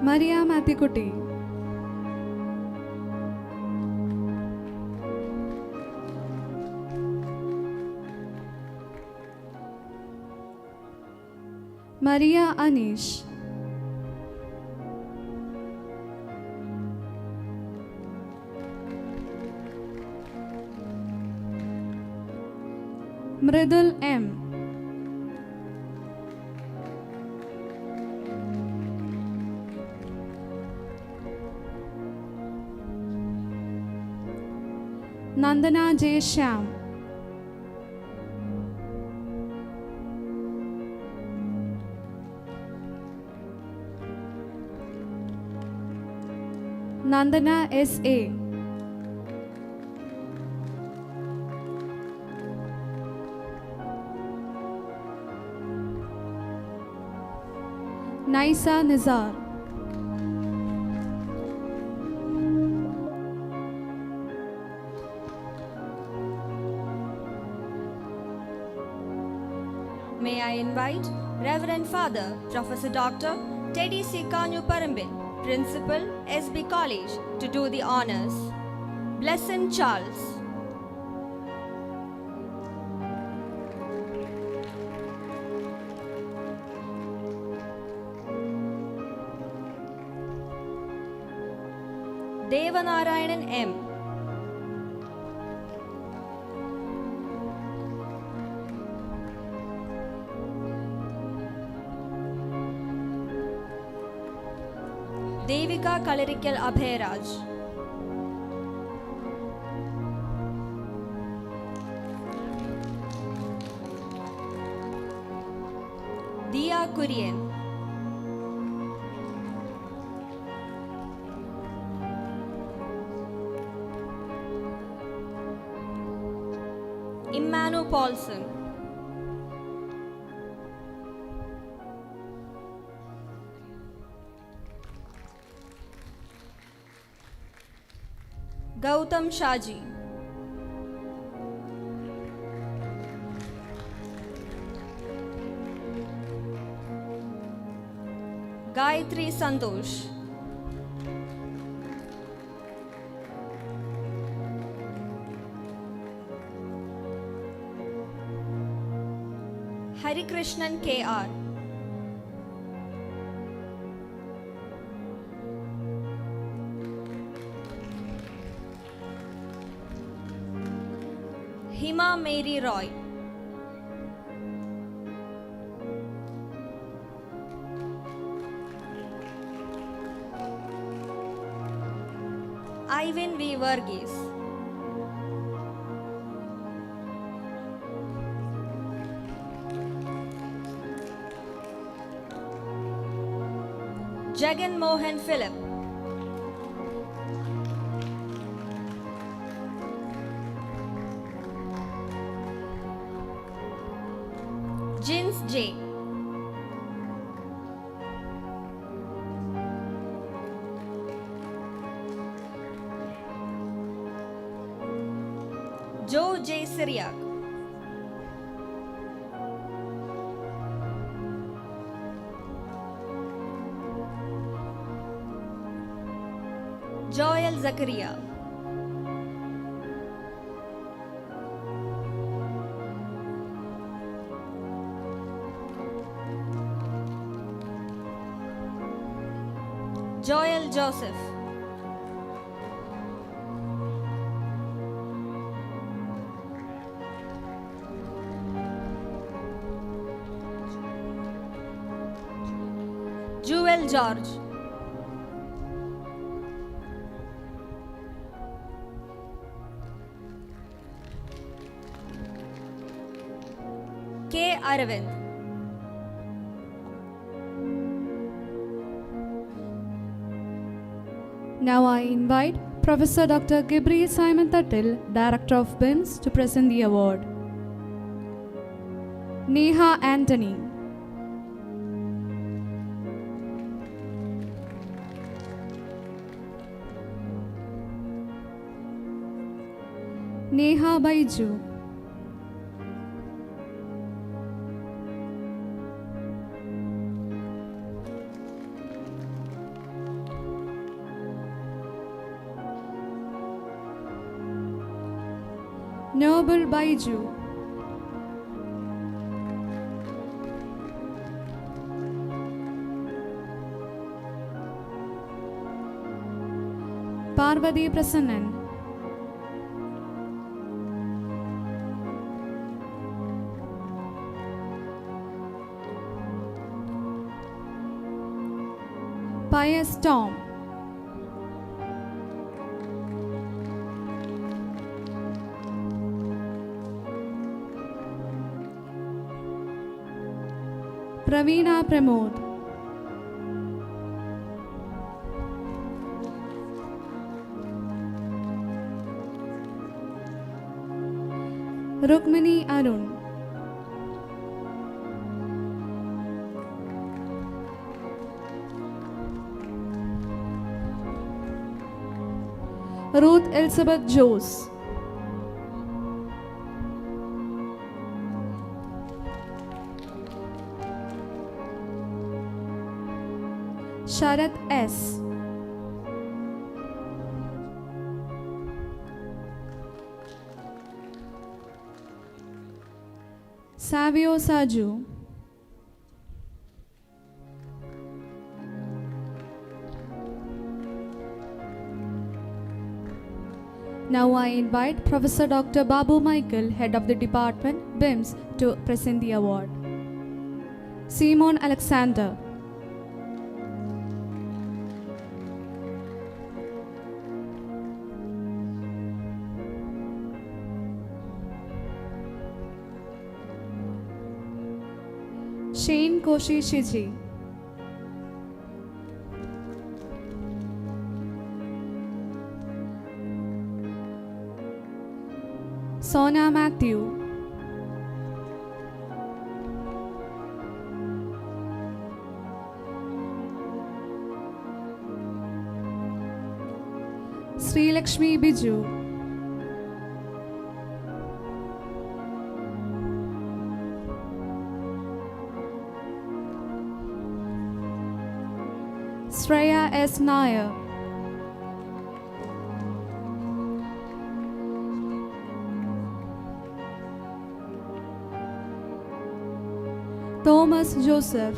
[SPEAKER 2] Maria Mathikutti. Maria Anish. Mridul M. Nandana J. Shyam. Nandana S.A. Naisa Nizar.
[SPEAKER 1] May I invite Reverend Father Professor Dr. Teddy C. Kanyu Parambil, Principal, SB College, to do the honors. Blessing Charles. Devanarayanan M. Devika Kalarikal Abhairaj. Kurian. Immanu Paulson. Gautam Shaji. Gayatri Santosh. Hari Krishnan K.R. Hima Mary Roy. Ivan V. Varghese. Jagan Mohan Philip. Jins J. Joe J. Syriac. Joel Zakaria. Joel Joseph. Jewel George. K. Aravind.
[SPEAKER 2] Now I invite Professor Dr. Gabriel Simon Tattil, Director of BIMS, to present the award. Neha Anthony. Neha Baiju. Noble Baiju. Parvati Prasannan. Pius Tom. Praveena Pramod. Rukmini Arun. Ruth Elizabeth Jose. Sharat S. Savio Saju. Now I invite Professor Dr. Babu Michael, Head of the Department, BIMS, to present the award. Simon Alexander. Shane Koshi Shiji. Sona Matthew. Sri Lakshmi Biju. Shreya S. Nair. Thomas Joseph.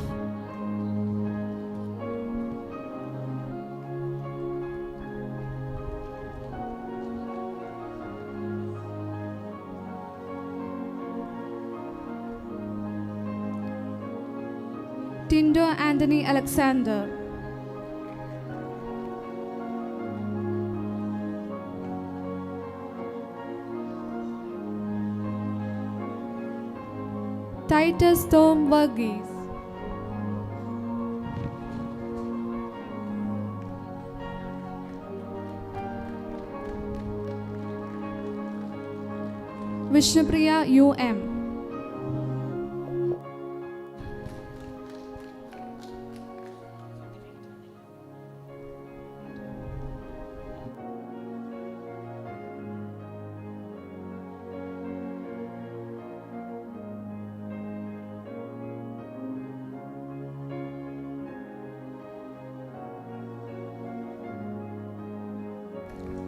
[SPEAKER 2] Tindo Anthony Alexander. Titus Tom Varghese. Vishnupriya U.M.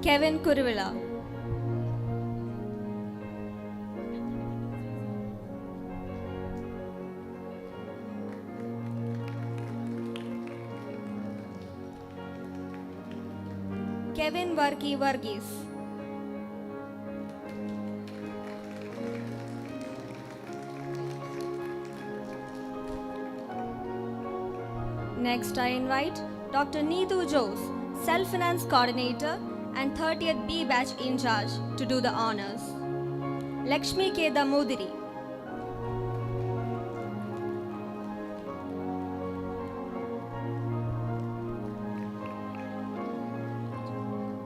[SPEAKER 1] Kevin Kuruvilla. Kevin Varki Varghese. Next, I invite Dr. Neetu Jose, Self-Finance Coordinator and 30th B Batch in charge, to do the honors. Lakshmi K. Damodiri.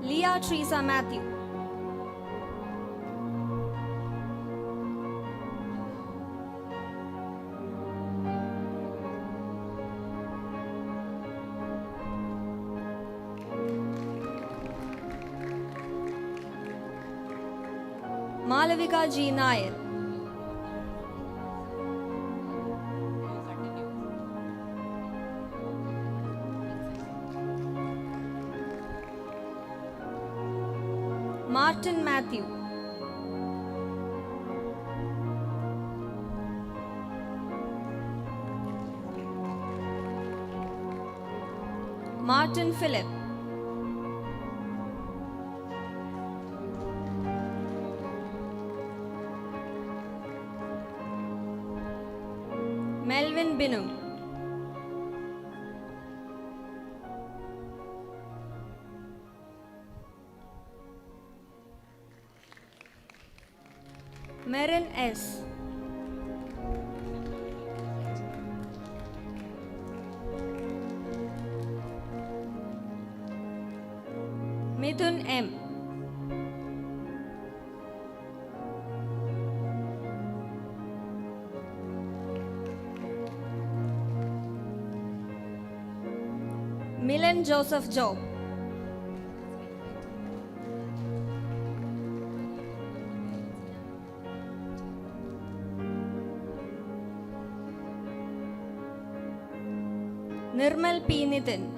[SPEAKER 1] Leah Teresa Matthew. Malavika G. Nair. Martin Matthew. Martin Philip. Melvin Binu. Merin S. Mithun M. Milan Joseph Job. Nirmal P. Nitin.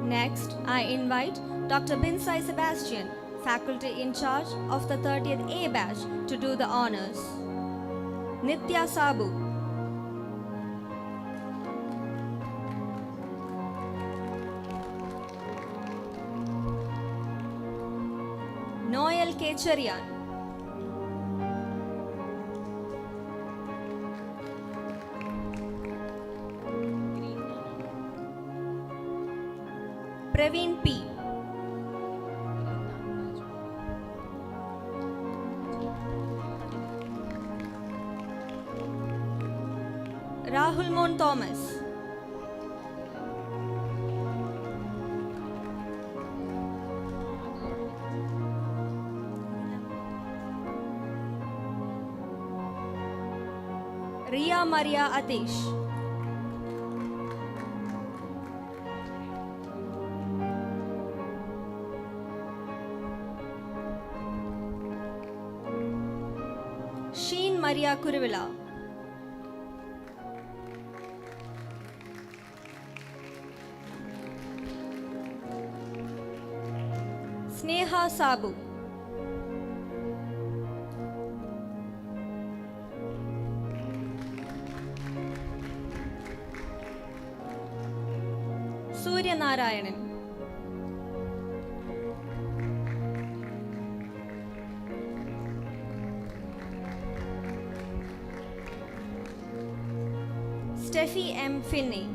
[SPEAKER 1] Next, I invite Dr. Binsai Sebastian, faculty in charge of the 30th A batch, to do the honors. Nitya Sabu. Noel Kecharian. Praveen P. Rahul Mon Thomas. Ria Maria Atish. Sheen Maria Kuruvilla. Sneha Sabu. Surya Narayanan. Steffi M. Finney.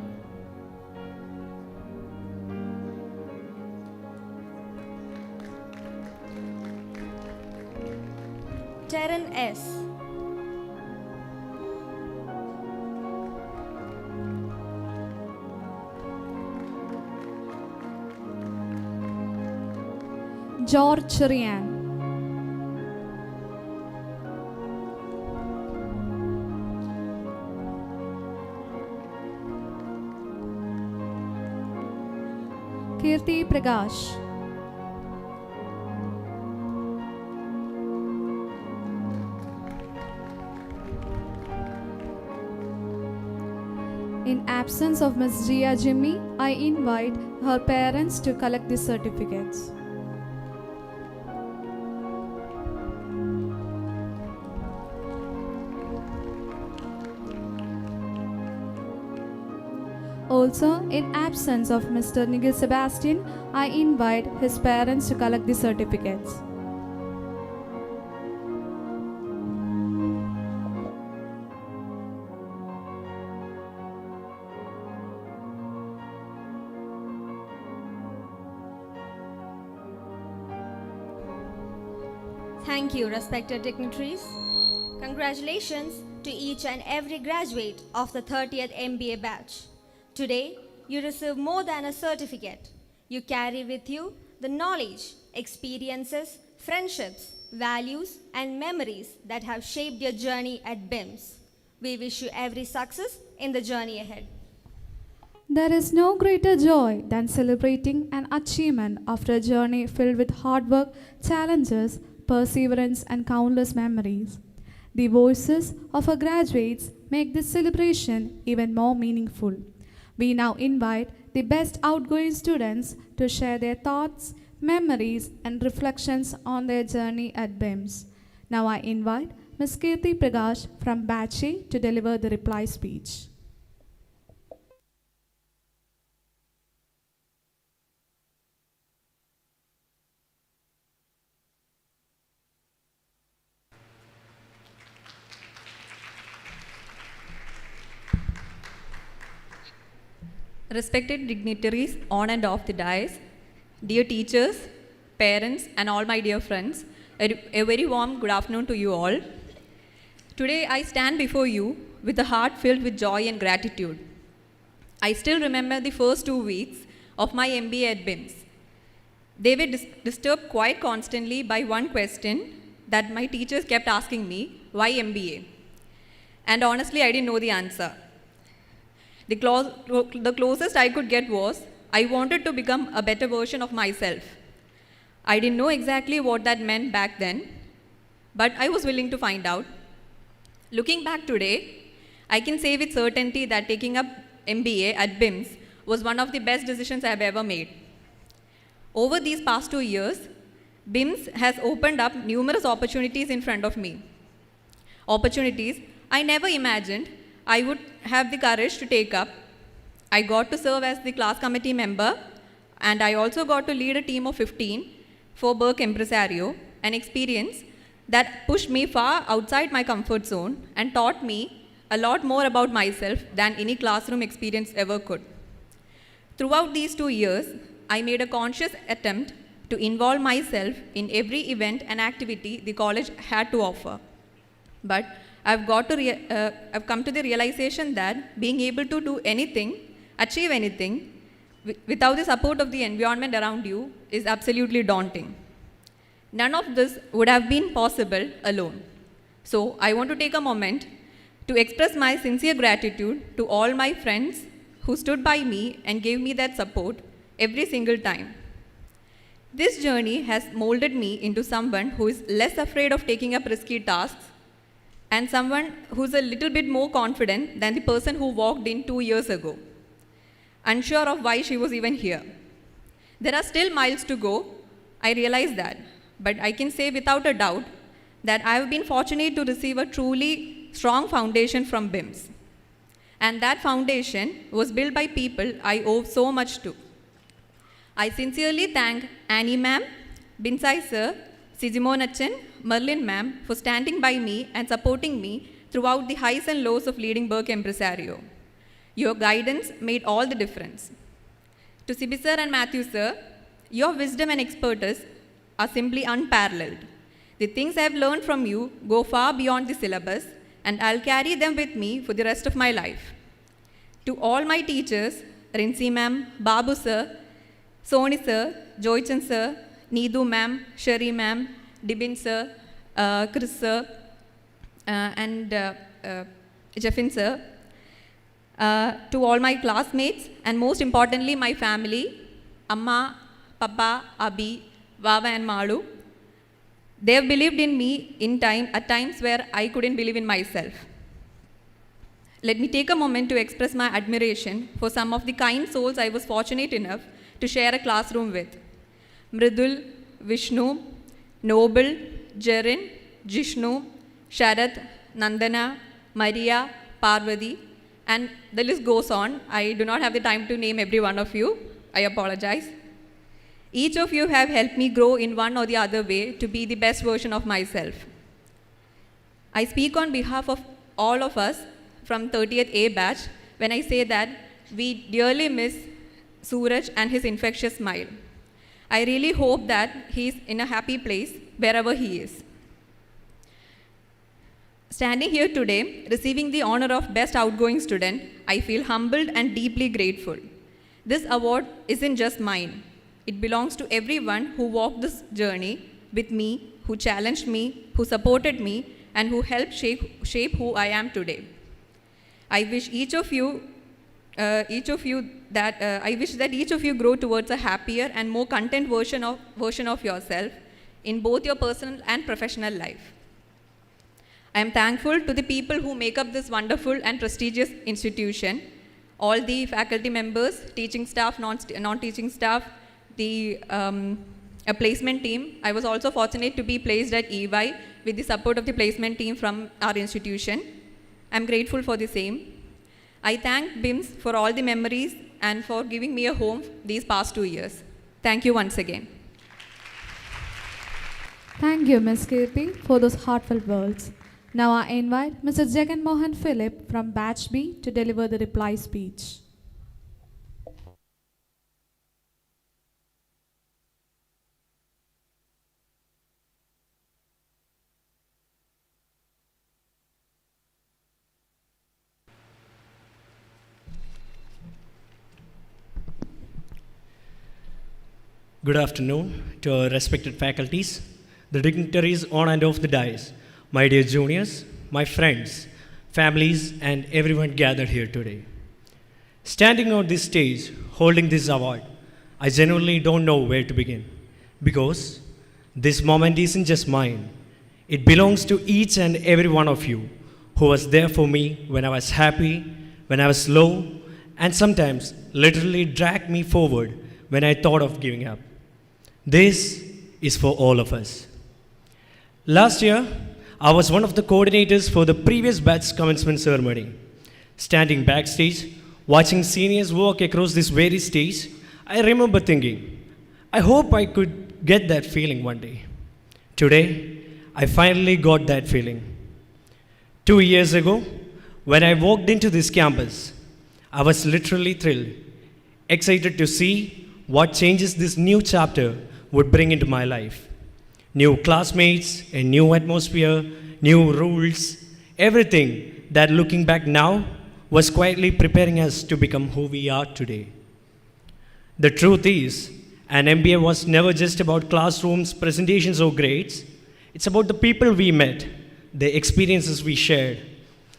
[SPEAKER 1] Terran S.
[SPEAKER 2] George Cherian. Kirti Prakash. In absence of Ms. Gia Jimmy, I invite her parents to collect the certificates. Also, in absence of Mr. Nigel Sebastian, I invite his parents to collect the certificates.
[SPEAKER 1] Thank you, respected dignitaries. Congratulations to each and every graduate of the 30th MBA batch. Today, you receive more than a certificate. You carry with you the knowledge, experiences, friendships, values, and memories that have shaped your journey at BIMS. We wish you every success in the journey ahead.
[SPEAKER 2] There is no greater joy than celebrating an achievement after a journey filled with hard work, challenges, perseverance, and countless memories. The voices of our graduates make this celebration even more meaningful. We now invite the best outgoing students to share their thoughts, memories, and reflections on their journey at BIMS. Now I invite Ms. Kirti Prakash from Batch A to deliver the reply speech.
[SPEAKER 10] Respected dignitaries on and off the dais, dear teachers, parents, and all my dear friends, a very warm good afternoon to you all. Today I stand before you with a heart filled with joy and gratitude. I still remember the first 2 weeks of my MBA at BIMS. They were disturbed quite constantly by one question that my teachers kept asking me, why MBA? And honestly, I didn't know the answer. The closest I could get was, I wanted to become a better version of myself. I didn't know exactly what that meant back then, but I was willing to find out. Looking back today, I can say with certainty that taking up MBA at BIMS was one of the best decisions I've ever made. Over these past 2 years, BIMS has opened up numerous opportunities in front of me. Opportunities I never imagined I would have the courage to take up. I got to serve as the class committee member, and I also got to lead a team of 15 for Burke Impresario, an experience that pushed me far outside my comfort zone and taught me a lot more about myself than any classroom experience ever could. Throughout these 2 years, I made a conscious attempt to involve myself in every event and activity the college had to offer. But I've come to the realization that being able to do anything, achieve anything, without the support of the environment around you is absolutely daunting. None of this would have been possible alone. So I want to take a moment to express my sincere gratitude to all my friends who stood by me and gave me that support every single time. This journey has molded me into someone who is less afraid of taking up risky tasks and someone who's a little bit more confident than the person who walked in 2 years ago, unsure of why she was even here. There are still miles to go, I realize that, but I can say without a doubt that I have been fortunate to receive a truly strong foundation from BIMS. And that foundation was built by people I owe so much to. I sincerely thank Annie ma'am, Binsai sir, Sijimon Achan, Merlin ma'am for standing by me and supporting me throughout the highs and lows of leading Burke Empresario. Your guidance made all the difference. To Sibi sir and Matthew sir, your wisdom and expertise are simply unparalleled. The things I have learned from you go far beyond the syllabus, and I'll carry them with me for the rest of my life. To all my teachers, Rinsi ma'am, Babu sir, Soni sir, Joychan sir, Needu ma'am, Shari ma'am, Dibin sir, Chris sir, and Jeffin sir, to all my classmates, and most importantly, my family, Amma, Papa, Abi, Vava and Malu. They have believed in me at times where I couldn't believe in myself. Let me take a moment to express my admiration for some of the kind souls I was fortunate enough to share a classroom with. Mridul, Vishnu, Noble, Jarin, Jishnu, Sharat, Nandana, Maria, Parvati, and the list goes on. I do not have the time to name every one of you. I apologize. Each of you have helped me grow in one or the other way to be the best version of myself. I speak on behalf of all of us from 30th A batch when I say that we dearly miss Suraj and his infectious smile. I really hope that he's in a happy place wherever he is. Standing here today, receiving the honor of Best Outgoing Student, I feel humbled and deeply grateful. This award isn't just mine. It belongs to everyone who walked this journey with me, who challenged me, who supported me, and who helped shape who I am today. I wish that each of you grow towards a happier and more content version of yourself in both your personal and professional life. I am thankful to the people who make up this wonderful and prestigious institution, all the faculty members, teaching staff, non-teaching staff, the placement team. I was also fortunate to be placed at EY with the support of the placement team from our institution. I'm grateful for the same. I thank BIMS for all the memories and for giving me a home these past 2 years. Thank you once again.
[SPEAKER 2] Thank you, Ms. Kirti, for those heartfelt words. Now I invite Mr. Jagan Mohan Philip from Batch B to deliver the reply speech.
[SPEAKER 11] Good afternoon to our respected faculties, the dignitaries on and off the dais, my dear juniors, my friends, families, and everyone gathered here today. Standing on this stage, holding this award, I genuinely don't know where to begin, because this moment isn't just mine. It belongs to each and every one of you who was there for me when I was happy, when I was low, and sometimes literally dragged me forward when I thought of giving up. This is for all of us. Last year, I was one of the coordinators for the previous batch commencement ceremony. Standing backstage, watching seniors walk across this very stage, I remember thinking, I hope I could get that feeling one day. Today, I finally got that feeling. 2 years ago, when I walked into this campus, I was literally thrilled, excited to see what changes this new chapter would bring into my life. New classmates, a new atmosphere, new rules, everything that looking back now was quietly preparing us to become who we are today. The truth is, an MBA was never just about classrooms, presentations, or grades. It's about the people we met, the experiences we shared,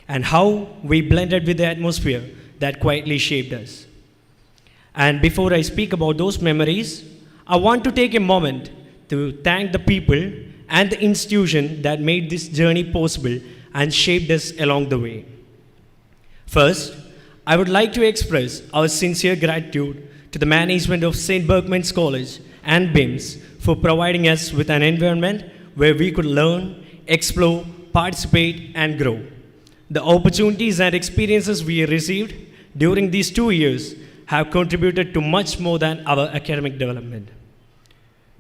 [SPEAKER 11] and how we blended with the atmosphere that quietly shaped us. And before I speak about those memories, I want to take a moment to thank the people and the institution that made this journey possible and shaped us along the way. First, I would like to express our sincere gratitude to the management of St. Bergman's College and BIMS for providing us with an environment where we could learn, explore, participate, and grow. The opportunities and experiences we received during these 2 years have contributed to much more than our academic development.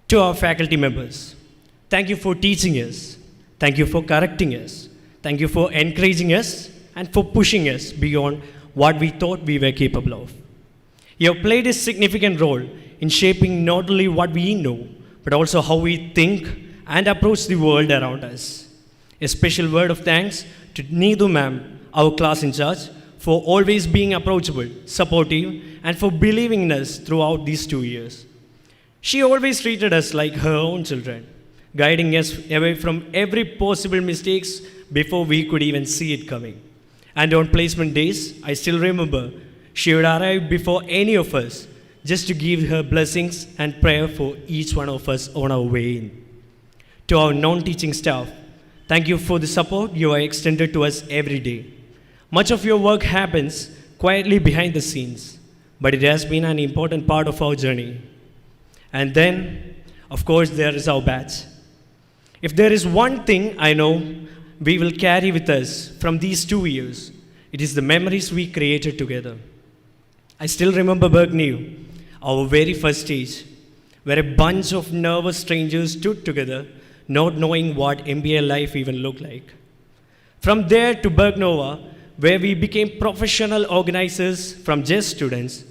[SPEAKER 11] To our faculty members, thank you for teaching us. Thank you for correcting us. Thank you for encouraging us and for pushing us beyond what we thought we were capable of. You have played a significant role in shaping not only what we know, but also how we think and approach the world around us. A special word of thanks to Needu ma'am, our class in charge, for always being approachable, supportive, and for believing in us throughout these 2 years. She always treated us like her own children, guiding us away from every possible mistakes before we could even see it coming. And on placement days, I still remember she would arrive before any of us just to give her blessings and prayer for each one of us on our way in. To our non-teaching staff, thank you for the support you are extended to us every day. Much of your work happens quietly behind the scenes, but it has been an important part of our journey. And then, of course, there is our batch. If there is one thing I know we will carry with us from these 2 years, it is the memories we created together. I still remember Bergnew, our very first stage, where a bunch of nervous strangers stood together, not knowing what MBA life even looked like. From there to Bergnova, where we became professional organizers from just students,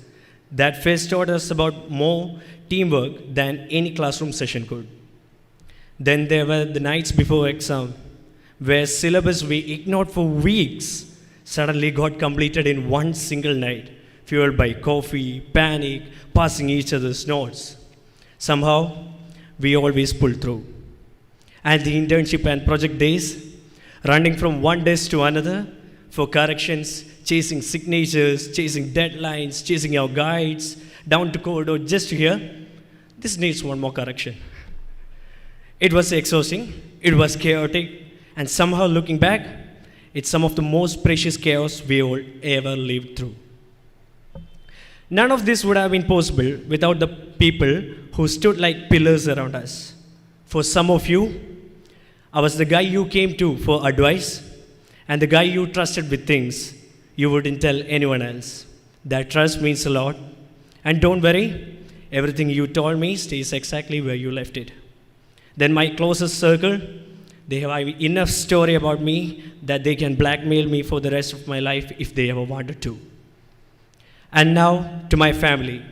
[SPEAKER 11] that fest taught us about more teamwork than any classroom session could. Then there were the nights before exam, where syllabus we ignored for weeks suddenly got completed in one single night, fueled by coffee, panic, passing each other's notes. Somehow, we always pulled through. And the internship and project days, running from one desk to another for corrections, chasing signatures, chasing deadlines, chasing our guides, down to corridor just to hear, this needs one more correction. It was exhausting, it was chaotic, and somehow looking back, it's some of the most precious chaos we all ever lived through. None of this would have been possible without the people who stood like pillars around us. For some of you, I was the guy you came to for advice and the guy you trusted with things you wouldn't tell anyone else. That trust means a lot. And don't worry, everything you told me stays exactly where you left it. Then my closest circle, they have enough story about me that they can blackmail me for the rest of my life if they ever wanted to. And now to my family,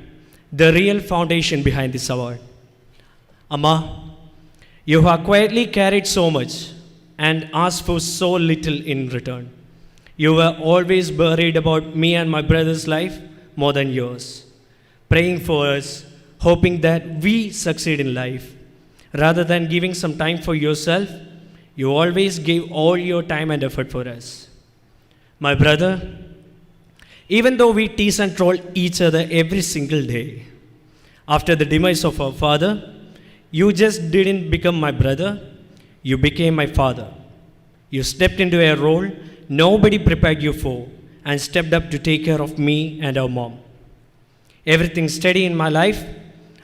[SPEAKER 11] the real foundation behind this award. Amma, you have quietly carried so much and asked for so little in return. You were always worried about me and my brother's life more than yours, praying for us, hoping that we succeed in life. Rather than giving some time for yourself, you always gave all your time and effort for us. My brother, even though we tease and troll each other every single day, after the demise of our father, you just didn't become my brother, you became my father. You stepped into a role nobody prepared you for and stepped up to take care of me and our mom. Everything steady in my life,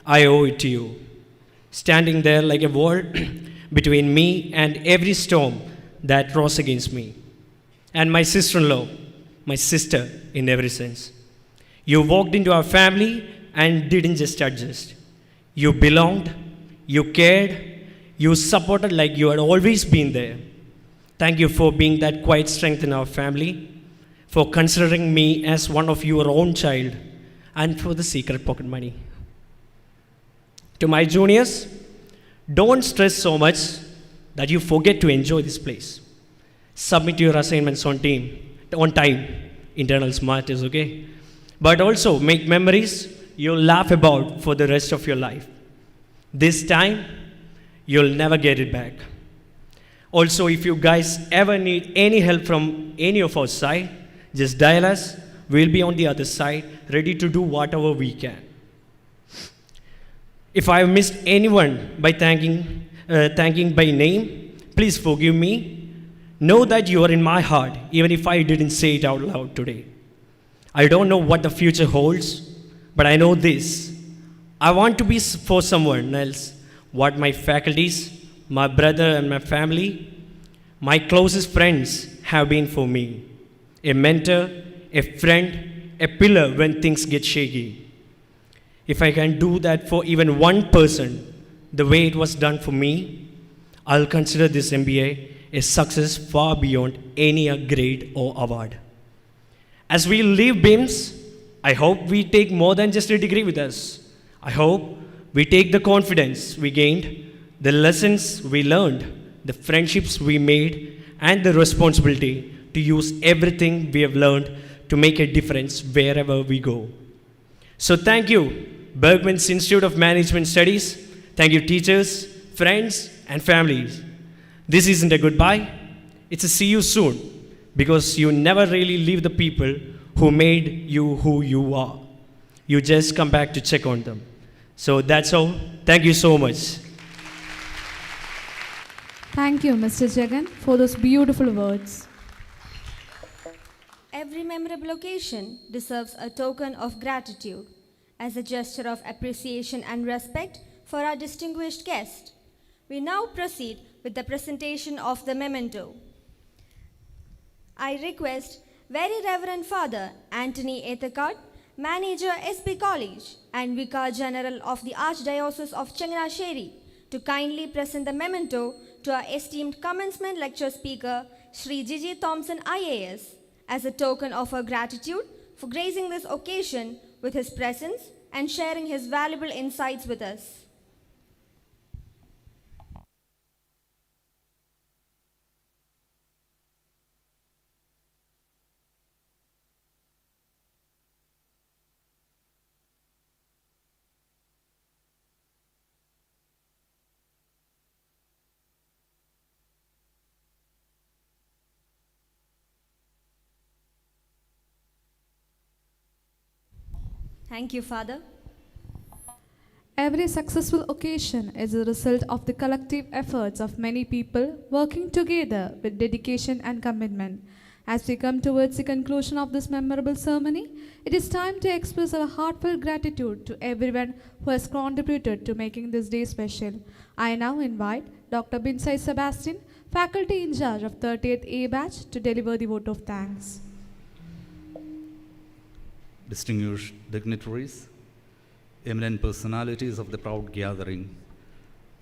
[SPEAKER 11] I owe it to you. Standing there like a wall between me and every storm that rose against me. And my sister-in-law, my sister in every sense. You walked into our family and didn't just adjust. You belonged, you cared, you supported like you had always been there. Thank you for being that quiet strength in our family, for considering me as one of your own child, and for the secret pocket money. To my juniors, don't stress so much that you forget to enjoy this place. Submit your assignments on time. Internals matters, okay? But also make memories you'll laugh about for the rest of your life. This time, you'll never get it back. Also, if you guys ever need any help from any of our side, just dial us. We'll be on the other side, ready to do whatever we can. If I have missed anyone by thanking by name, please forgive me. Know that you are in my heart, even if I didn't say it out loud today. I don't know what the future holds, but I know this. I want to be for someone else what my faculties, my brother and my family, my closest friends have been for me. A mentor, a friend, a pillar when things get shaky. If I can do that for even one person, the way it was done for me, I'll consider this MBA a success far beyond any grade or award. As we leave BIMS, I hope we take more than just a degree with us. I hope we take the confidence we gained, the lessons we learned, the friendships we made, and the responsibility to use everything we have learned to make a difference wherever we go. So thank you, Bergman's Institute of Management Studies. Thank you, teachers, friends, and families. This isn't a goodbye, it's a see you soon, because you never really leave the people who made you who you are. You just come back to check on them. So that's all. Thank you so much.
[SPEAKER 2] Thank you, Mr. Jagan, for those beautiful words.
[SPEAKER 1] Every memorable occasion deserves a token of gratitude as a gesture of appreciation and respect for our distinguished guest. We now proceed with the presentation of the memento. I request Very Reverend Father Anthony Ethekard, Manager SB College and Vicar General of the Archdiocese of Changanasheri, to kindly present the memento to our esteemed commencement lecture speaker, Sri Gigi Thompson IAS, as a token of our gratitude for gracing this occasion with his presence and sharing his valuable insights with us. Thank you, Father.
[SPEAKER 2] Every successful occasion is a result of the collective efforts of many people working together with dedication and commitment. As we come towards the conclusion of this memorable ceremony, it is time to express our heartfelt gratitude to everyone who has contributed to making this day special. I now invite Dr. Binsai Sebastian, faculty in charge of 30th A batch, to deliver the vote of thanks.
[SPEAKER 12] Distinguished dignitaries, eminent personalities of the proud gathering,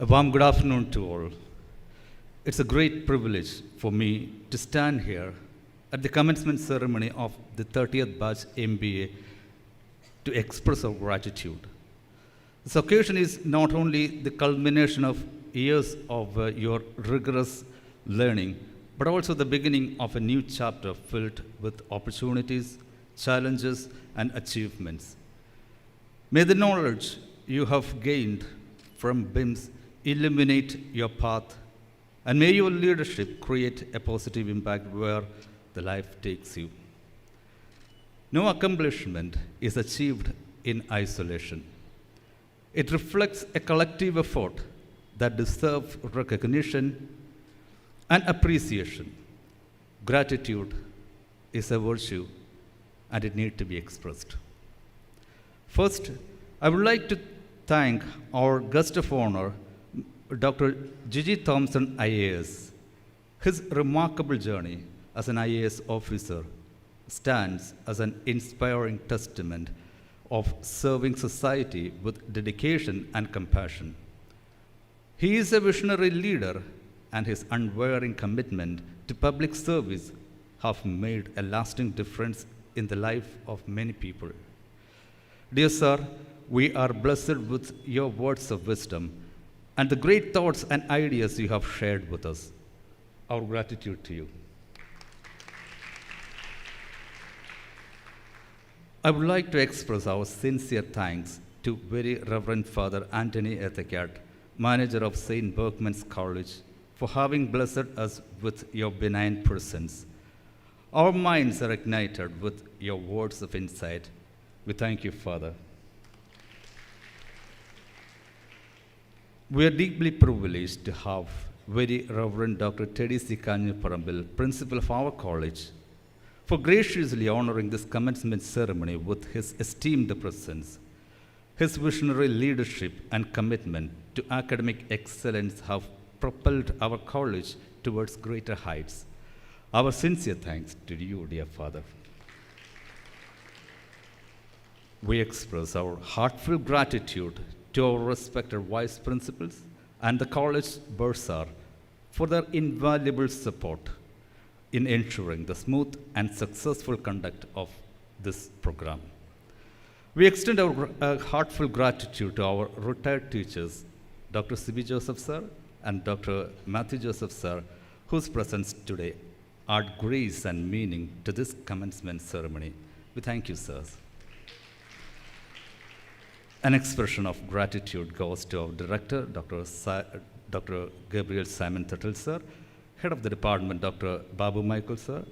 [SPEAKER 12] a warm good afternoon to all. It's a great privilege for me to stand here at the commencement ceremony of the 30th batch MBA to express our gratitude. This occasion is not only the culmination of years of your rigorous learning, but also the beginning of a new chapter filled with opportunities, challenges, and achievements. May the knowledge you have gained from BIMS illuminate your path, and may your leadership create a positive impact where the life takes you. No accomplishment is achieved in isolation. It reflects a collective effort that deserves recognition and appreciation. Gratitude is a virtue, and it needs to be expressed. First, I would like to thank our guest of honor, Dr. Gigi Thompson IAS. His remarkable journey as an IAS officer stands as an inspiring testament of serving society with dedication and compassion. He is a visionary leader, and his unwavering commitment to public service have made a lasting difference in the life of many people. Dear sir, we are blessed with your words of wisdom and the great thoughts and ideas you have shared with us. Our gratitude to you. I would like to express our sincere thanks to Very Reverend Father Anthony Ethicat, manager of St. Bergman's College, for having blessed us with your benign presence. Our minds are ignited with your words of insight. We thank you, Father. We are deeply privileged to have Very Reverend Dr. Teddy C. Kanyaparambil, principal of our college, for graciously honoring this commencement ceremony with his esteemed presence. His visionary leadership and commitment to academic excellence have propelled our college towards greater heights. Our sincere thanks to you, dear Father. We express our heartfelt gratitude to our respected vice principals and the college bursar for their invaluable support in ensuring the smooth and successful conduct of this program. We extend our heartfelt gratitude to our retired teachers, Dr. C.B. Joseph Sir and Dr. Matthew Joseph Sir, whose presence today add grace and meaning to this commencement ceremony. We thank you, sirs. An expression of gratitude goes to our director, Dr. Gabriel Simon Tuttle, sir, head of the department, Dr. Babu Michael, sir,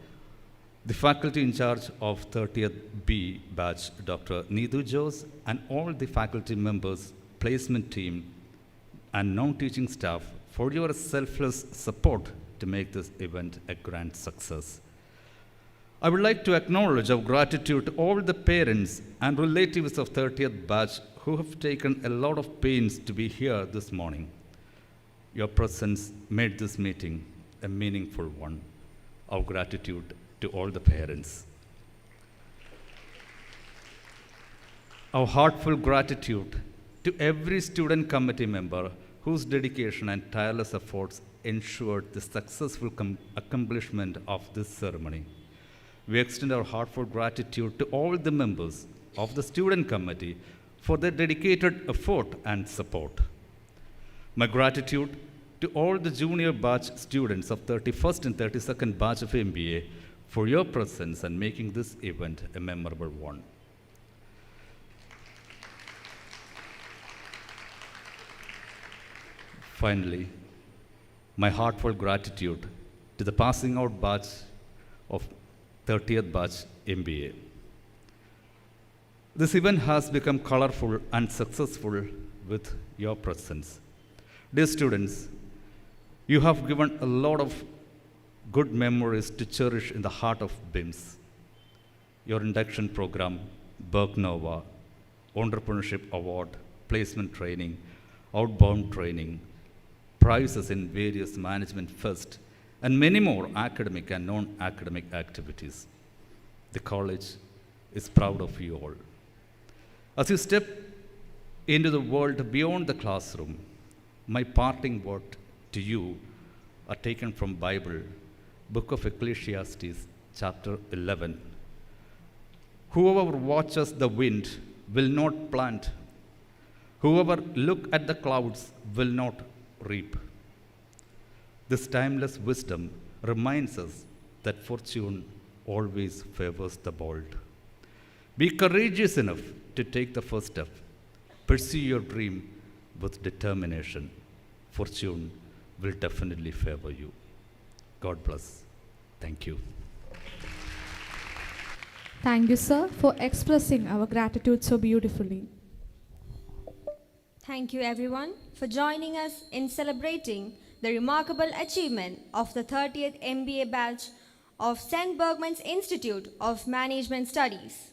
[SPEAKER 12] the faculty in charge of 30th B batch, Dr. Needu Jose, and all the faculty members, placement team, and non-teaching staff for your selfless support to make this event a grand success. I would like to acknowledge our gratitude to all the parents and relatives of 30th batch who have taken a lot of pains to be here this morning. Your presence made this meeting a meaningful one. Our gratitude to all the parents. Our heartfelt gratitude to every student committee member whose dedication and tireless efforts ensured the successful accomplishment of this ceremony. We extend our heartfelt gratitude to all the members of the student committee for their dedicated effort and support. My gratitude to all the junior batch students of 31st and 32nd batch of MBA for your presence and making this event a memorable one. Finally, my heartfelt gratitude to the passing out batch of 30th batch MBA. This event has become colorful and successful with your presence. Dear students, you have given a lot of good memories to cherish in the heart of BIMS. Your induction program, Bergnova, Entrepreneurship Award, placement training, outbound training, prizes in various management fest, and many more academic and non-academic activities. The college is proud of you all. As you step into the world beyond the classroom, my parting word to you are taken from Bible, Book of Ecclesiastes, chapter 11. Whoever watches the wind will not plant. Whoever look at the clouds will not reap. This timeless wisdom reminds us that fortune always favors the bold. Be courageous enough to take the first step. Pursue your dream with determination. Fortune will definitely favor you. God bless. Thank you.
[SPEAKER 2] Thank you, sir, for expressing our gratitude so beautifully.
[SPEAKER 1] Thank you, everyone, for joining us in celebrating the remarkable achievement of the 30th MBA batch of St. Bergman's Institute of Management Studies.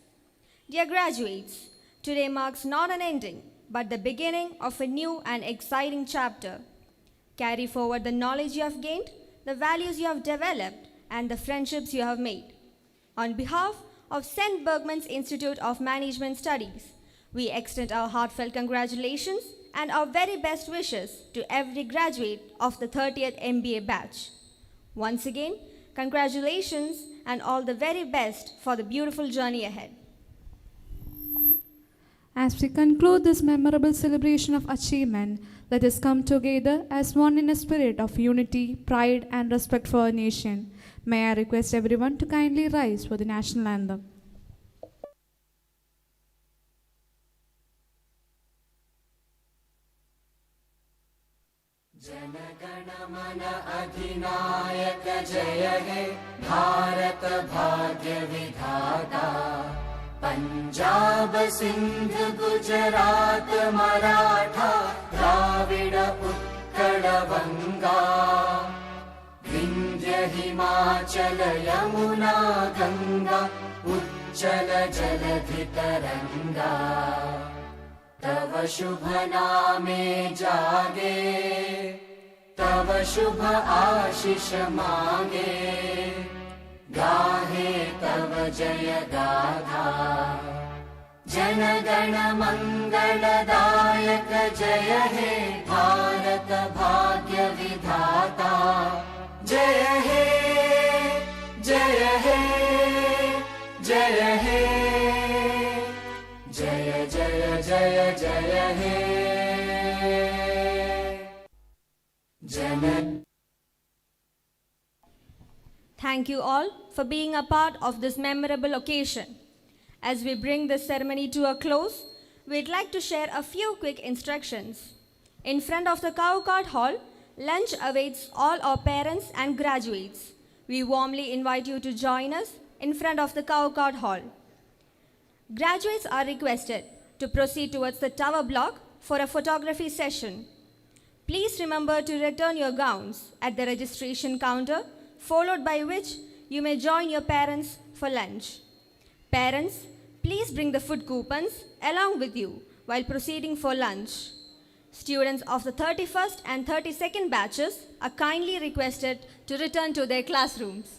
[SPEAKER 1] Dear graduates, today marks not an ending, but the beginning of a new and exciting chapter. Carry forward the knowledge you have gained, the values you have developed, and the friendships you have made. On behalf of St. Bergman's Institute of Management Studies, we extend our heartfelt congratulations and our very best wishes to every graduate of the 30th MBA batch. Once again, congratulations and all the very best for the beautiful journey ahead.
[SPEAKER 2] As we conclude this memorable celebration of achievement, let us come together as one in a spirit of unity, pride, and respect for our nation. May I request everyone to kindly rise for the national anthem.
[SPEAKER 3] जनगणमन अधिनायक जय हे भारत भाग्य विधाता पंजाब सिंध गुजरात मराठा द्राविड उत्कल बंगा विंध्य हिमाचल यमुना गंगा उच्चल जलधि तरंगा तव शुभ नामे जागे तव शुभ आशीष मांगे गाहे तव जय गाथा जन गण मंगलदायक जय हे भारत भाग्य विधाता जय हे जय हे जय हे जय जय जय जय हे जन
[SPEAKER 1] Thank you all for being a part of this memorable occasion. As we bring this ceremony to a close, we'd like to share a few quick instructions. In front of the Cow Card Hall, lunch awaits all our parents and graduates. We warmly invite you to join us in front of the Cow Card Hall. Graduates are requested to proceed towards the tower block for a photography session. Please remember to return your gowns at the registration counter, followed by which you may join your parents for lunch. Parents, please bring the food coupons along with you while proceeding for lunch. Students of the 31st and 32nd batches are kindly requested to return to their classrooms.